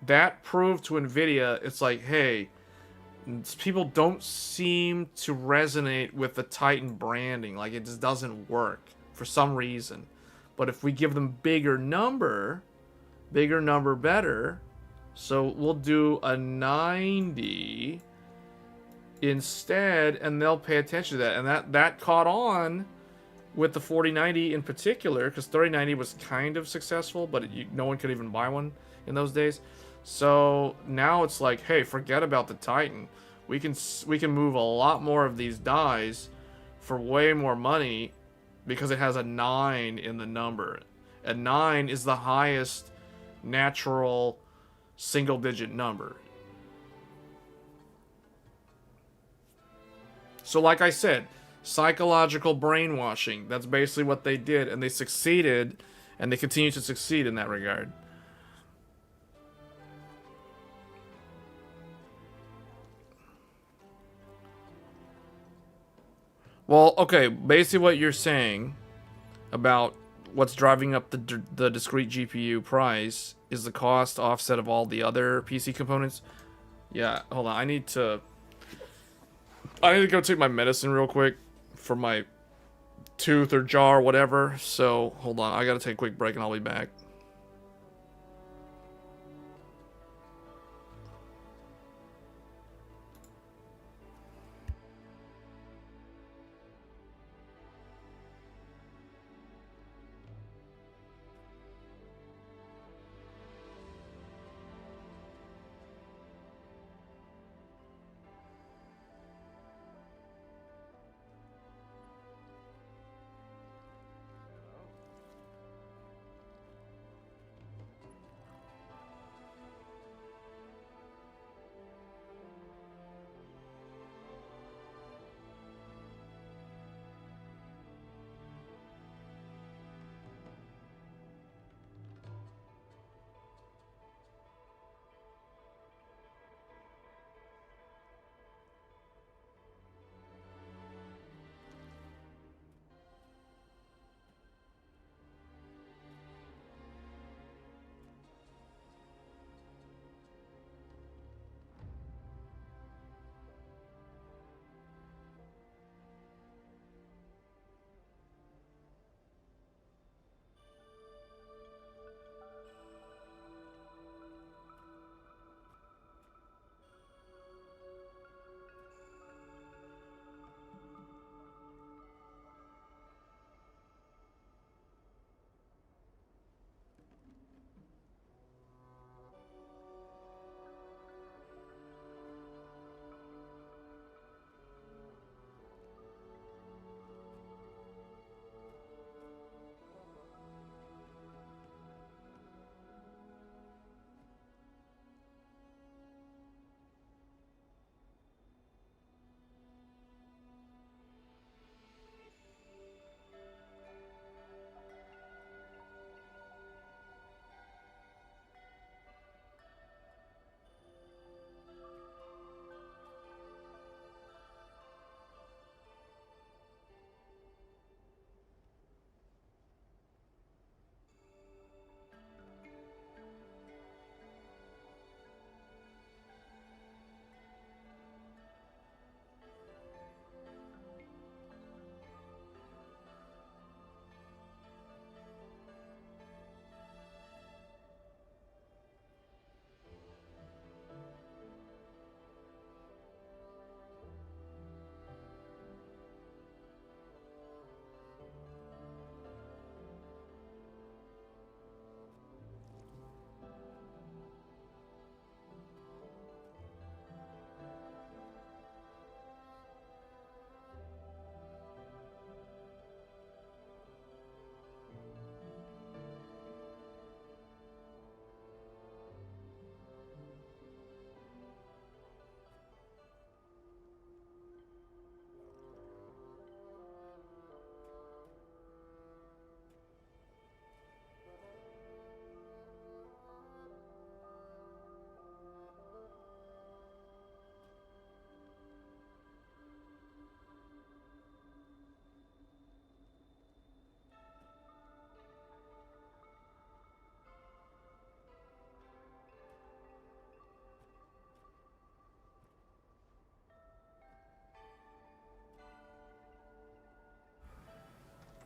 that proved to Nvidia, it's like, hey, people don't seem to resonate with the Titan branding. Like, it just doesn't work for some reason. But if we give them bigger number better. So we'll do a 90 instead, and they'll pay attention to that. And that caught on with the 4090 in particular, because 3090 was kind of successful, but no one could even buy one in those days. So now it's like, hey, forget about the Titan. We can move a lot more of these dies for way more money because it has a 9 in the number. A 9 is the highest natural single-digit number. So like I said, psychological brainwashing. That's basically what they did, and they succeeded, and they continue to succeed in that regard. Well, okay, basically what you're saying about what's driving up the discrete GPU price is the cost offset of all the other PC components. Yeah, hold on. I need to go take my medicine real quick for my tooth or jaw or whatever. So, hold on. I gotta take a quick break and I'll be back.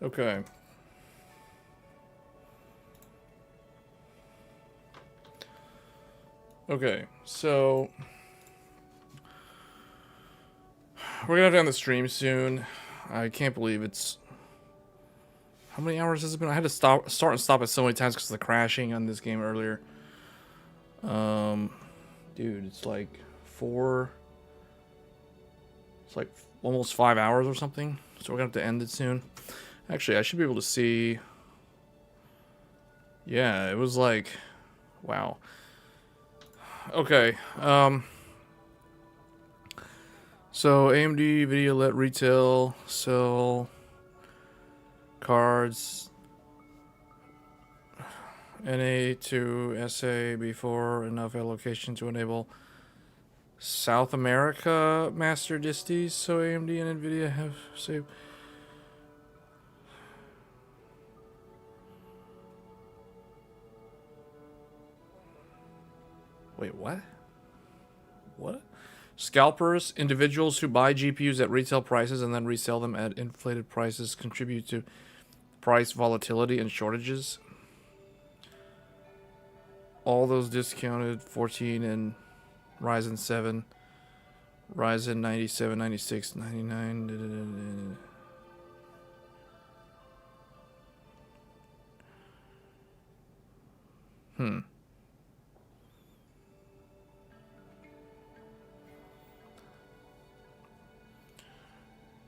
Okay. Okay, so we're gonna have to end the stream soon. I can't believe it's... How many hours has it been? I had to start and stop it so many times because of the crashing on this game earlier. Dude, it's like almost 5 hours or something. So we're gonna have to end it soon. Actually, I should be able to see... Yeah, it was like... Wow. Okay, so AMD Video let retail sell cards NA to SA before enough allocation to enable South America master disties, so AMD and Nvidia have saved. Wait, what? What? Scalpers, individuals who buy GPUs at retail prices and then resell them at inflated prices, contribute to price volatility and shortages. All those discounted 14 and Ryzen 7, Ryzen 97, 96, 99.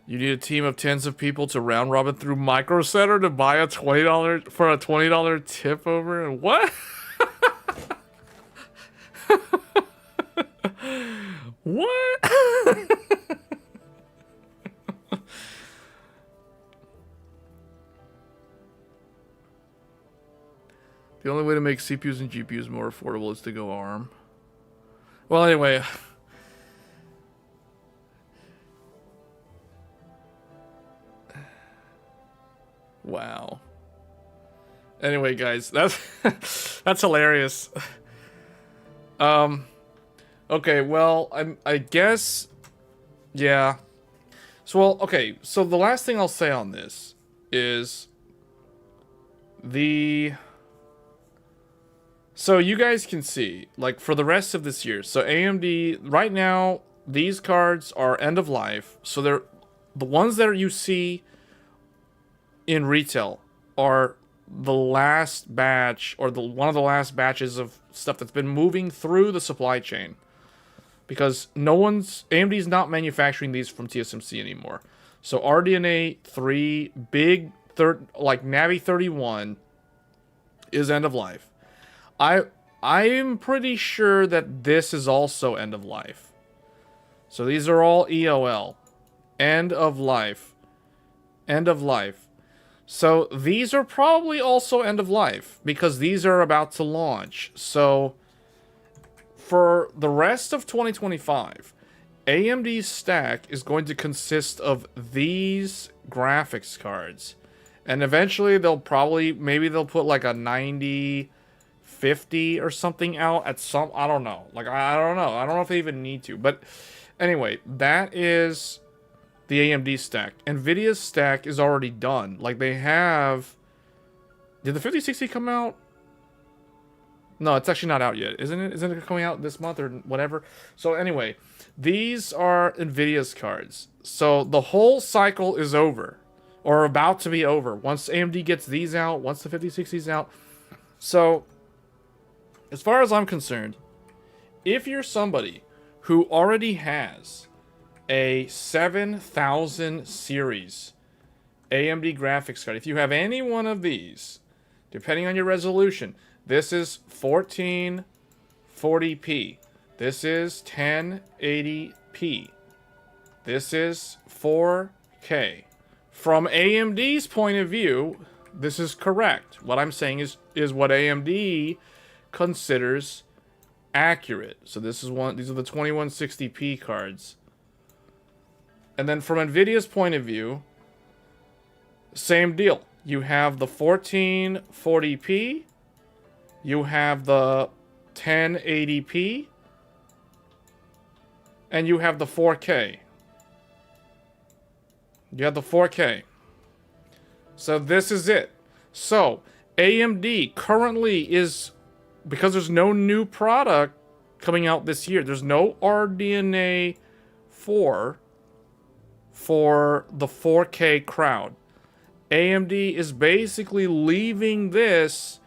You need a team of tens of people to round robin through Micro Center to buy a $20 for a $20 tip over, and what? What? The only way to make CPUs and GPUs more affordable is to go ARM. Well, anyway. Wow. Anyway, guys, that's that's hilarious. Okay, well, I guess, yeah. So, well, okay, so the last thing I'll say on this is so you guys can see, like, for the rest of this year, so AMD, right now, these cards are end of life, so they're, the ones that you see in retail are the last batch, or one of the last batches of stuff that's been moving through the supply chain. Because AMD's not manufacturing these from TSMC anymore. So RDNA 3, big, like Navi 31 is end of life. I'm pretty sure that this is also end of life. So these are all EOL. End of life. End of life. So these are probably also end of life, because these are about to launch. So for the rest of 2025, AMD's stack is going to consist of these graphics cards. And eventually maybe they'll put like a 9050 or something out at some, I don't know. Like, I don't know. I don't know if they even need to. But anyway, that is the AMD stack. NVIDIA's stack is already done. Like, they have... Did the 5060 come out? No, it's actually not out yet, isn't it? Isn't it coming out this month or whatever? So anyway, these are NVIDIA's cards. So the whole cycle is over, or about to be over, once AMD gets these out, once the 5060's out. So, as far as I'm concerned, if you're somebody who already has a 7000 series AMD graphics card, if you have any one of these, depending on your resolution, this is 1440p. This is 1080p. This is 4K. From AMD's point of view, this is correct. What I'm saying is what AMD considers accurate. So these are the 2160p cards. And then from NVIDIA's point of view, same deal. You have the 1440p, you have the 1080p, and you have the 4K. You have the 4K. So this is it. So AMD currently is, because there's no new product coming out this year, there's no RDNA 4 for the 4K crowd. AMD is basically leaving this,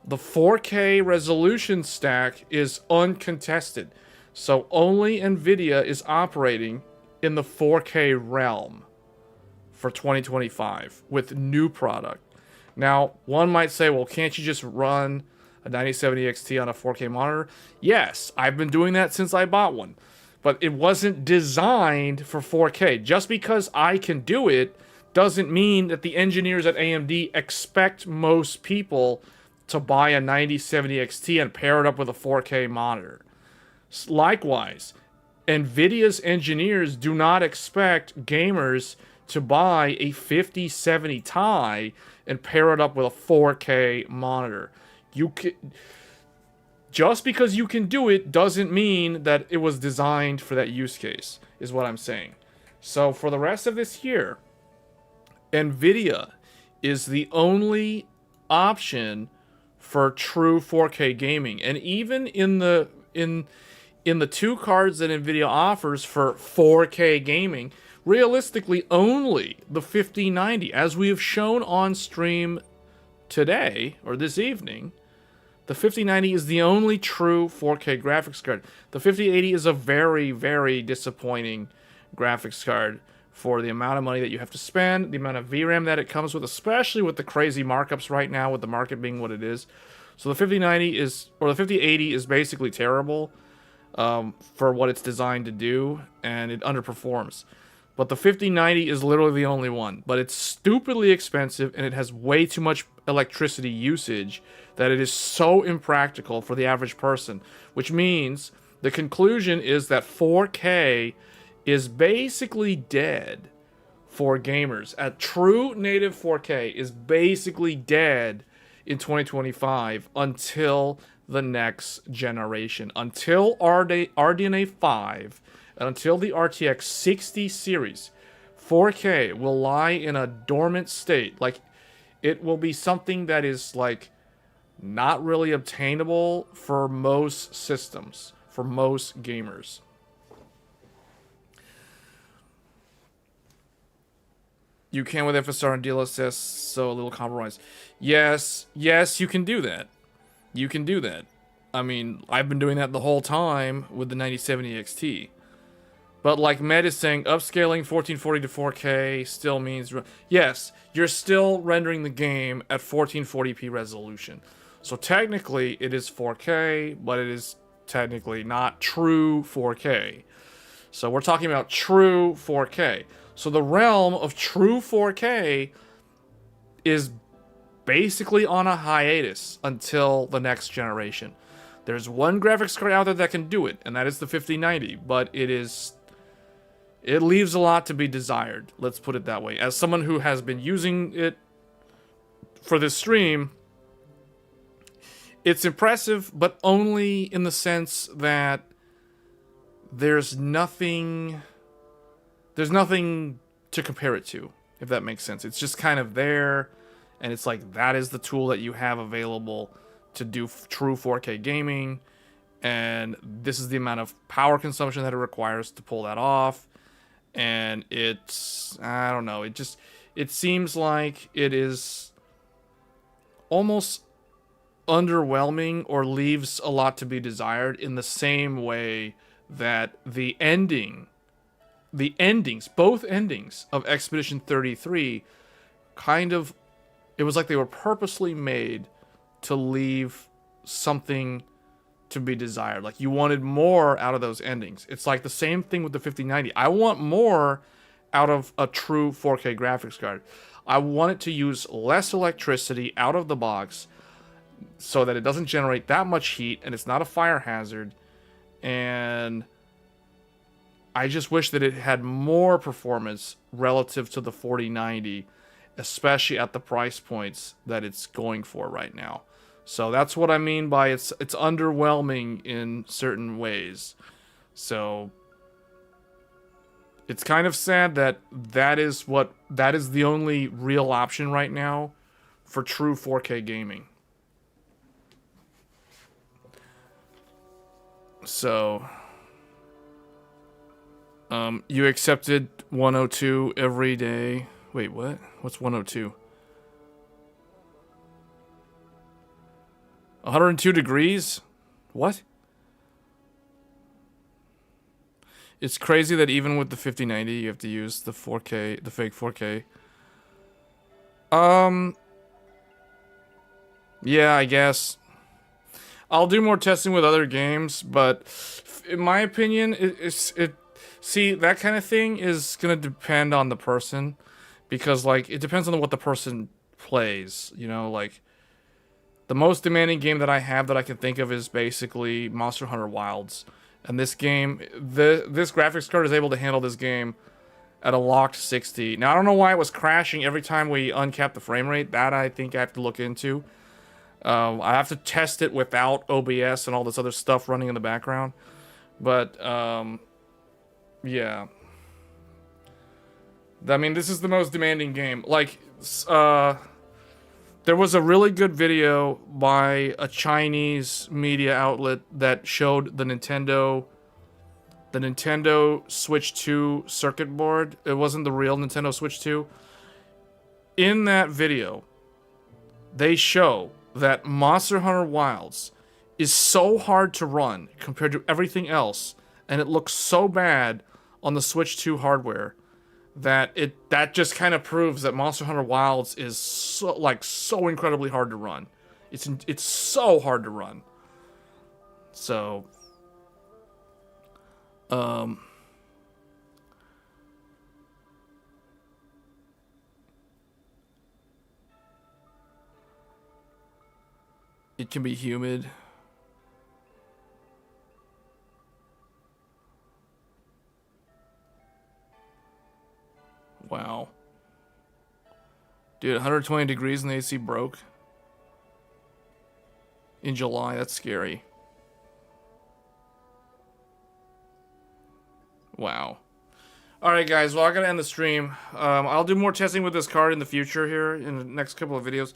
the 4K resolution stack is uncontested. So only Nvidia is operating in the 4K realm for 2025 with new product. Now, one might say, well, can't you just run a 9070 XT on a 4K monitor? Yes, I've been doing that since I bought one. But it wasn't designed for 4K. Just because I can do it doesn't mean that the engineers at AMD expect most people to buy a 9070 XT and pair it up with a 4K monitor. Likewise, NVIDIA's engineers do not expect gamers to buy a 5070 Ti and pair it up with a 4K monitor. Just because you can do it doesn't mean that it was designed for that use case, is what I'm saying. So for the rest of this year, NVIDIA is the only option for true 4K gaming. And even in the two cards that NVIDIA offers for 4K gaming, realistically only the 5090, as we have shown on stream today, or this evening, the 5090 is the only true 4K graphics card. The 5080 is a very, very disappointing graphics card for the amount of money that you have to spend, the amount of VRAM that it comes with, especially with the crazy markups right now, with the market being what it is. So the 5090 is, or the 5080 is basically terrible for what it's designed to do, and it underperforms. But the 5090 is literally the only one. But it's stupidly expensive, and it has way too much electricity usage that it is so impractical for the average person. Which means the conclusion is that 4K is basically dead for gamers. At true native 4K is basically dead in 2025 until the next generation. Until RDNA 5 and until the RTX 60 series, 4K will lie in a dormant state. Like, it will be something that is like not really obtainable for most systems, for most gamers. You can with FSR and DLSS, so a little compromise. Yes, you can do that. You can do that. I mean, I've been doing that the whole time with the 9070 XT. But like Med is saying, upscaling 1440 to 4K still means... Yes, you're still rendering the game at 1440p resolution. So technically, it is 4K, but it is technically not true 4K. So we're talking about true 4K. So the realm of true 4K is basically on a hiatus until the next generation. There's one graphics card out there that can do it, and that is the 5090, but it leaves a lot to be desired, let's put it that way. As someone who has been using it for this stream, it's impressive, but only in the sense that there's nothing to compare it to, if that makes sense. It's just kind of there, and it's like that is the tool that you have available to do true 4K gaming, and this is the amount of power consumption that it requires to pull that off. And it's, I don't know, it seems like it is almost underwhelming or leaves a lot to be desired, in the same way that both endings of Expedition 33 kind of, it was like they were purposely made to leave something to be desired. Like, you wanted more out of those endings. It's like the same thing with the 5090. I want more out of a true 4K graphics card. I want it to use less electricity out of the box so that it doesn't generate that much heat and it's not a fire hazard. And I just wish that it had more performance relative to the 4090, especially at the price points that it's going for right now. So that's what I mean by it's underwhelming in certain ways. So It's kind of sad that that is the only real option right now for true 4K gaming. So, you accepted 102 every day. Wait, what? What's 102? 102 degrees? What? It's crazy that even with the 5090, you have to use the 4K, the fake 4K. Yeah, I guess. I'll do more testing with other games, but in my opinion, see, that kind of thing is gonna depend on the person, because like it depends on what the person plays. You know, like the most demanding game that I have that I can think of is basically Monster Hunter Wilds. And this game, this graphics card is able to handle this game at a locked 60. Now, I don't know why it was crashing every time we uncapped the frame rate. That I think I have to look into. I have to test it without OBS and all this other stuff running in the background. But, yeah. I mean, this is the most demanding game. Like, there was a really good video by a Chinese media outlet that showed the Nintendo Switch 2 circuit board. It wasn't the real Nintendo Switch 2. In that video, they show that Monster Hunter Wilds is so hard to run compared to everything else, and it looks so bad on the Switch 2 hardware, that just kind of proves that Monster Hunter Wilds is so incredibly hard to run. It's so hard to run. So, it can be humid. Wow. Dude, 120 degrees and the AC broke. In July, that's scary. Wow. Alright guys, well I gotta end the stream. I'll do more testing with this card in the future here, in the next couple of videos.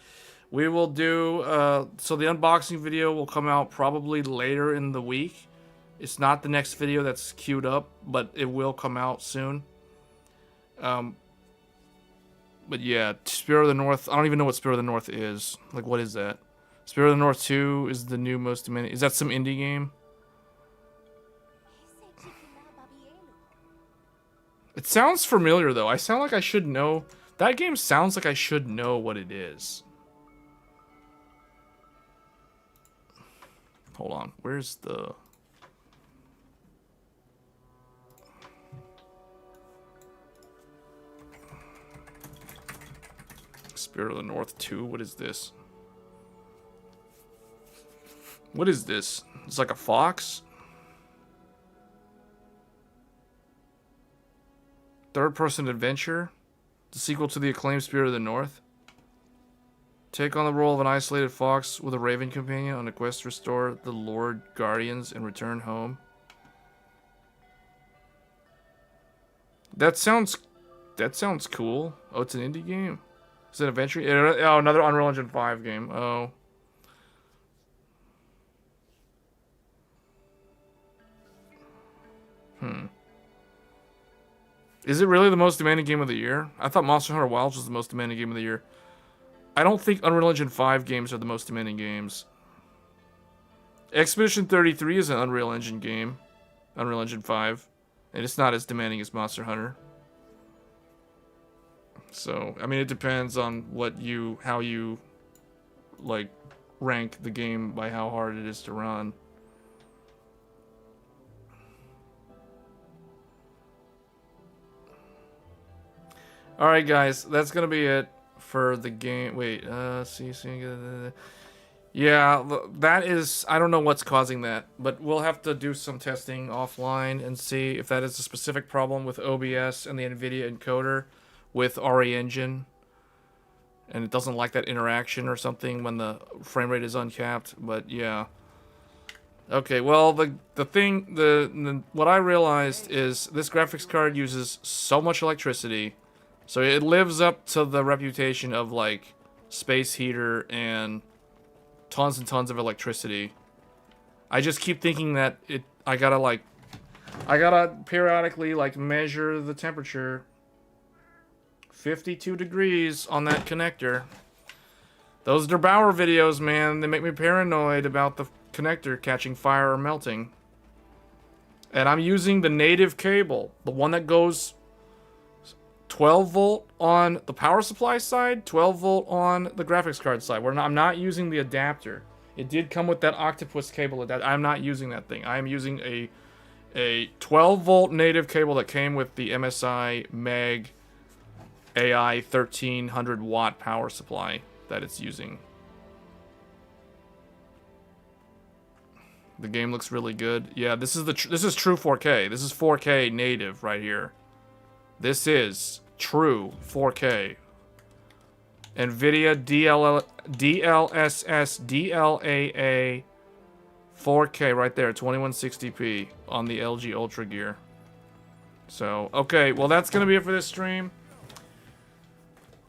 We will do, so the unboxing video will come out probably later in the week. It's not the next video that's queued up, but it will come out soon. But yeah, Spirit of the North, I don't even know what Spirit of the North is. Like, what is that? Spirit of the North 2 is the new most demanding. Is that some indie game? It sounds familiar, though. I sound like I should know. That game sounds like I should know what it is. Hold on. Where's the... Spirit of the North 2? What is this? What is this? It's like a fox? Third-person adventure? The sequel to the acclaimed Spirit of the North? Take on the role of an isolated fox with a raven companion on a quest to restore the Lord Guardians and return home. That sounds cool. Oh, it's an indie game? Is it an adventure? Oh, another Unreal Engine 5 game. Oh. Is it really the most demanding game of the year? I thought Monster Hunter Wilds was the most demanding game of the year. I don't think Unreal Engine 5 games are the most demanding games. Expedition 33 is an Unreal Engine game. Unreal Engine 5. And it's not as demanding as Monster Hunter. So, I mean, it depends on how you, like, rank the game by how hard it is to run. Alright, guys, that's gonna be it for the game. Wait, yeah, that is, I don't know what's causing that, but we'll have to do some testing offline and see if that is a specific problem with OBS and the NVIDIA encoder with RE Engine, and it doesn't like that interaction or something when the frame rate is uncapped. But yeah, Okay, well, the what I realized is this graphics card uses so much electricity, so it lives up to the reputation of like space heater and tons and tons of electricity. I just keep thinking that I gotta periodically like measure the temperature. 52 degrees on that connector. Those Der Bauer videos, man, they make me paranoid about the connector catching fire or melting. And I'm using the native cable, the one that goes 12 volt on the power supply side, 12 volt on the graphics card side. I'm not using the adapter. It did come with that octopus cable adapter. I'm not using that thing. I am using a 12 volt native cable that came with the MSI Meg AI 1300 watt power supply that it's using. The game looks really good. Yeah, this is true 4K. This is 4K native right here. This is true 4K. NVIDIA DLSS DLAA 4K right there, 2160p on the LG Ultra Gear. So, okay, well that's gonna be it for this stream.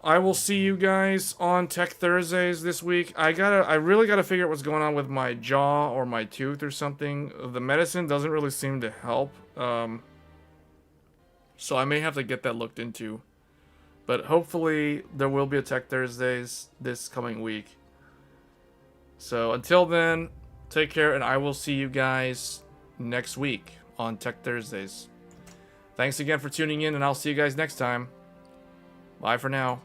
I will see you guys on Tech Thursdays this week. I really gotta figure out what's going on with my jaw or my tooth or something. The medicine doesn't really seem to help. So I may have to get that looked into. But hopefully there will be a Tech Thursdays this coming week. So until then, take care, and I will see you guys next week on Tech Thursdays. Thanks again for tuning in, and I'll see you guys next time. Bye for now.